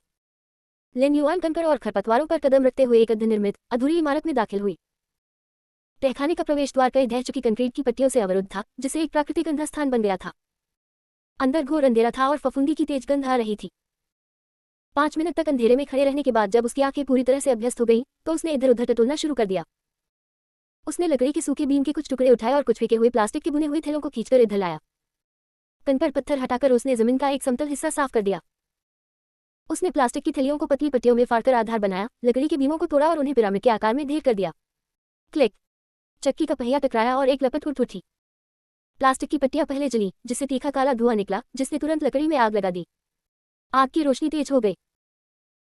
लिन युआन कंकड़ और खरपतवारों पर कदम रखते हुए एक अर्धनिर्मित अधूरी इमारत में दाखिल हुई। तहखाने का प्रवेश द्वार कई ढह चुकी कंक्रीट की पट्टियों से अवरुद्ध था, जिसे एक प्राकृतिक अंधा स्थान बन गया था। अंदर घोर अंधेरा था और फफूंदी की तेज गंध आ रही थी। 5 मिनट तक अंधेरे में खड़े रहने के बाद जब उसकी आंखें पूरी तरह से अभ्यस्त हो गईं, तो उसने इधर उधर टटोलना शुरू कर दिया। उसने लकड़ी के सूखे बीम के कुछ टुकड़े उठाए और कुछ फेंके हुए प्लास्टिक के बुने हुए थैलों को खींचकर इधर लाया। कंकड़ पत्थर हटाकर उसने जमीन का एक समतल हिस्सा साफ कर दिया। उसने प्लास्टिक की थैलियों को पतली पट्टियों में फाड़कर आधार बनाया, लकड़ी के बीमों को तोड़ा और उन्हें पिरामिड के आकार में ढेर कर दिया। क्लिक। चक्की का पहिया टकराया और एक लपट उठी। प्लास्टिक की पट्टियां पहले जली, जिससे तीखा काला धुआं निकला, जिसने तुरंत लकड़ी में आग लगा दी। आग की रोशनी तेज हो गई।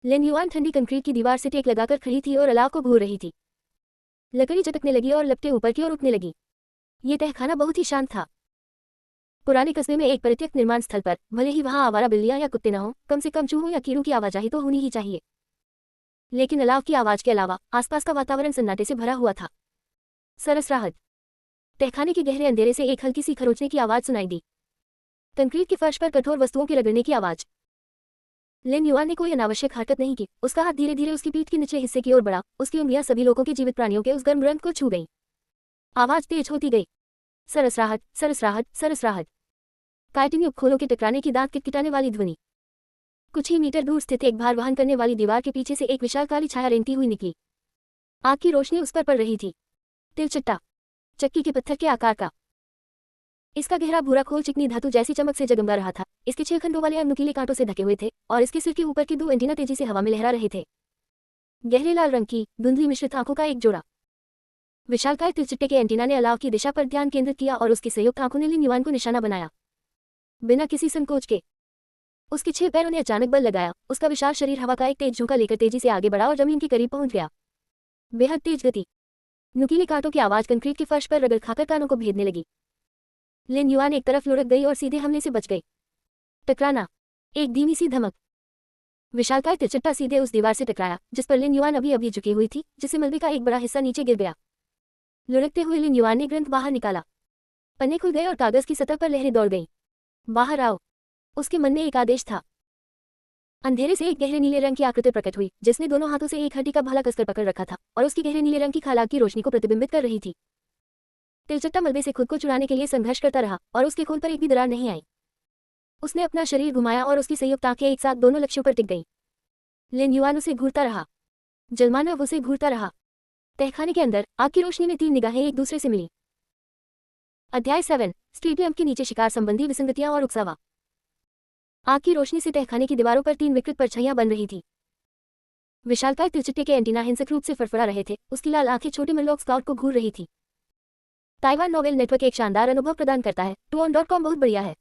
लिन युआन ठंडी कंक्रीट की दीवार से टेक लगाकर खड़ी थी और अलाव को घूर रही थी। लकड़ी चटकने लगी और लपटें ऊपर की ओर उठने लगी। ये तहखाना बहुत ही शांत था। पुराने कस्बे में एक परित्यक्त निर्माण स्थल पर भले ही वहां आवारा बिल्लियां या कुत्ते न हो, कम से कम चूहों या कीड़ों की आवाजाही तो होनी ही चाहिए। लेकिन अलाव की आवाज के अलावा आसपास का वातावरण सन्नाटे से भरा हुआ था। सरसराहट। तहखाने के गहरे अंधेरे से एक हल्की सी खरोंचने की आवाज सुनाई दी। कंक्रीट के फर्श पर कठोर वस्तुओं के रगड़ने की आवाज। लिन युआन ने कोई अनावश्यक हरकत नहीं की। उसका हाथ धीरे धीरे उसकी पीठ के निचले हिस्से की ओर बढ़ा। उसकी उंगलियां सभी लोगों के जीवित प्राणियों के उस गर्म ग्रंथ को छू गईं। आवाज तेज होती गई। सरसराहट, सरसराहट, सरसराहट। काइटिंग युक्त खोलों के टकराने की दांत किटकिटाने वाली ध्वनि। कुछ ही मीटर दूर स्थित एक भार वहन करने वाली दीवार के पीछे से एक विशाल काली छाया रेंगती हुई निकली। आग की रोशनी उस पर पड़ रही थी। तिलचट्टा, चक्की के पत्थर के आकार का। इसका गहरा भूरा खोल चिकनी धातु जैसी चमक से जगमगा रहा था। इसके 6 खंडों वाले नुकीले कांटों से ढके हुए थे और इसके सिर के ऊपर के 2 एंटीना तेजी से हवा में लहरा रहे थे। गहरे लाल रंग की धुंधली मिश्रित आंखों का एक जोड़ा। विशालकाय तिलचिट्टे के एंटीना ने अलाव की दिशा पर ध्यान केंद्रित किया और उसकी संयुक्त आंखों ने लिन युआन को निशाना बनाया। बिना किसी संकोच के उसके 6 पैरों ने अचानक बल लगाया। उसका विशाल शरीर हवा का एक तेज झोंका लेकर तेजी से आगे बढ़ा और जमीन के करीब पहुंच गया। बेहद तेज गति। नुकीले कांटों की आवाज कंक्रीट के फर्श पर रगड़ खाकर कानों को भेदने लगी। लिन युआन एक तरफ लुढ़क गई और सीधे हमले से बच गई। टकराना, एक धीमी सी धमक। विशालकाय तिलचट्टा सीधे उस दीवार से टकराया जिस पर लिन युआन अभी अभी झुकी हुई थी, जिससे मलबे का एक बड़ा हिस्सा नीचे गिर गया। लुढ़कते हुए लिन युआन ने ग्रंथ बाहर निकाला। पन्ने खुल गए और कागज की सतह पर लहरें दौड़ गईं। बाहर आओ। उसके मन में एक आदेश था। अंधेरे से एक गहरे नीले रंग की आकृति प्रकट हुई, जिसने दोनों हाथों से एक हड्डी का भाला कसकर पकड़ रखा था और उसकी गहरे नीले रंग की खाल आग की रोशनी को प्रतिबिंबित कर रही थी। तिलचट्टा मलबे से खुद को छुड़ाने के लिए संघर्ष करता रहा और उसके खून पर एक भी दरार नहीं आई। उसने अपना शरीर घुमाया और उसकी संयुक्त आंखें एक साथ दोनों लक्ष्यों पर टिक गईं। लिन युआन उसे घूरता रहा। जलमानव उसे घूरता रहा। तहखाने के अंदर आग की रोशनी में 3 निगाहें एक दूसरे से मिली। अध्याय 7, स्ट्रीट लैंप के नीचे शिकार संबंधी विसंगतियां और उकसावा। आग की रोशनी से तहखाने की दीवारों पर 3 विकृत परछाइयां बन रही थी। विशालकाय तिलचिट्टे के एंटीना हिंसक रूप से फड़फड़ा रहे थे। उसकी लाल आंखें छोटे मरलॉक स्काउट को घूर रही थी। ताइवान नोवेल नेटवर्क एक शानदार अनुभव प्रदान करता है। TuOn.com बहुत बढ़िया है।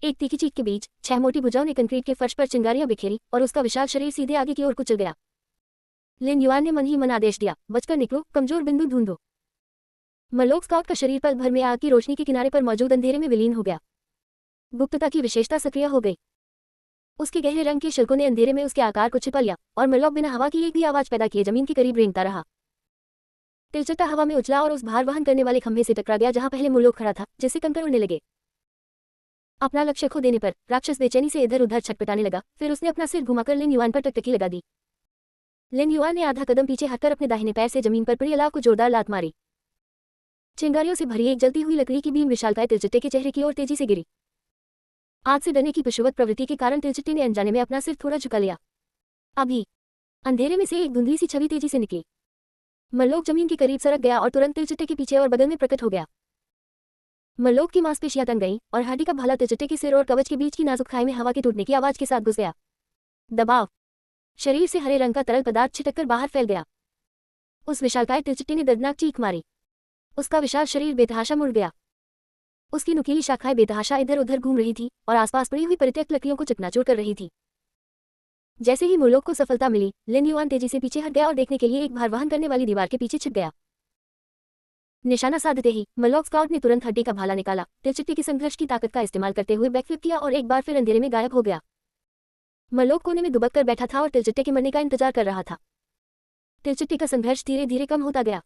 एक तीखी चीख के बीच 6 मोटी भुजाओं ने कंक्रीट के फर्श पर चिंगारियां बिखेरी और उसका विशाल शरीर सीधे आगे की ओर कुचल गया। लिन युआन ने मन ही मन आदेश दिया, बचकर निकलो, कमजोर बिंदु ढूंढो। मरलोक स्काउट का शरीर पल भर में आग की रोशनी के किनारे पर मौजूद अंधेरे में विलीन हो गया। गुप्तता की विशेषता सक्रिय हो गई। उसके गहरे रंग के शिल्कों ने अंधेरे में उसके आकार को छिपा लिया और मरलोक बिना हवा की एक भी आवाज पैदा किए जमीन के करीब रेंगता रहा। तिलचट्टा हवा में उछला और उस भार वहन करने वाले खंभे से टकरा गया जहां पहले मुरलोक खड़ा था, जिससे कंकड़ उड़ने लगे। अपना लक्ष्य खो देने पर राक्षस बेचैनी से इधर उधर छटपटाने लगा। फिर उसने अपना सिर घुमाकर लिन युआन पर टकटकी लगा दी। लिन युआन ने आधा कदम पीछे हटकर अपने दाहिने पैर से जमीन पर पड़ी अलाव को जोरदार लात मारी। चिंगारियों से भरी एक जलती हुई लकड़ी की बीम विशालकाय तिलचट्टे के चेहरे की ओर तेजी से गिरी। आग से डरने की पशुवत प्रवृत्ति के कारण तिलचट्टे ने अनजाने में अपना सिर थोड़ा झुका लिया। अभी अंधेरे में से एक धुंधली सी छवि तेजी से निकली। मरलोक जमीन के करीब सरक गया और तुरंत तिलचट्टे के पीछे और बगल में प्रकट हो गया। मरलोक की मांसपेशियां तन गईं और हड्डी का भाला तिलचट्टे के सिर और कवच के बीच की नाजुक खाई में हवा के टूटने की आवाज के साथ घुस गया। दबाव। शरीर से हरे रंग का तरल पदार्थ छिटककर बाहर फैल गया। उस विशालकाय तिलचट्टे ने दर्दनाक चीख मारी। उसका विशाल शरीर बेतहाशा मुड़ गया। उसकी नुकीली शाखाएं बेतहाशा इधर उधर घूम रही थी और आसपास पड़ी हुई परित्यक्त लकड़ियों को चकनाचूर कर रही थी। जैसे ही मरलोक को सफलता मिली, लिन युआन तेजी से पीछे हट गया और देखने के लिए एक भार वहन करने वाली दीवार के पीछे छिप गया। निशाना साधते ही मरलोक स्काउट ने तुरंत हड्डी का भाला निकाला, तिलचट्टे की संघर्ष की ताकत का इस्तेमाल करते हुए बैकफ्लिप किया और एक बार फिर अंधेरे में गायब हो गया। मरलोक कोने में दुबक कर बैठा था और तिलचट्टे के मरने का इंतजार कर रहा था। तिलचट्टे का संघर्ष धीरे धीरे कम होता गया।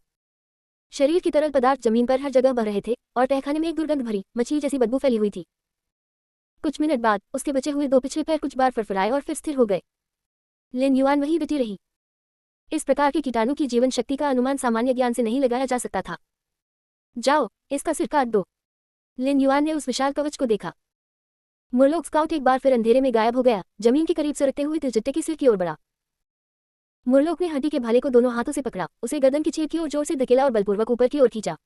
शरीर की तरल पदार्थ जमीन पर हर जगह बह रहे थे और तहखाने में एक दुर्गंध भरी मछली जैसी बदबू फैली हुई थी। कुछ मिनट बाद उसके बचे हुए 2 पिछले पैर कुछ बार फरफराए और फिर स्थिर हो गए। लिन युआन वहीं डटी रही। इस प्रकार के कीटाणु की जीवन शक्ति का अनुमान सामान्य ज्ञान से नहीं लगाया जा सकता था। जाओ, इसका सिर काट दो। लिन युआन ने उस विशाल कवच को देखा। मरलोक स्काउट एक बार फिर अंधेरे में गायब हो गया, जमीन के करीब सरकते हुए तिलचट्टे के सिर की ओर बढ़ा। मरलोक ने हड्डी के भाले को दोनों हाथों से पकड़ा, उसे गर्दन की छेद की ओर जोर से धकेला और बलपूर्वक ऊपर की ओर खींचा।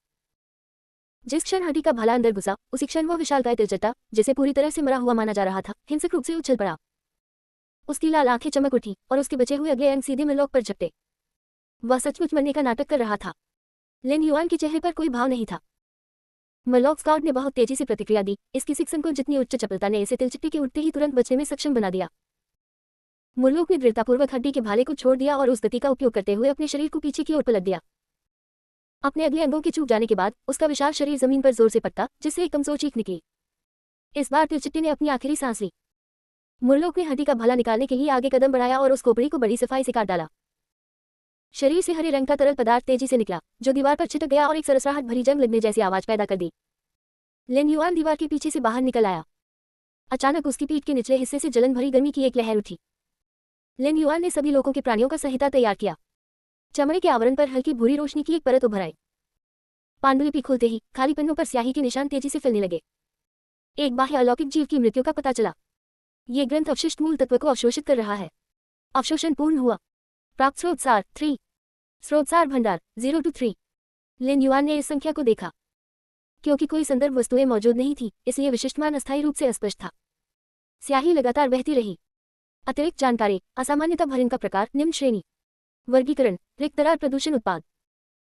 जिस क्षण हड्डी का भाला अंदर घुसा, उसी क्षण वह विशालकाय तिलचट्टा, जिसे पूरी तरह से मरा हुआ माना जा रहा था, हिंसक रूप से उछल पड़ा। उसकी लाल आंखें चमक उठी और उसके बचे हुए अगले अंग सीधे मरलोक पर झपटे। वह सचमुच मरने का नाटक कर रहा था। लिन युआन के चेहरे पर कोई भाव नहीं था। मरलोक स्काउट ने बहुत तेजी से प्रतिक्रिया दी। इसकी सिक्सन को जितनी उच्च चपलता ने इसे तिलचट्टे के उठते ही तुरंत बचने में सक्षम बना दिया। मरलोक ने दृढ़तापूर्वक हड्डी के भाले को छोड़ दिया और उस गति का उपयोग करते हुए अपने शरीर को पीछे की ओर पलट दिया। अपने अगले अंगों के चूक जाने के बाद उसका विशाल शरीर जमीन पर जोर से पटका, जिससे एक कमजोर चीख निकली। इस बार तिलचट्टे ने अपनी आखिरी सांस ली। मरलोक ने हड्डी का भाला निकालने के लिए आगे कदम बढ़ाया और उस खोपड़ी को बड़ी सफाई से काट डाला। शरीर से हरे रंग का तरल पदार्थ तेजी से निकला, जो दीवार पर छिटक गया और एक सरसराहट भरी जंग लगने जैसी आवाज पैदा कर दी। लिन युआन दीवार के पीछे से बाहर निकल आया। अचानक उसकी पीठ के निचले हिस्से से जलन भरी गर्मी की एक लहर उठी। लिन युआन ने सभी लोगों के प्राणियों का संहिता तैयार किया। चमड़े के आवरण पर हल्की भूरी रोशनी की एक परत उभर आई। पांडुलिपि खुलते ही खाली पन्नों पर स्याही के निशान तेजी से फैलने लगे। एक बाह्य अलौकिक जीव की मृत्यु का पता चला। ये ग्रंथ अवशिष्ट मूल तत्व को अवशोषित कर रहा है। अवशोषण पूर्ण हुआ। प्राप्त स्रोतसार 3। स्रोतसार भंडार 0 to 3। लिन युआन ने इस संख्या को देखा। क्योंकि कोई संदर्भ वस्तुएं मौजूद नहीं थी, इसलिए विशिष्ट मान अस्थायी रूप से अस्पष्ट था। स्याही लगातार बहती रही। अतिरिक्त जानकारी, असामान्यता भर का प्रकार, निम्न श्रेणी। वर्गीकरण, रिक्त दरार प्रदूषण उत्पाद।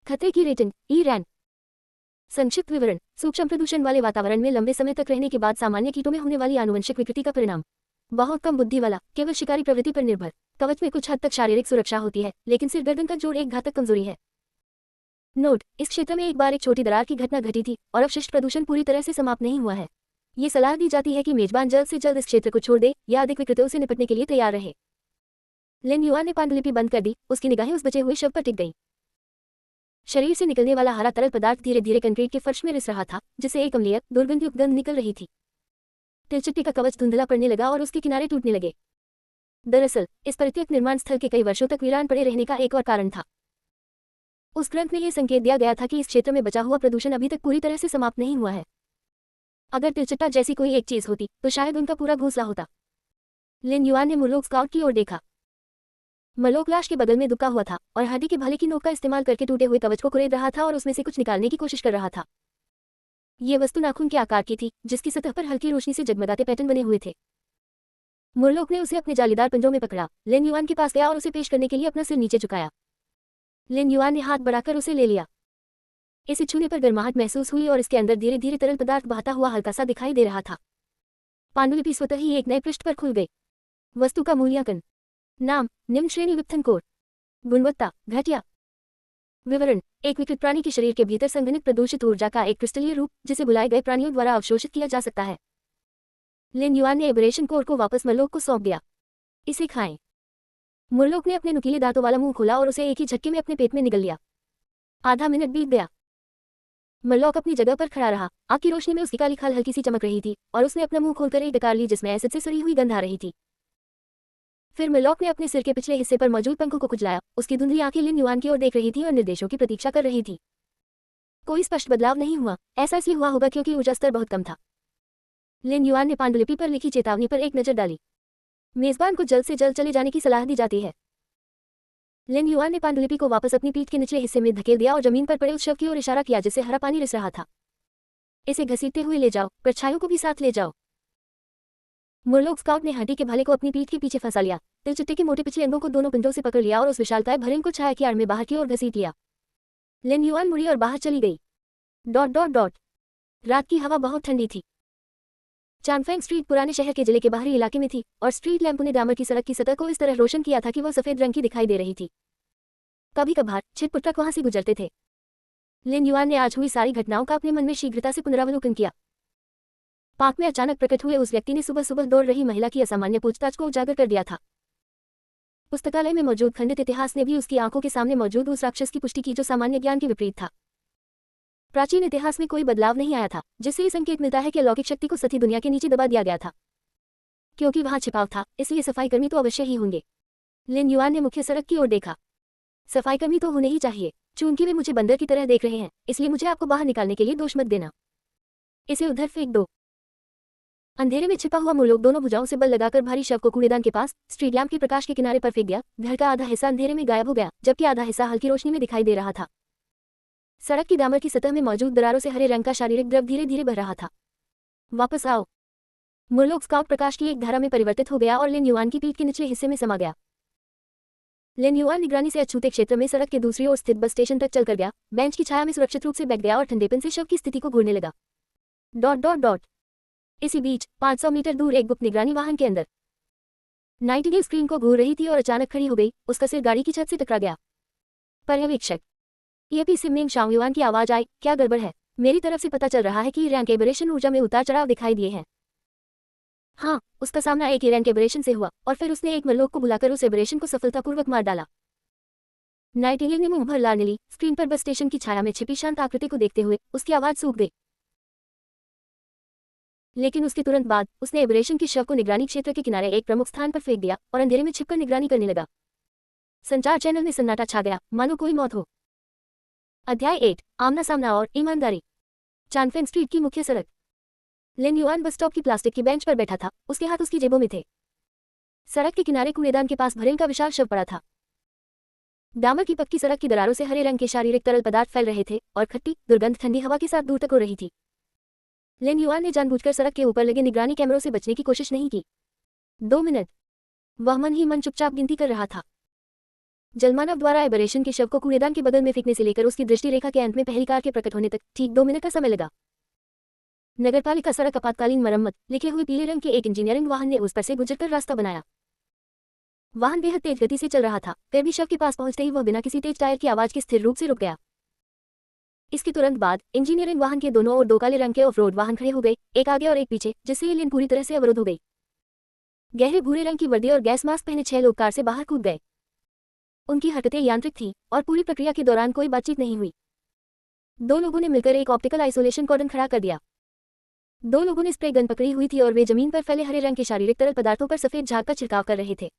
खतरे की रेटिंग, ई-रैन। संक्षिप्त विवरण, सूक्ष्म प्रदूषण वाले वातावरण में लंबे समय तक रहने के बाद सामान्य कीटों में होने वाली आनुवंशिक विकृति का परिणाम। बहुत कम बुद्धि वाला, केवल शिकारी प्रवृत्ति पर निर्भर। कवच में कुछ हद तक शारीरिक सुरक्षा होती है, लेकिन सिर गर्दन का जोड़ एक घातक कमजोरी है। नोट, इस क्षेत्र में एक बार एक छोटी दरार की घटना घटी थी और अवशिष्ट प्रदूषण पूरी तरह से समाप्त नहीं हुआ है। ये सलाह दी जाती है कि मेजबान जल्द से जल्द इस क्षेत्र को छोड़ दे या अधिक विकृतियों से निपटने के लिए तैयार रहे। लिन युआन ने पांडुलिपि बंद कर दी। उसकी निगाहें उस बचे हुए शव पर टिक गईं। शरीर से निकलने वाला हरा तरल पदार्थ धीरे धीरे कंक्रीट के फर्श में रिस रहा था, जिससे एक अम्लीय दुर्गंधयुक्त गंध निकल रही थी। तिलचट्टे का कवच धुंधला पड़ने लगा और उसके किनारे टूटने लगे। दरअसल इस परित्यक्त निर्माण स्थल के कई वर्षों तक वीरान पड़े रहने का एक और कारण था। उस ग्रंथ में यह संकेत दिया गया था कि इस क्षेत्र में बचा हुआ प्रदूषण अभी तक पूरी तरह से समाप्त नहीं हुआ है। अगर तिलचट्टा जैसी कोई एक चीज होती तो शायद उनका पूरा घोंसला होता। लिन युआन ने मरलोक स्काउट की ओर देखा। मरलोक लाश के बगल में दुबका हुआ था और हड्डी के भाले की नोक का इस्तेमाल करके टूटे हुए कवच को कुरेद रहा था और उसमें से कुछ निकालने की कोशिश कर रहा था। ये वस्तु नाखून के आकार की थी, जिसकी सतह पर हल्की रोशनी से जगमगाते पैटर्न बने हुए थे। मरलोक ने उसे अपने जालीदार पंजों में पकड़ा, लिन युआन के पास गया और उसे पेश करने के लिए अपना सिर नीचे झुकाया। लिन युआन ने हाथ बढ़ाकर उसे ले लिया। इसे छूने पर गर्माहट महसूस हुई और इसके अंदर धीरे धीरे तरल पदार्थ बहता हुआ हल्का सा दिखाई दे रहा था। पांडुलिपि स्वतः ही एक नए पृष्ठ पर खुल गई। वस्तु का मूल्यांकन। नाम निम्न श्रेणी वित्थन कोड। गुणवत्ता घटिया। विवरण। एक विकृत प्राणी के शरीर के भीतर संघनित प्रदूषित ऊर्जा का एक क्रिस्टलीय रूप जिसे बुलाए गए प्राणियों द्वारा अवशोषित किया जा सकता है। लिन युआन ने एबरेशन कोर को वापस मरलोक को सौंप दिया। इसे खाएं। मुरलोक ने अपने नुकीले दांतों वाला मुंह खोला और उसे एक ही झटके में अपने पेट में निगल लिया। आधा मिनट बीत गया। मरलॉक अपनी जगह पर खड़ा रहा। आग की रोशनी में उसकी काली खाल हल्की सी चमक रही थी और उसने अपना मुंह खोलकर एक डकार ली जिसमें एसिड से सड़ी हुई गंध आ रही थी। फिर मरलॉक ने अपने सिर के पिछले हिस्से पर मौजूद पंखों को खुजलाया। उसकी धुंधली आंखें लिन युआन की ओर देख रही थी और निर्देशों की प्रतीक्षा कर रही थी। कोई स्पष्ट बदलाव नहीं हुआ। ऐसा इसलिए हुआ होगा क्योंकि ऊर्जा स्तर बहुत कम था। लिन युआन ने पांडुलिपि पर लिखी चेतावनी पर एक नजर डाली। मेजबान को जल्द से जल्द चले जाने की सलाह दी जाती है। लिन युआन ने पांडुलिपि को वापस अपनी पीठ के निचले हिस्से में धकेल दिया और जमीन पर पड़े उस शव की ओर इशारा किया जिससे हरा पानी रिस रहा था। इसे घसीटते हुए ले जाओ, परछाइयों को भी साथ ले जाओ। मुरलोक स्काउट ने हाथी के भाले को अपनी पीठ के पीछे फंसा लिया। तिलचट्टे के मोटे पिछले अंगों को दोनों पिंजों से पकड़ लिया और उस विशालकाय भरिंग को छाया की आड़ में बाहर की ओर घसीट लिया। लिन युआन मुड़ी और बाहर चली गई। रात की हवा बहुत ठंडी थी। चानफेंग स्ट्रीट पुराने शहर के जिले के बाहरी इलाके में थी और स्ट्रीट लैंपों ने डामर की सड़क की सतह को इस तरह रोशन किया था कि वह सफेद रंग की दिखाई दे रही थी। कभी कभार छिटपुट ट्रक वहां से गुजरते थे। लिन युआन ने आज हुई सारी घटनाओं का अपने मन में शीघ्रता से पुनरावलोकन किया। पार्क में अचानक प्रकट हुए उस व्यक्ति ने सुबह सुबह दौड़ रही महिला की असामान्य पूछताछ को उजागर कर दिया था। पुस्तकालय में मौजूद खंडित इतिहास ने भी उसकी आंखों के सामने मौजूद उस राक्षस की पुष्टि की जो सामान्य ज्ञान के विपरीत था। प्राचीन इतिहास में कोई बदलाव नहीं आया था जिससे ये संकेत मिलता है कि अलौकिक शक्ति को सती दुनिया के नीचे दबा दिया गया था। क्योंकि वहां छिपाव था इसलिए सफाईकर्मी तो अवश्य ही होंगे। लिन युआन ने मुख्य सड़क की ओर देखा। सफाईकर्मी तो होने ही चाहिए। चूंकि वे मुझे बंदर की तरह देख रहे हैं इसलिए मुझे आपको बाहर निकालने के लिए दोष मत देना। इसे उधर फेंक दो। अंधेरे में छिपा हुआ मुरलोक दोनों भुजाओं से बल लगाकर भारी शव को कूड़ेदान के पास स्ट्रीट लैंप के प्रकाश के किनारे पर फेंक दिया। घर का आधा हिस्सा अंधेरे में गायब हो गया जबकि आधा हिस्सा हल्की रोशनी में दिखाई दे रहा था। सड़क की डामर की सतह में मौजूद दरारों से हरे रंग का शारीरिक द्रव धीरे धीरे बह रहा था। वापस आओ। मुरलोक स्काउट प्रकाश की एक धारा में परिवर्तित हो गया और लिन युआन की पीठ के निचले हिस्से में समा गया। लिन युआन निगरानी से अछूते क्षेत्र में सड़क के दूसरी ओर स्थित बस स्टेशन तक चलकर गया। बेंच की छाया में सुरक्षित रूप से बैठ गया और ठंडेपन से शव की स्थिति को घूरने लगा। इसी बीच 500 मीटर दूर एक गुप्त निगरानी वाहन के अंदर नाइटिंगेल स्क्रीन को घूर रही थी और अचानक खड़ी हो गई। उसका सिर गाड़ी की छत से टकरा गया। पर्यवेक्षक ईएपी से मिंग शाओयुआन की आवाज आई। क्या गड़बड़ है? मेरी तरफ से पता चल रहा है कि रैंक एबरेशन ऊर्जा में उतार चढ़ाव दिखाई दिए हैं। हाँ, उसका सामना एक रैंक एबरेशन से हुआ और फिर उसने एक मरलोक को बुलाकर उस एबरेशन को सफलतापूर्वक मार डाला। नाइटिंगेल ने मुंह भर लार ली। स्क्रीन पर बस स्टेशन की छाया में छिपी शांत आकृति को देखते हुए उसकी आवाज सूख गई। लेकिन उसके तुरंत बाद उसने एबरेशन की शव को निगरानी क्षेत्र के किनारे एक प्रमुख स्थान पर फेंक दिया और अंधेरे में छिपकर निगरानी करने लगा। संचार चैनल में सन्नाटा छा गया मानो कोई मौत हो। अध्याय 8 आमना सामना और ईमानदारी। चानफेंग स्ट्रीट की मुख्य सड़क। लिन युआन बस स्टॉप की प्लास्टिक की बेंच पर बैठा था। उसके हाथ उसकी जेबों में थे। सड़क के किनारे कूड़ेदान के पास भरेल का विशाल शव पड़ा था। डामर की पक्की सड़क की दरारों से हरे रंग के शारीरिक तरल पदार्थ फैल रहे थे और खट्टी दुर्गंध ठंडी हवा के साथ दूर तक हो रही थी। लिन युआन ने जानबूझकर सड़क के ऊपर लगे निगरानी कैमरों से बचने की कोशिश नहीं की। 2 मिनट। वह मन ही मन चुपचाप गिनती कर रहा था। जलमानव द्वारा एबरेशन के शव को कूड़ेदान के बगल में फेंकने से लेकर उसकी दृष्टि रेखा के अंत में पहली कार के प्रकट होने तक ठीक 2 मिनट का समय लगा। नगरपालिका सड़क आपातकालीन मरम्मत लिखे हुए पीले रंग के एक इंजीनियरिंग वाहन ने उस पर से गुजरकर रास्ता बनाया। वाहन बेहद तेज गति से चल रहा था। फिर भी शव के पास पहुंचते ही वह बिना किसी तेज टायर की आवाज के स्थिर रूप से रुक गया। इसके तुरंत बाद इंजीनियरिंग वाहन के दोनों ओर 2 काले रंग के ऑफ रोड वाहन खड़े हो गए, एक आगे और एक पीछे, जिससे ये लेन पूरी तरह से अवरुद्ध हो गई। गहरे भूरे रंग की वर्दी और गैस मास्क पहने 6 लोग कार से बाहर कूद गए। उनकी हरकतें यांत्रिक थीं और पूरी प्रक्रिया के दौरान कोई बातचीत नहीं हुई। 2 लोगों ने मिलकर एक ऑप्टिकल आइसोलेशन कॉर्डन खड़ा कर दिया। 2 लोगों ने स्प्रे गन पकड़ी हुई थी और वे जमीन पर फैले हरे रंग के शारीरिक तरल पदार्थों पर सफेद झाग का छिड़काव कर रहे थे।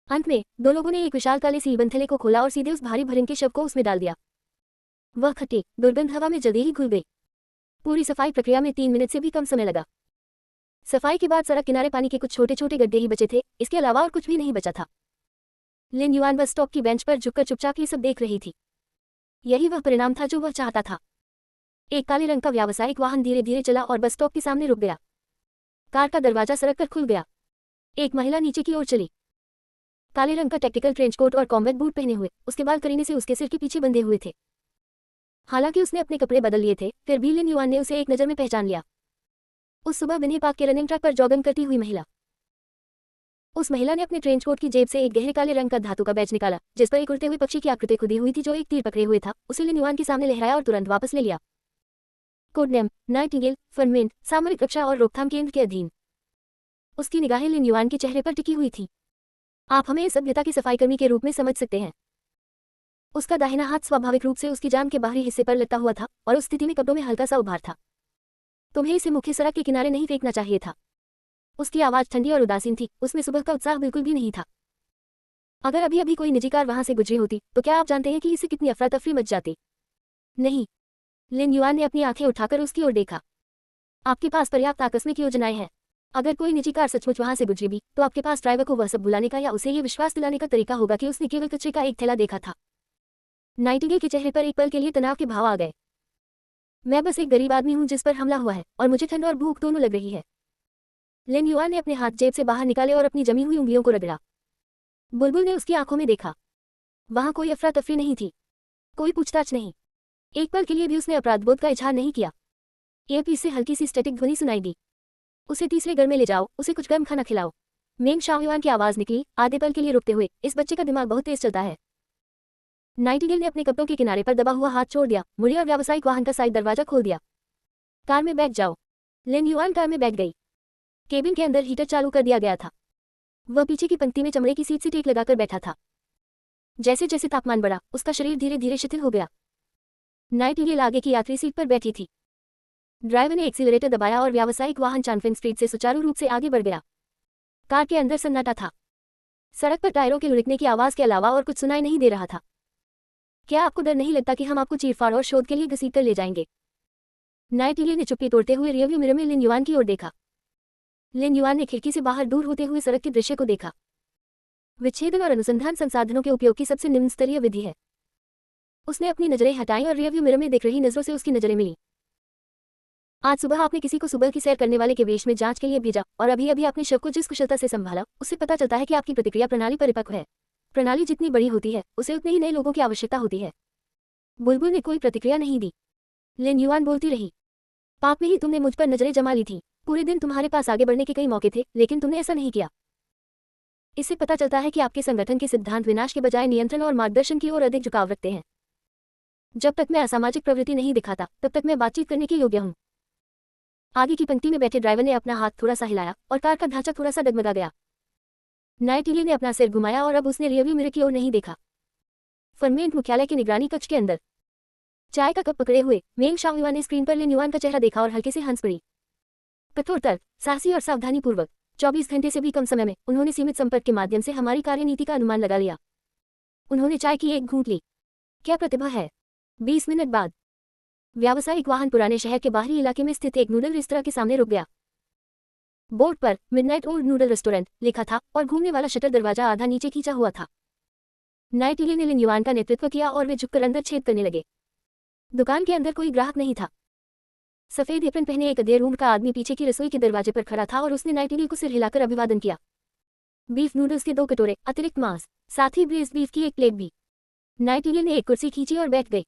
अंत में 2 लोगों ने एक विशाल काले सीलबंद थैले को खोला और सीधे उस भारी भरिंग के शव को उसमें डाल दिया। वह खट्टी दुर्गंध हवा में जल्दी ही घुल गई। पूरी सफाई प्रक्रिया में 3 मिनट से भी कम समय लगा। सफाई के बाद सड़क किनारे पानी के कुछ छोटे छोटे गड्ढे ही बचे थे। इसके अलावा और कुछ भी नहीं बचा था। लिन युआन बस स्टॉप की बेंच पर झुककर चुपचाप ये सब देख रही थी। यही वह परिणाम था जो वह चाहता था। एक काले रंग का व्यावसायिक वाहन धीरे धीरे चला और बस स्टॉप के सामने रुक गया। कार का दरवाजा सरक कर खुल गया। एक महिला नीचे की ओर चली। काले रंग का टैक्टिकल ट्रेंच कोट और कॉम्बैट बूट पहने हुए, उसके बाल करीने से उसके सिर के पीछे बंधे हुए थे। हालांकि उसने अपने कपड़े बदल लिए थे, फिर भी लिन युआन ने उसे एक नज़र में पहचान लिया। उस सुबह विनय पार्क के रनिंग ट्रैक पर जॉगिंग करती हुई महिला। उस महिला ने अपने ट्रेंच कोट की जेब से एक गहरे काले रंग का धातु का बैच निकाला, जिस पर एक उड़ते हुए पक्षी की आकृति खुदी हुई थी जो एक तीर पकड़े हुए था। उसे लिन युआन के सामने लहराया और तुरंत वापस ले लिया। कोड नेम नाइटिंगेल, फर्मेंट, सामरिक रक्षा और रोकथाम केंद्र के अधीन। उसकी निगाहें लिन युआन के चेहरे पर टिकी हुई थी। आप हमें इस सभ्यता के सफाईकर्मी के रूप में समझ सकते हैं। उसका दाहिना हाथ स्वाभाविक रूप से उसकी जांघ के बाहरी हिस्से पर लटका हुआ था और उस स्थिति में कपड़ों में हल्का सा उभार था। तुम्हें इसे मुख्य सड़क के किनारे नहीं फेंकना चाहिए था। उसकी आवाज ठंडी और उदासीन थी, उसमें सुबह का उत्साह बिल्कुल भी नहीं था। अगर अभी अभी कोई निजी कार वहां से गुजरी होती तो क्या आप जानते हैं कि इसे कितनी अफरा तफरी मच जाती? नहीं। लिन युआन ने अपनी आंखें उठाकर उसकी ओर देखा। आपके पास पर्याप्त आकस्मिक योजनाएं हैं। अगर कोई निजी कार सचमुच वहां से गुजरी भी तो आपके पास ड्राइवर को वह सब बुलाने का या उसे ये विश्वास दिलाने का तरीका होगा कि उसने केवल कचरे का एक थैला देखा था। नाइटिंगेल के चेहरे पर एक पल के लिए तनाव के भाव आ गए। मैं बस एक गरीब आदमी हूं जिस पर हमला हुआ है और मुझे ठंड और भूख दोनों लग रही है। लिन युआन ने अपने हाथ जेब से बाहर निकाले और अपनी जमी हुई उंगलियों को रगड़ा। बुलबुल ने उसकी आंखों में देखा। वहां कोई अफरा तफरी नहीं थी, कोई पूछताछ नहीं। एक पल के लिए भी उसने अपराधबोध का इजहार नहीं किया। एयरपीस से हल्की सी स्टैटिक ध्वनि सुनाई दी। उसे तीसरे घर में ले जाओ, उसे कुछ गर्म खाना खिलाओ। मेंग शाओयुआन की आवाज निकली, आधे पल के लिए रुकते हुए। इस बच्चे का दिमाग बहुत तेज चलता है। नाइटिंगेल ने अपने कपड़ों के किनारे पर दबा हुआ हाथ छोड़ दिया, मुड़ी और व्यावसायिक वाहन का साइड दरवाजा खोल दिया। कार में बैठ जाओ। लिन युआन कार में बैठ गई। केबिन के अंदर हीटर चालू कर दिया गया था। वह पीछे की पंक्ति में चमड़े की सीट से टेक लगाकर बैठा था। जैसे जैसे तापमान बढ़ा, उसका शरीर धीरे धीरे शिथिल हो गया। नाइटिंगेल आगे की यात्री सीट पर बैठी थी। ड्राइवर ने एक्सीलरेटर दबाया और व्यावसायिक वाहन चानफिन स्ट्रीट से सुचारू रूप से आगे बढ़ गया। कार के अंदर सन्नाटा था। सड़क पर टायरों के लुढ़कने की आवाज के अलावा और कुछ सुनाई नहीं दे रहा था। क्या आपको डर नहीं लगता कि हम आपको चीरफाड़ और शोध के लिए घसीट कर ले जाएंगे? नाइटिंगेल ने चुप्पी तोड़ते हुए रियरव्यू मिरर में लिन युआन की ओर देखा। लिन युआन ने खिड़की से बाहर दूर होते हुए सड़क के दृश्य को देखा। विच्छेदन और अनुसंधान संसाधनों के उपयोग की सबसे निम्न स्तरीय विधि है। उसने अपनी नजरें हटाई और रियरव्यू मिरर में देख रही नजरों से उसकी नजरें मिली। आज सुबह आपने किसी को सुबह की सैर करने वाले के वेश में जांच के लिए भेजा और अभी अभी आपने शव को जिस कुशलता से संभाला, उससे पता चलता है कि आपकी प्रतिक्रिया प्रणाली परिपक्व है। प्रणाली जितनी बड़ी होती है, उसे उतने ही नए लोगों की आवश्यकता होती है। बुलबुल ने कोई प्रतिक्रिया नहीं दी। लिन युआन बोलती रही। पाप में ही तुमने मुझ पर नजरें जमा ली थी। पूरे दिन तुम्हारे पास आगे बढ़ने के कई मौके थे, लेकिन तुमने ऐसा नहीं किया। इससे पता चलता है कि आपके संगठन के सिद्धांत विनाश के बजाय नियंत्रण और मार्गदर्शन की ओर अधिक झुकाव रखते हैं। जब तक मैं असामाजिक प्रवृत्ति नहीं दिखाता, तब तक मैं बातचीत करने के योग्य हूं। आगे की पंक्ति में बैठे ड्राइवर ने अपना हाथ थोड़ा सा हिलाया और कार का ढांचा थोड़ा सा डगमगा गया। नाइटिंगेल ने अपना सिर घुमाया और अब उसने रियरव्यू मिरर की ओर नहीं देखा। फर्मेंट मुख्यालय के निगरानी कक्ष के अंदर चाय का कप पकड़े हुए मेंग शाओयुआन ने स्क्रीन पर लिन युआन का चेहरा देखा और हल्के से हंस पड़ी। कठोर तर्क, साहसी और सावधानीपूर्वक 24 घंटे से भी कम समय में उन्होंने सीमित संपर्क के माध्यम से हमारी कार्यनीति का अनुमान लगा लिया। उन्होंने चाय की एक घूंट ली। क्या प्रतिभा है। 20 मिनट बाद व्यावसायिक वाहन पुराने शहर के बाहरी इलाके में स्थित एक नूडल रेस्तरां के सामने रुक गया। बोर्ड पर मिडनाइट ओल्ड नूडल रेस्टोरेंट लिखा था और घूमने वाला शटर दरवाजा आधा नीचे खींचा हुआ था। नाइटिंगेल ने लिन युआन का नेतृत्व किया और वे झुककर अंदर छेद करने लगे। दुकान के अंदर कोई ग्राहक नहीं था। सफेद एप्रन पहने एक अधेड़ उम्र का आदमी पीछे की रसोई के दरवाजे पर खड़ा था और उसने नाइटिंगेल को सिर हिलाकर अभिवादन किया। बीफ नूडल्स के 2 कटोरे, अतिरिक्त मांस, साथ ही ब्रेस्ट बीफ की एक प्लेट भी। नाइटिंगेल ने एक कुर्सी खींची और बैठ गई।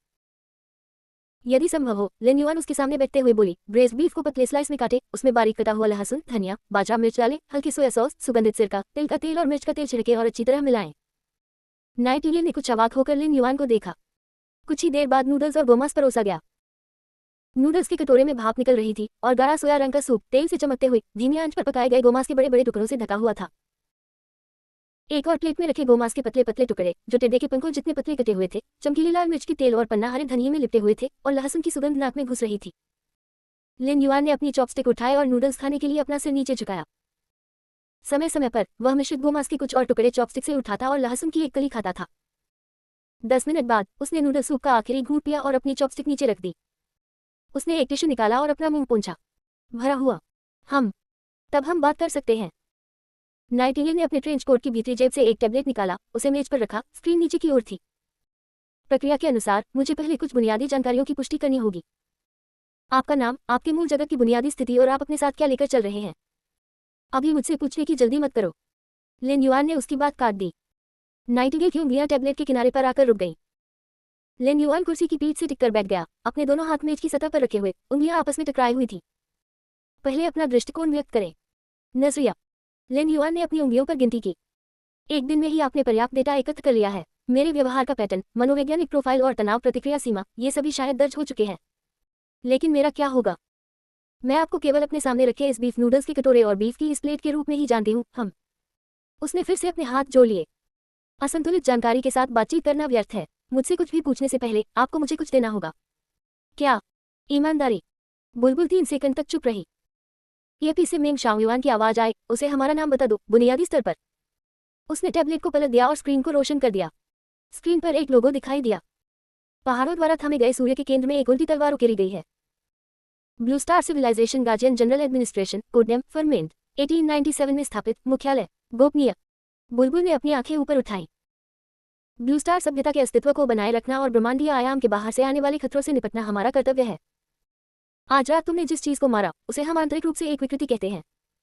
यदि संभव हो, लिन युआन उसके सामने बैठते हुए बोली, ब्रेस्ट बीफ को पतले स्लाइस में काटे, उसमें बारीक कटा हुआ लहसुन, धनिया, बाजरा मिर्च डालें, हल्की सोया सॉस, सुगंधित सिरका, तिल का तेल और मिर्च का तेल छिड़के और अच्छी तरह मिलाएं। नाइटिंगेल ने कुछ अवाक होकर लिन युआन को देखा। कुछ ही देर बाद नूडल्स और गोमांस परोसा गया। नूडल्स के कटोरे में भाप निकल रही थी और गाढ़ा सोया रंग का सूप तेल से चमकते हुए धीमी आंच पर पकाए गए गोमांस के बड़े बड़े टुकड़ों से ढका हुआ था। एक और प्लेट में रखे गोमांस के पतले पतले टुकड़े, जो टिड्डे के पंखों जितने पतले कटे हुए थे, चमकीली लाल मिर्च की तेल और पन्ना हरे धनिये में लिपटे हुए थे और लहसुन की सुगंध नाक में घुस रही थी। लिन युआन ने अपनी चॉपस्टिक उठाए और नूडल्स खाने के लिए अपना सिर नीचे झुकाया। समय समय पर वह मिश्रित गोमांस के कुछ और टुकड़े चॉपस्टिक से उठाता और लहसुन की एक कली खाता था। 10 मिनट बाद उसने नूडल सूप का आखिरी घूंट पिया और अपनी चॉपस्टिक नीचे रख दी। उसने एक टिश्यू निकाला और अपना मुंह पोंछा। भरा हुआ। तब हम बात कर सकते हैं। नाइटिंगेल ने अपने ट्रेंच कोट की भीतरी जेब से एक टैबलेट निकाला, उसे मेज पर रखा, स्क्रीन नीचे की ओर थी। प्रक्रिया के अनुसार मुझे पहले कुछ बुनियादी जानकारियों की पुष्टि करनी होगी। आपका नाम, आपके मूल जगत की बुनियादी स्थिति और आप अपने साथ क्या लेकर चल रहे हैं। अभी मुझसे पूछने की जल्दी मत करो। लिन युआन ने उसकी बात काट दी। नाइटिंगेल की उंगलियां टैबलेट के किनारे पर आकर रुक गईं। लिन युआन कुर्सी की पीठ से टिककर बैठ गया, अपने दोनों हाथ मेज की सतह पर रखे हुए, उंगलियां आपस में टकराई हुई थी। पहले अपना दृष्टिकोण व्यक्त करें। नजरिया। लिन युआन ने अपनी उंगलियों पर गिनती की। एक दिन में ही आपने पर्याप्त डेटा एकत्र कर लिया है। मेरे व्यवहार का पैटर्न, मनोवैज्ञानिक प्रोफाइल और तनाव प्रतिक्रिया सीमा, ये सभी शायद दर्ज हो चुके हैं। लेकिन मेरा क्या होगा? मैं आपको केवल अपने सामने रखे इस बीफ नूडल्स के कटोरे और बीफ की इस प्लेट के रूप में ही जानती हूँ। हम। उसने फिर से अपने हाथ जोड़ लिए। असंतुलित जानकारी के साथ बातचीत करना व्यर्थ है। मुझसे कुछ भी पूछने से पहले आपको मुझे कुछ देना होगा। क्या? ईमानदारी। बुलबुल 3 सेकंड तक चुप रही। ईयरपीस से मेंग शाओयुआन की आवाज आए, उसे हमारा नाम बता दो, बुनियादी स्तर पर। उसने टैबलेट को पलट दिया और स्क्रीन को रोशन कर दिया। स्क्रीन पर एक लोगो दिखाई दिया। पहाड़ों द्वारा थामे गए सूर्य के केंद्र में एक उल्टी तलवार उकेरी गई है। Blue star civilization guardian general administration, codename ferment, 1897 में स्थापित, मुख्यालय गोपनीय। बुलबुल ने अपनी आंखें ऊपर उठाई। ब्लू स्टार सभ्यता के अस्तित्व को बनाए रखना और ब्रह्मांडीय आयाम के बाहर से आने वाले खतरों से निपटना हमारा कर्तव्य है। आज रात तुमने जिस चीज को मारा उसे हम आंतरिक रूप से एक विकृति कहते हैं।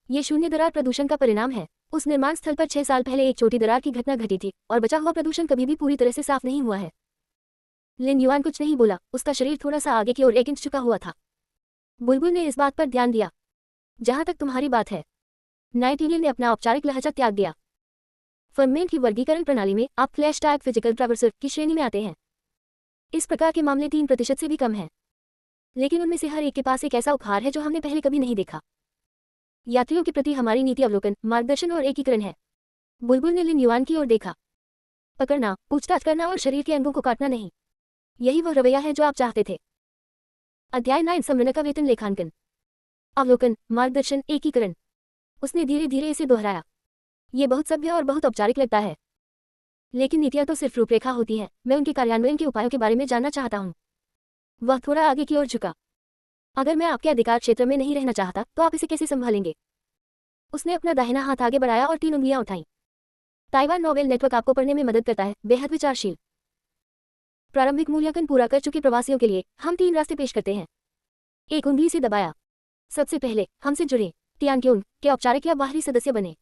ये शून्य दरार प्रदूषण का परिणाम है। उस निर्माण स्थल पर 6 साल पहले एक छोटी दरार की घटना घटी थी और बचा हुआ प्रदूषण कभी भी पूरी तरह से साफ नहीं हुआ है। लिन युआन कुछ नहीं बोला, उसका शरीर थोड़ा सा आगे की ओर 1 इंच झुका हुआ था। बुलबुल ने इस बात पर ध्यान दिया। जहां तक तुम्हारी बात है। नाइटिंगेल ने अपना औपचारिक लहजा त्याग दिया। फरमेंट की वर्गीकरण प्रणाली में आप फ्लैश टैग फिजिकल ट्रैवर्सर की श्रेणी में आते हैं। इस प्रकार के मामले 3% से भी कम हैं। लेकिन उनमें से हर एक के पास एक ऐसा उपहार है जो हमने पहले कभी नहीं देखा। यात्रियों के प्रति हमारी नीति अवलोकन, मार्गदर्शन और एकीकरण है। बुलबुल ने लिन युआन की ओर देखा। पकड़ना, पूछताछ करना और शरीर के अंगों को काटना नहीं। यही वह रवैया है जो आप चाहते थे। अध्याय 9 संवर्ण का वेतन लेखांकन। अवलोकन, मार्गदर्शन, एकीकरण। उसने धीरे धीरे इसे दोहराया। ये बहुत सभ्य और बहुत औपचारिक लगता है। लेकिन नीतियां तो सिर्फ रूपरेखा होती हैं। मैं उनके कार्यान्वयन के उपायों के बारे में जानना चाहता हूँ। वह थोड़ा आगे की ओर झुका। अगर मैं आपके अधिकार क्षेत्र में नहीं रहना चाहता तो आप इसे कैसे संभालेंगे? उसने अपना दाहिना हाथ आगे बढ़ाया और 3 उंगलियां उठाईं। ताइवान नोवेल नेटवर्क आपको पढ़ने में मदद करता है, बेहद विचारशील। प्रारंभिक मूल्यांकन पूरा कर चुके प्रवासियों के लिए हम 3 रास्ते पेश करते हैं। एक उंगली से दबाया। सबसे पहले हमसे जुड़े, टियानक्योंग के औपचारिक या बाहरी सदस्य बने।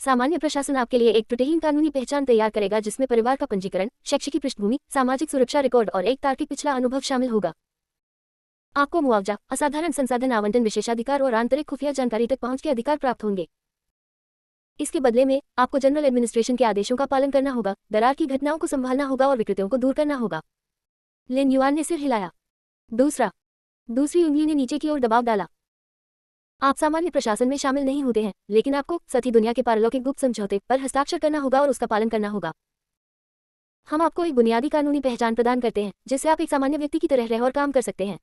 सामान्य प्रशासन आपके लिए एक त्रुटिहीन कानूनी पहचान तैयार करेगा जिसमें परिवार का पंजीकरण, शैक्षिक पृष्ठभूमि, सामाजिक सुरक्षा रिकॉर्ड और एक तार्किक पिछला अनुभव शामिल होगा। आपको मुआवजा, असाधारण संसाधन आवंटन, विशेषाधिकार और आंतरिक खुफिया जानकारी तक पहुंच के अधिकार प्राप्त होंगे। इसके बदले में आपको जनरल एडमिनिस्ट्रेशन के आदेशों का पालन करना होगा, दरार की घटनाओं को संभालना होगा और विकृतियों को दूर करना होगा। लिन युआन ने सिर हिलाया। दूसरी उंगली ने नीचे की ओर दबाव डाला। आप सामान्य प्रशासन में शामिल नहीं होते हैं, लेकिन आपको सती दुनिया के पारलौकिक गुप्त समझौते पर हस्ताक्षर करना होगा और उसका पालन करना होगा। हम आपको एक बुनियादी कानूनी पहचान प्रदान करते हैं जिससे आप एक सामान्य व्यक्ति की तरह रह और काम कर सकते हैं।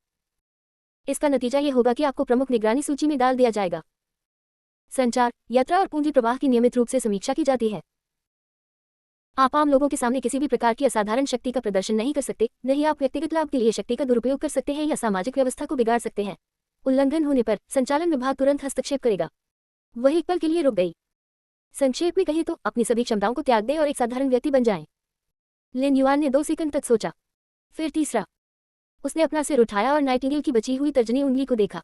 इसका नतीजा ये होगा कि आपको प्रमुख निगरानी सूची में डाल दिया जाएगा। संचार, यात्रा और पूंजी प्रवाह की नियमित रूप से समीक्षा की जाती है। आप आम लोगों के सामने किसी भी प्रकार की असाधारण शक्ति का प्रदर्शन नहीं कर सकते, नहीं आप व्यक्तिगत लाभ के लिए शक्ति का दुरुपयोग कर सकते हैं या सामाजिक व्यवस्था को बिगाड़ सकते हैं। उल्लंघन होने पर संचालन विभाग तुरंत हस्तक्षेप करेगा। वह एक पल के लिए रुक गई। संक्षेप में कहें तो अपनी सभी क्षमताओं को त्याग दें और एक साधारण व्यक्ति बन जाएं। लिन युआन ने 2 सेकंड तक सोचा। फिर तीसरा। उसने अपना सिर उठाया और नाइटिंगेल की बची हुई तर्जनी उंगली को देखा।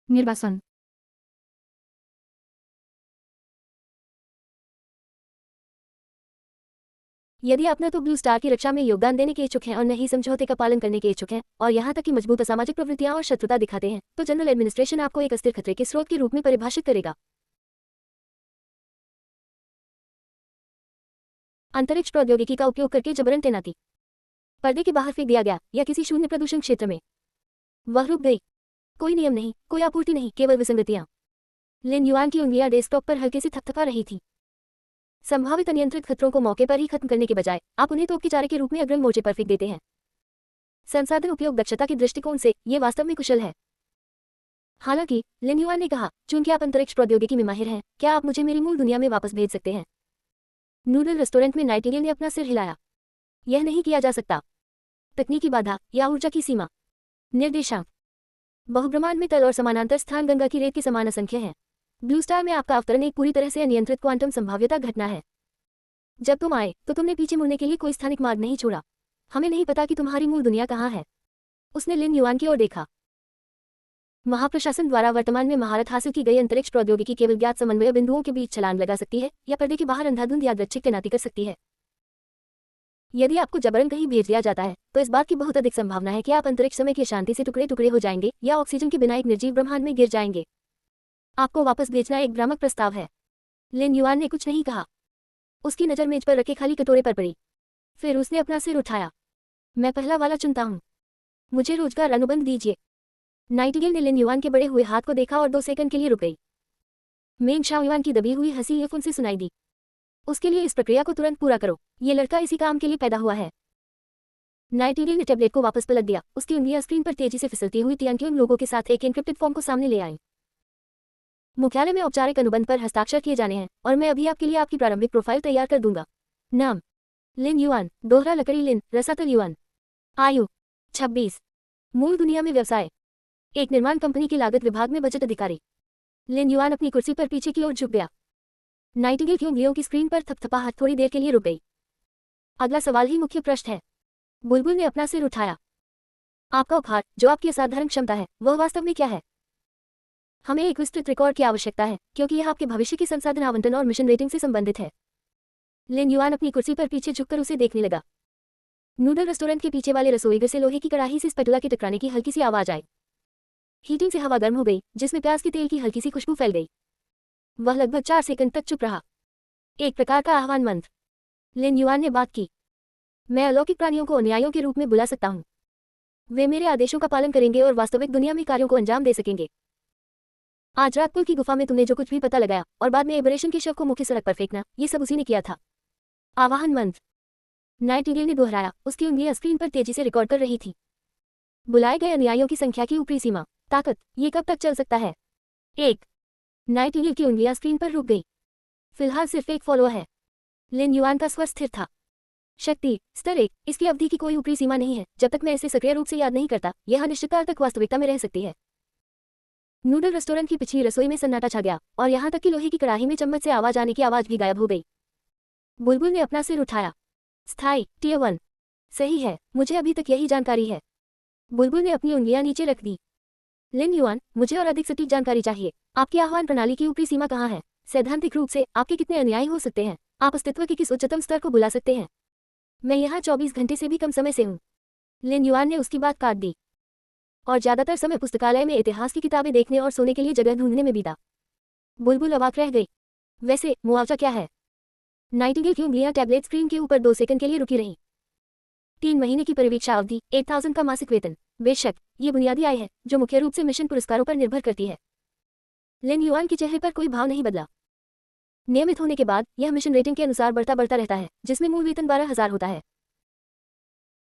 निर्वासन। यदि आप न तो ब्लू स्टार की रक्षा में योगदान देने के इच्छुक हैं और न ही समझौते का पालन करने के इच्छुक हैं और यहाँ तक कि मजबूत असामाजिक प्रवृत्तियां और शत्रुता दिखाते हैं, तो जनरल एडमिनिस्ट्रेशन आपको एक अस्थिर खतरे के स्रोत के रूप में परिभाषित करेगा। अंतरिक्ष प्रौद्योगिकी का उपयोग करके जबरन तैनाती। पर्दे के बाहर फेंक दिया गया या किसी शून्य प्रदूषण क्षेत्र में। वह रुक गई। कोई नियम नहीं, कोई आपूर्ति नहीं, केवल विसंगतियां। लिन युआन की उंगलियां डेस्कटॉप पर हल्के से थपथपा रही थी। संभावित अनियंत्रित खतरों को मौके पर ही खत्म करने के बजाय आप उन्हें तोप के चारे के रूप में अग्रिम मोर्चे पर फेंक देते हैं। संसाधन उपयोग दक्षता के दृष्टिकोण से ये वास्तव में कुशल है। हालांकि लिन युआन ने कहा, चूंकि आप अंतरिक्ष प्रौद्योगिकी में माहिर हैं, क्या आप मुझे मेरी मूल दुनिया में वापस भेज सकते हैं? नूडल रेस्टोरेंट में नाइटिंगेल ने अपना सिर हिलाया। यह नहीं किया जा सकता। तकनीकी बाधा या ऊर्जा की सीमा। निर्देशांक। बहुब्रह्मांड में तल और समानांतर स्थान गंगा की रेत के समान असंख्य हैं। ब्लू स्टार में आपका अवतरण एक पूरी तरह से अनियंत्रित क्वांटम संभाव्यता घटना है। जब तुम आए तो तुमने पीछे मुड़ने के लिए कोई स्थानिक मार्ग नहीं छोड़ा। हमें नहीं पता कि तुम्हारी मूल दुनिया कहाँ है। उसने लिन युआन की ओर देखा। महाप्रशासन द्वारा वर्तमान में महारत हासिल की गई अंतरिक्ष प्रौद्योगिकी केवल ज्ञात समन्वय बिंदुओं के बीच छलांग लगा सकती है या पर्दे के बाहर अंधाधुंध यादृच्छिक तैनाती कर सकती है। यदि आपको जबरन कहीं भेज दिया जाता है तो इस बात की बहुत अधिक संभावना है कि आप अंतरिक्ष समय की शांति से टुकड़े टुकड़े हो जाएंगे या ऑक्सीजन के बिना एक निर्जीव ब्रह्मांड में गिर जाएंगे। आपको वापस भेजना एक भ्रामक प्रस्ताव है। लिन युआन ने कुछ नहीं कहा। उसकी नज़र मेज पर रखे खाली कटोरे पर पड़ी। फिर उसने अपना सिर उठाया। मैं पहला वाला चुनता हूँ। मुझे रोजगार अनुबंध दीजिए। नाइटिंगेल ने लिन युआन के बड़े हुए हाथ को देखा और 2 सेकंड के लिए रुक गई। मेंग शाओयुआन की दबी हुई हंसी ईयरफोन से सुनाई दी। उसके लिए इस प्रक्रिया को तुरंत पूरा करो। ये लड़का इसी काम के लिए पैदा हुआ है। नाइटिंगेल ने टैबलेट को वापस पलट दिया। उसकी उंगलियां स्क्रीन पर तेजी से फिसलती हुई तियांग के उन लोगों के साथ एक एन्क्रिप्टेड फॉर्म को सामने ले आई। मुख्यालय में औपचारिक अनुबंध पर हस्ताक्षर किए जाने हैं और मैं अभी आपके लिए आपकी प्रारंभिक प्रोफाइल तैयार कर दूंगा। नाम लिन युआन, दोहरा लकड़ी लिन, रसातल युआन। आयु 26। मूल दुनिया में व्यवसाय एक निर्माण कंपनी की लागत विभाग में बजट अधिकारी। लिन युआन अपनी कुर्सी पर पीछे की ओर झुक गया। नाइटिंगेल की उंगलियों की स्क्रीन पर थपथपाहट थोड़ी देर के लिए रुक गई। अगला सवाल ही मुख्य प्रश्न है। बुलबुल ने अपना सिर उठाया। आपका उपहार, जो आपकी असाधारण क्षमता है, वह वास्तव में क्या है? हमें एक विस्तृत रिकॉर्ड की आवश्यकता है क्योंकि यह आपके भविष्य की संसाधन आवंटन और मिशन रेटिंग से संबंधित है। लिन युआन अपनी कुर्सी पर पीछे झुककर उसे देखने लगा। नूडल रेस्टोरेंट के पीछे वाले रसोई घर से लोहे की कड़ाही से स्पैटुला के टकराने की हल्की सी आवाज आई। हीटिंग से हवा गर्म हो गई जिसमें प्याज के तेल की हल्की सी खुशबू फैल गई। वह लगभग 4 सेकंड तक चुप रहा। एक प्रकार का आह्वान मंत्र। लिन युआन ने बात की। मैं अलौकिक प्राणियों को अनुयायियों के रूप में बुला सकता हूँ। वे मेरे आदेशों का पालन करेंगे और वास्तविक दुनिया में कार्यों को अंजाम दे सकेंगे। आज रात पुल की गुफा में तुमने जो कुछ भी पता लगाया और बाद में एबरेशन के शव को मुख्य सड़क पर फेंकना, ये सब उसी ने किया था। आवाहन मंत्र नाइटिंगेल ने दोहराया। उसकी उंगलियां स्क्रीन पर तेजी से रिकॉर्ड कर रही थी। बुलाए गए अनुयायियों की संख्या की ऊपरी सीमा। ताकत, ये कब तक चल सकता है? 1। नाइटिंगेल की उंगलियां स्क्रीन पर रुक गई। फिलहाल सिर्फ एक फॉलोअर है। लिन युआन का स्वर स्थिर था। शक्ति स्तर 1, इसकी अवधि की कोई ऊपरी सीमा नहीं है। जब तक मैं इसे सक्रिय रूप से याद नहीं करता, यह अनिश्चितकाल तक वास्तविकता में रह सकती है। नूडल रेस्टोरेंट की पिछली रसोई में सन्नाटा छा गया और यहां तक कि लोहे की कड़ाही में चम्मच से आवाज आने की आवाज भी गायब हो गई। बुलबुल ने अपना सिर उठाया। स्थायी टियर 1। सही है, मुझे अभी तक यही जानकारी है। बुलबुल ने अपनी उंगलियां नीचे रख दी। लिन युआन, मुझे और अधिक सटीक जानकारी चाहिए। आपकी आह्वान प्रणाली की ऊपरी सीमा कहाँ है? सैद्धांतिक रूप से आपके कितने अनुयायी हो सकते हैं? आप अस्तित्व के किस उच्चतम स्तर को बुला सकते हैं? मैं यहाँ 24 घंटे से भी कम समय से हूँ। लिन युआन ने उसकी बात काट दी। और ज्यादातर समय पुस्तकालय में इतिहास की किताबें देखने और सोने के लिए जगह ढूंढने में बीता। बुलबुल अवाक रह गई। वैसे मुआवजा क्या है? नाइटिंगेल की उंगलियां टैबलेट स्क्रीन के ऊपर 2 सेकंड के लिए रुकी रहीं। 3 महीने की परिवीक्षा अवधि, 8000 का मासिक वेतन। बेशक, ये बुनियादी आय है जो मुख्य रूप से मिशन पुरस्कारों पर निर्भर करती है। लिन युआन के चेहरे पर कोई भाव नहीं बदला। नियमित होने के बाद यह मिशन रेटिंग के अनुसार बढ़ता रहता है, जिसमें मूल वेतन 12,000 होता है।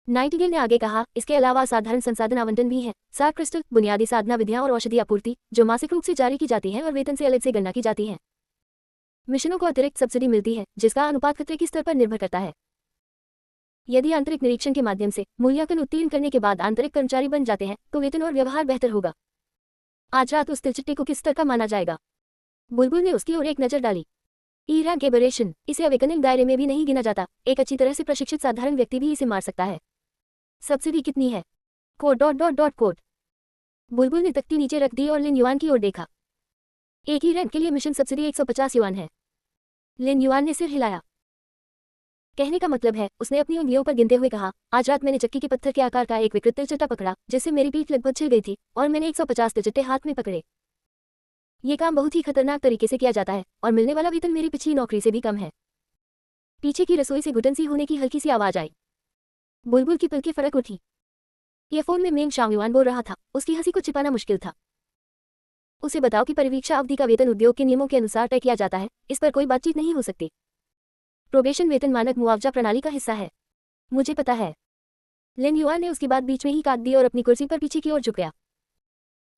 नाइटिंगेल ने आगे कहा, इसके अलावा साधारण संसाधन आवंटन भी है। सार क्रिस्टल, बुनियादी साधना विधियां और औषधि आपूर्ति, जो मासिक रूप से जारी की जाती है और वेतन से अलग से गणना की जाती है। मिशनों को अतिरिक्त सब्सिडी मिलती है जिसका अनुपात खतरे के स्तर पर निर्भर करता है। यदि आंतरिक निरीक्षण के माध्यम से मूल्यांकन उत्तीर्ण करने के बाद आंतरिक कर्मचारी बन जाते हैं तो वेतन और व्यवहार बेहतर होगा। आज रात उस तिलचिट्टे को किस स्तर का माना जाएगा? बुलबुल ने उसकी ओर एक नजर डाली। ई रैंक एबरेशन, इसे अवेकनिंग दायरे में भी नहीं गिना जाता। एक अच्छी तरह से प्रशिक्षित साधारण व्यक्ति भी इसे मार सकता है। सब्सिडी कितनी है? कोड। बुलबुल ने तख्ती नीचे रख दी और लिन युआन की ओर देखा। एक ही रैंक के लिए मिशन सब्सिडी 150 युआन है। लिन युआन ने सिर हिलाया। कहने का मतलब है, उसने अपनी उंगलियों पर गिनते हुए कहा, आज रात मैंने चक्की के पत्थर के आकार का एक विकृत तिलचट्टा पकड़ा जिससे मेरी पीठ लगभग छिल गई थी और मैंने 150 तिलचट्टे हाथ में पकड़े। ये काम बहुत ही खतरनाक तरीके से किया जाता है और मिलने वाला वेतन मेरी पिछली नौकरी से भी कम है। पीछे की रसोई से घुटन सी होने की हल्की सी आवाज आई। बुलबुल की पलकें फड़क उठी। ईयरफोन में मेंग शाओयुआन बोल रहा था। उसकी हंसी को छिपाना मुश्किल था। उसे बताओ कि परिवीक्षा अवधि का वेतन उद्योग के नियमों के अनुसार तय किया जाता है। इस पर कोई बातचीत नहीं हो सकती। प्रोबेशन वेतन मानक मुआवजा प्रणाली का हिस्सा है। मुझे पता है। लिन युआन ने उसकी बात बीच में ही काट दी और अपनी कुर्सी पर पीछे की ओर झुक गया।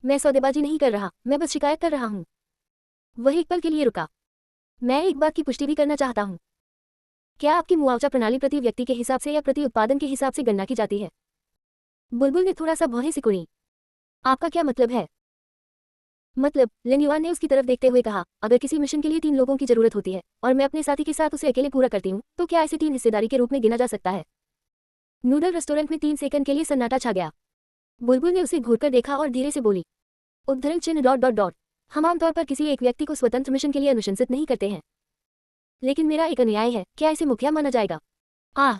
मैं सौदेबाजी नहीं कर रहा, मैं बस शिकायत कर रहा हूँ। वह एक पल के लिए रुका। मैं एक बात की पुष्टि भी करना चाहता हूँ। क्या आपकी मुआवजा प्रणाली प्रति व्यक्ति के हिसाब से या प्रति उत्पादन के हिसाब से गणना की जाती है? बुलबुल ने थोड़ा सा भौहें सिकुड़ी। आपका क्या मतलब है? मतलब, लिन युआन ने उसकी तरफ देखते हुए कहा, अगर किसी मिशन के लिए 3 लोगों की जरूरत होती है और मैं अपने साथी के साथ उसे अकेले पूरा करती हूँ तो क्या इसे 3 हिस्सेदारी के रूप में गिना जा सकता है? नूडल रेस्टोरेंट में 3 सेकंड के लिए सन्नाटा छा गया। बुलबुल ने उसे घूरकर देखा और धीरे से बोली, उद्धरण चिन्ह ... हम आमतौर पर किसी एक व्यक्ति को स्वतंत्र मिशन के लिए अनुशंसित नहीं करते हैं, लेकिन मेरा एक अनुयायी है, क्या इसे मुखिया माना जाएगा? आह,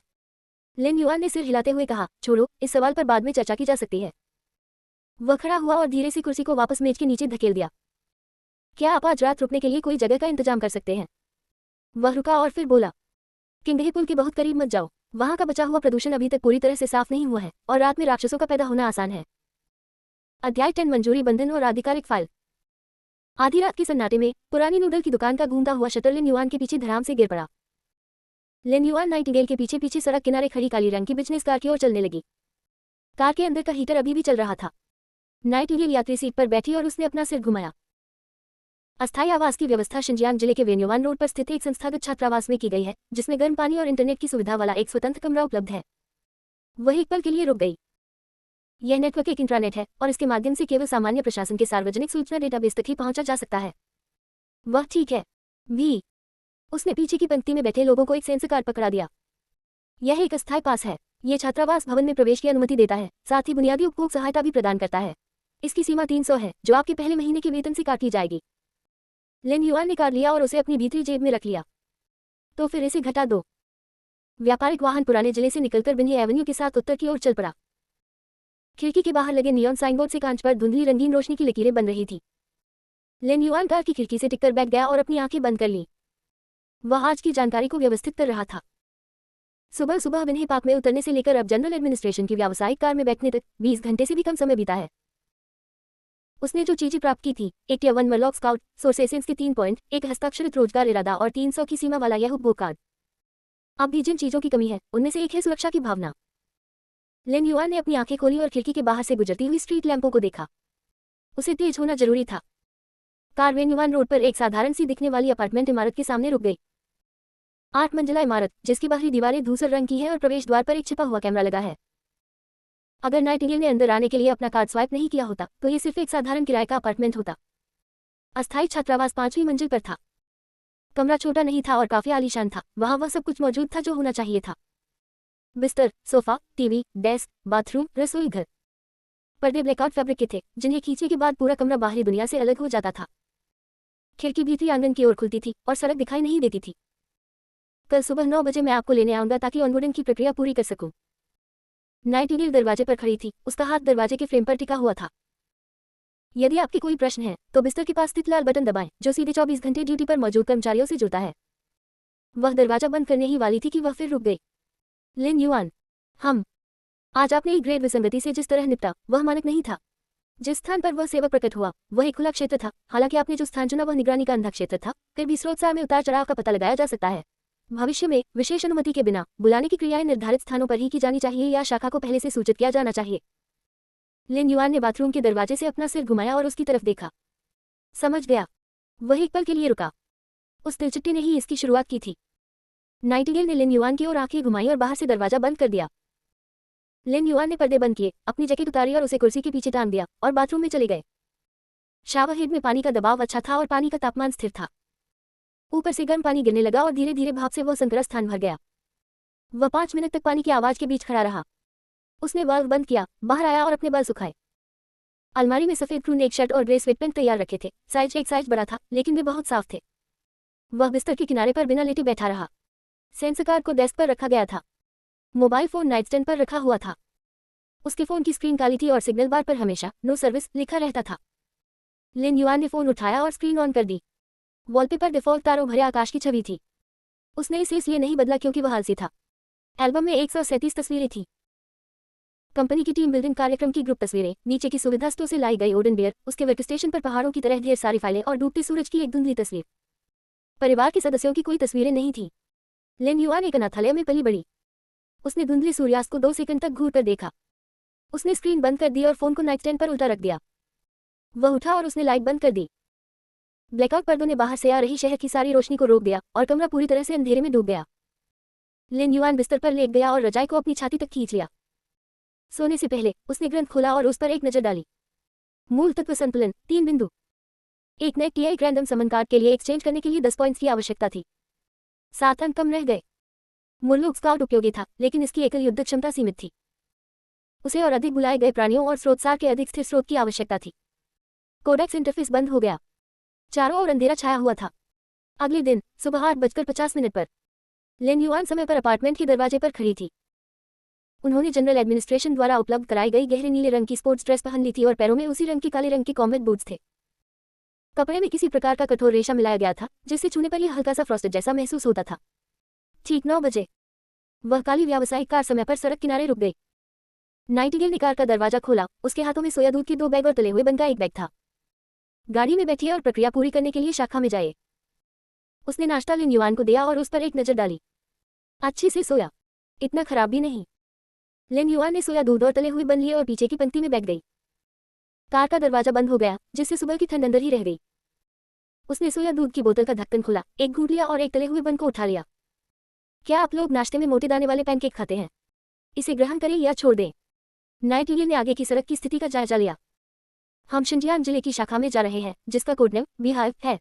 लिन युआन ने सिर हिलाते हुए कहा, छोड़ो, इस सवाल पर बाद में चर्चा की जा सकती है। वह खड़ा हुआ और धीरे से कुर्सी को वापस मेज के नीचे धकेल दिया। क्या आप आज रात रुकने के लिए कोई जगह का इंतजाम कर सकते हैं? वह रुका और फिर बोला, किंगही पुल के बहुत करीब मत जाओ, वहां का बचा हुआ प्रदूषण अभी तक पूरी तरह से साफ नहीं हुआ है और रात में राक्षसों का पैदा होना आसान है। अध्याय 10 मंजूरी बंधन और आधिकारिक फाइल। आधी रात के सन्नाटे में पुरानी नूडल की दुकान का घूमता हुआ शटर लिन युआन के पीछे धड़ाम से गिर पड़ा। लिन युआन नाइटिंगेल के पीछे पीछे सड़क किनारे खड़ी काली रंग की बिजनेस कार की ओर चलने लगी। कार के अंदर का हीटर अभी भी चल रहा था। नाइटिंगेल यात्री सीट पर बैठी और उसने अपना सिर घुमाया। अस्थायी आवास की व्यवस्था शिनजियांग जिले के वेन्युआन रोड पर स्थित एक संस्थागत छात्रावास में की गई है, जिसमें गर्म पानी और इंटरनेट की सुविधा वाला एक स्वतंत्र कमरा उपलब्ध है। वह एक पल के लिए रुक गई। यह नेटवर्क एक इंट्रानेट है और इसके माध्यम से केवल सामान्य प्रशासन के सार्वजनिक सूचना डेटाबेस तक ही पहुंचा जा सकता है। वह ठीक है। वी उसने पीछे की पंक्ति में बैठे लोगों को एक सेंसर कार्ड पकड़ा दिया। यह एक अस्थायी पास है। यह छात्रावास भवन में प्रवेश की अनुमति देता है, साथ ही बुनियादी उपभोग सहायता भी प्रदान करता है। इसकी सीमा 300 है, जो आपके पहले महीने के वेतन से काटी जाएगी। लिन युआन ने कार्ड लिया और उसे अपनी भीतरी जेब में रख लिया। तो फिर इसे घटा दो। व्यापारिक वाहन पुराने जिले से निकलकर बिन्ही एवेन्यू के साथ उत्तर की ओर चल पड़ा। खिड़की के बाहर लगे नियॉन साइनबोर्ड से कांच पर धुंधली रंगीन रोशनी की लकीरें बन रही थी। लिन युआन कार की खिड़की से टिककर बैठ गया और अपनी आंखें बंद कर ली। वह आज की जानकारी को व्यवस्थित कर रहा था। सुबह सुबह विन्ही पार्क में उतरने से लेकर अब जनरल एडमिनिस्ट्रेशन की व्यावसायिक कार में बैठने तक 20 घंटे से भी कम समय बीता है। उसने जो चीजें प्राप्त की थी, एक टियर 1 मरलॉक स्काउट, सोर्स एसेंस के 3 पॉइंट, एक हस्ताक्षरित रोजगार इरादा और 300 की सीमा वाला यह उपभोग कार्ड। अब भी जिन चीजों की कमी है, उनमें से एक है सुरक्षा की भावना। लिन युआन ने अपनी आंखें खोली और खिड़की के बाहर से गुजरती हुई स्ट्रीट लैंपों को देखा। उसे तेज होना जरूरी था। कार वेन्युआन रोड पर एक साधारण सी दिखने वाली अपार्टमेंट इमारत के सामने रुक गई। 8 मंजिला इमारत, जिसकी बाहरी दीवारें धूसर रंग की है और प्रवेश द्वार पर एक छिपा हुआ कैमरा लगा है। अगर नाइटिंगेल ने अंदर आने के लिए अपना कार्ड स्वाइप नहीं किया होता, तो ये सिर्फ एक साधारण किराए का अपार्टमेंट होता। अस्थायी छात्रावास 5वीं मंजिल पर था। कमरा छोटा नहीं था और काफी आलीशान था। वहां वह सब कुछ मौजूद था जो होना चाहिए था। बिस्तर, सोफा, टीवी, डेस्क, बाथरूम, रसोई घर। पर्दे ब्लैकआउट फैब्रिक के थे, जिन्हें खींचने के बाद पूरा कमरा बाहरी दुनिया से अलग हो जाता था। खिड़की भीतरी आंगन की ओर खुलती थी और सड़क दिखाई नहीं देती थी। कल सुबह 9 बजे मैं आपको लेने आऊंगा ताकि ऑनबोर्डिंग की प्रक्रिया पूरी कर सकूं। नाइटिंगेल दरवाजे पर खड़ी थी, उसका हाथ दरवाजे के फ्रेम पर टिका हुआ था। यदि आपके कोई प्रश्न है, तो बिस्तर के पास स्थित लाल बटन दबाएं, जो सीधे 24 घंटे ड्यूटी पर मौजूद कर्मचारियों से जुड़ता है। वह दरवाजा बंद करने ही वाली थी कि वह फिर रुक गई। लिन युआन, आज आपने एक ग्रेड विसंगति से जिस तरह निपटा, वह मानक नहीं था। जिस स्थान पर वह सेवक प्रकट हुआ, वह एक खुला क्षेत्र था। हालांकि आपने जो स्थान चुना वह निगरानी का अंधा क्षेत्र था, फिर भी स्रोत सार में उतार चढ़ाव का पता लगाया जा सकता है। भविष्य में विशेष अनुमति के बिना बुलाने की क्रियाएं निर्धारित स्थानों पर ही की जानी चाहिए या शाखा को पहले से सूचित किया जाना चाहिए। लिन युआन ने बाथरूम के दरवाजे से अपना सिर घुमाया और उसकी तरफ देखा। समझ गया। वह एक पल के लिए रुका। उस दिलचट्टी ने ही इसकी शुरुआत की थी। नाइटिंगेल ने लिन युआन की ओर आंखें घुमाई और बाहर से दरवाजा बंद कर दिया। लिन युआन ने पर्दे बंद किए, अपनी जैकेट उतारी और उसे कुर्सी के पीछे टांग दिया और बाथरूम में चले गए। शावर हेड में पानी का दबाव अच्छा था और पानी का तापमान स्थिर था। ऊपर से गर्म पानी गिरने लगा और धीरे धीरे भाप से वह संकरा स्थान भर गया। वह 5 मिनट तक पानी की आवाज के बीच खड़ा रहा। उसने वाल्व बंद किया, बाहर आया और अपने बाल सुखाए। अलमारी में सफेद क्रू नेक शर्ट और ग्रे स्वेटपैंट तैयार रखे थे। एक साइज बड़ा था, लेकिन वे बहुत साफ थे। वह बिस्तर के किनारे पर बिना लेटे बैठा रहा। सेंसर कार्ड को डेस्क पर रखा गया था। मोबाइल फोन नाइट स्टैंड पर रखा हुआ था। उसके फोन की स्क्रीन काली थी और सिग्नल बार पर हमेशा नो सर्विस लिखा रहता था। लिन युआन ने फोन उठाया और स्क्रीन ऑन कर दी। वॉलपेपर डिफॉल्ट तारों भरे आकाश की छवि थी। उसने इसे इसलिए नहीं बदला क्योंकि वह आलसी था। एल्बम में 137 तस्वीरें थी। कंपनी की टीम बिल्डिंग कार्यक्रम की ग्रुप तस्वीरें, नीचे की सुविधा स्टोर से लाई गई ओडन बियर, उसके वर्कस्टेशन पर पहाड़ों की तरह ढेर सारी फाइलें और डूबते सूरज की एक धुंधली तस्वीर। परिवार के सदस्यों की कोई तस्वीरें नहीं थी। लिन युआन एक अनाथालय में पली बड़ी। उसने धुंधली सूर्यास्त को 2 सेकंड तक घूर कर देखा। उसने स्क्रीन बंद कर दी और फोन को नाइट स्टैंड पर उल्टा रख दिया। वह उठा और उसने लाइट बंद कर दी। ब्लैकआउट पर्दों ने बाहर से आ रही शहर की सारी रोशनी को रोक दिया और कमरा पूरी तरह से अंधेरे में डूब गया। लिन युआन बिस्तर पर लेट गया और रजाई को अपनी छाती तक खींच लिया। सोने से पहले उसने ग्रंथ खोला और उस पर एक नजर डाली। मूल तत्व संतुलन 3 बिंदु। एक नए टीआई रैंडम समन कार्ड के लिए एक्सचेंज करने के लिए 10 पॉइंट्स की आवश्यकता थी। 7 अंक कम रह गए। मुर्लुक स्काउट उपयोगी था, लेकिन इसकी एकल युद्ध क्षमता सीमित थी। उसे और अधिक बुलाए गए प्राणियों और स्रोतसार के अधिक स्थिर स्रोत की आवश्यकता थी। कोडेक्स इंटरफेस बंद हो गया। चारों ओर अंधेरा छाया हुआ था। अगले दिन सुबह 8:50 पर लिन युआन समय पर अपार्टमेंट के दरवाजे पर खड़ी थी। उन्होंने जनरल एडमिनिस्ट्रेशन द्वारा उपलब्ध कराई गई गहरे नीले रंग की स्पोर्ट्स ड्रेस पहन ली थी और पैरों में उसी रंग के काले रंग के कॉम्बैट बूट्स थे। कपड़े में किसी प्रकार का कठोर रेशा मिलाया गया था, जिससे छूने पर यह हल्का सा फ्रॉस्टेड जैसा महसूस होता था। ठीक 9 बजे वह काली व्यावसायिक कार समय पर सड़क किनारे रुक गई। नाइटिंगेल ने कार का दरवाजा खोला। उसके हाथों में सोया दूध के 2 बैग और तले हुए बन का एक बैग था। गाड़ी में बैठिए और प्रक्रिया पूरी करने के लिए शाखा में जाए। उसने नाश्ता लिन युआन को दिया और उस पर एक नजर डाली। अच्छी से सोया, इतना खराब भी नहीं। लिन युआन ने सोया दूध और तले हुए बन लिए और पीछे की पंक्ति में बैठ गई। कार का दरवाजा बंद हो गया, जिससे सुबह की ठंड अंदर ही रह गई। उसने सोया दूध की बोतल का ढक्कन खोला, एक घूंट लिया और एक तले हुए बन को उठा लिया। क्या आप लोग नाश्ते में मोटे दाने वाले पैनकेक खाते हैं? इसे ग्रहण करें या छोड़ दें? नाइटिंगेल ने आगे की सड़क की स्थिति का जायजा लिया। हम शिनजियांग जिले की शाखा में जा रहे हैं, जिसका कोड नेम बीहाइव है।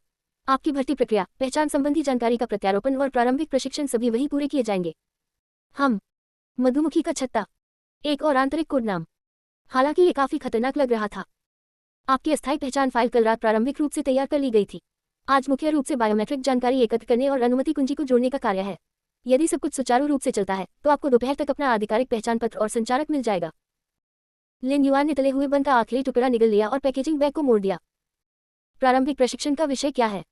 आपकी भर्ती प्रक्रिया, पहचान संबंधी जानकारी का प्रत्यारोपण और प्रारंभिक प्रशिक्षण सभी वहीं पूरे किए जाएंगे। हम मधुमक्खी का छत्ता, एक और आंतरिक कोड नाम। हालांकि ये काफी खतरनाक लग रहा था। आपकी अस्थायी पहचान फाइल कल रात प्रारंभिक रूप से तैयार कर ली गई थी। आज मुख्य रूप से बायोमेट्रिक जानकारी एकत्र करने और अनुमति कुंजी को जोड़ने का कार्य है। यदि सब कुछ सुचारू रूप से चलता है तो आपको दोपहर तक अपना आधिकारिक पहचान पत्र और संचारक मिल जाएगा। लिन युआन ने तले हुए बन का आखिरी टुकड़ा निगल लिया और पैकेजिंग बैग को मोड़ दिया। प्रारंभिक प्रशिक्षण का विषय क्या है?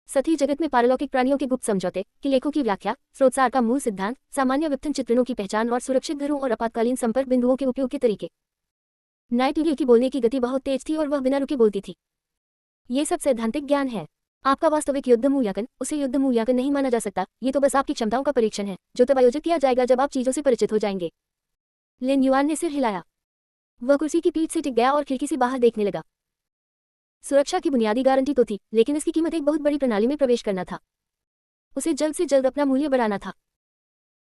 सती जगत में पारलौकिक प्राणियों के गुप्त समझौते की लेखों की व्याख्या, स्रोतसार का मूल सिद्धांत, सामान्य विपथन चित्रणों की पहचान और सुरक्षित घरों और आपातकालीन संपर्क बिंदुओं के उपयोग के तरीके। नाइटिंगेल की बोलने की गति बहुत तेज थी और वह बिना रुके बोलती थी। ये सब सैद्धांतिक ज्ञान है। आपका वास्तविक युद्ध मूल्यांकन उसे युद्ध मूल्यांकन नहीं माना जा सकता। ये तो बस आपकी क्षमताओं का परीक्षण है, जो तब आयोजित किया जाएगा जब आप चीजों से परिचित हो जाएंगे। लिन युआन ने सिर हिलाया। वह कुर्सी की पीठ से टिक गया और खिड़की से बाहर देखने लगा। सुरक्षा की बुनियादी गारंटी तो थी, लेकिन इसकी कीमत एक बहुत बड़ी प्रणाली में प्रवेश करना था। उसे जल्द से जल्द अपना मूल्य बढ़ाना था।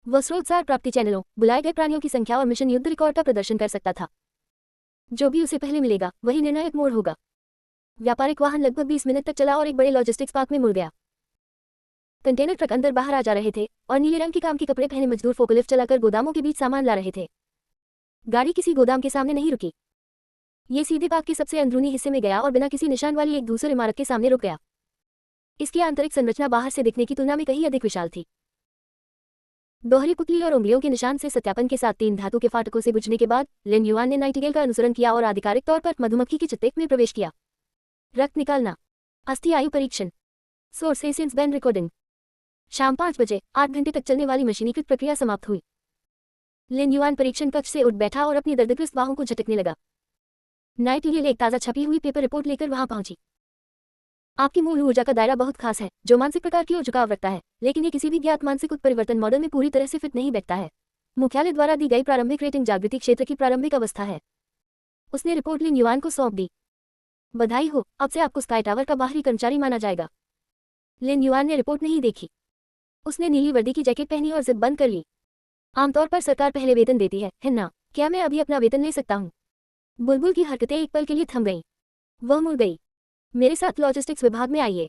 वह स्रोतसार प्राप्ति चैनलों, बुलाए गए प्राणियों की संख्या और मिशन युद्ध रिकॉर्ड का प्रदर्शन कर सकता था। जो भी उसे पहले मिलेगा वही निर्णायक मोड़ होगा। व्यापारिक वाहन लगभग 20 मिनट तक चला और एक बड़े लॉजिस्टिक्स पार्क में मुड़ गया। कंटेनर ट्रक अंदर बाहर आ जा रहे थे और नीले रंग के काम के कपड़े पहने मजदूर फोकलिफ्ट चलाकर गोदामों के बीच सामान ला रहे थे। गाड़ी किसी गोदाम के सामने नहीं रुकी। ये सीधे पार्क के सबसे अंदरूनी हिस्से में गया और बिना किसी निशान वाली एक दूसरी इमारत के सामने रुक गया। इसकी आंतरिक संरचना बाहर से दिखने की तुलना में कहीं अधिक विशाल थी। दोहरी पुतली और उंगलियों के निशान से सत्यापन के साथ 3 धातु के फाटकों से गुजरने के बाद लिन युआन ने नाइटिंगेल का अनुसरण किया और आधिकारिक तौर पर मधुमक्खी के चत्ते में प्रवेश किया। रक्त निकालना, अस्थि आयु परीक्षण, सोर्स एसेंस बैंड रिकॉर्डिंग। शाम 5 बजे 8 घंटे तक चलने वाली मशीनीकृत प्रक्रिया समाप्त हुई। लिन युआन परीक्षण कक्ष से उठ बैठा और अपनी दर्दग्रस्त बाहों को झटकने लगा। नाइटिंगेल एक ताज़ा छपी हुई पेपर रिपोर्ट लेकर वहां पहुंची। आपकी मूल ऊर्जा का दायरा बहुत खास है, जो मानसिक प्रकार की ओर झुकाव रखता है, लेकिन ये किसी भी ज्ञात मानसिक उत्परिवर्तन मॉडल में पूरी तरह से फिट नहीं बैठता है। मुख्यालय द्वारा दी गई प्रारंभिक रेटिंग जागृति क्षेत्र की प्रारंभिक अवस्था है। उसने रिपोर्ट लिन युआन को सौंप दी। बधाई हो, अब से आपको स्काई टावर का बाहरी कर्मचारी माना जाएगा। लिन युआन ने रिपोर्ट नहीं देखी। उसने नीली वर्दी की जैकेट पहनी और जिप बंद कर ली। आमतौर पर सरकार पहले वेतन देती है ना? क्या मैं अभी अपना वेतन ले सकता हूँ? बुलबुल की हरकतें एक पल के लिए थम गईं। वह मुड़ गई। मेरे साथ लॉजिस्टिक्स विभाग में आइए।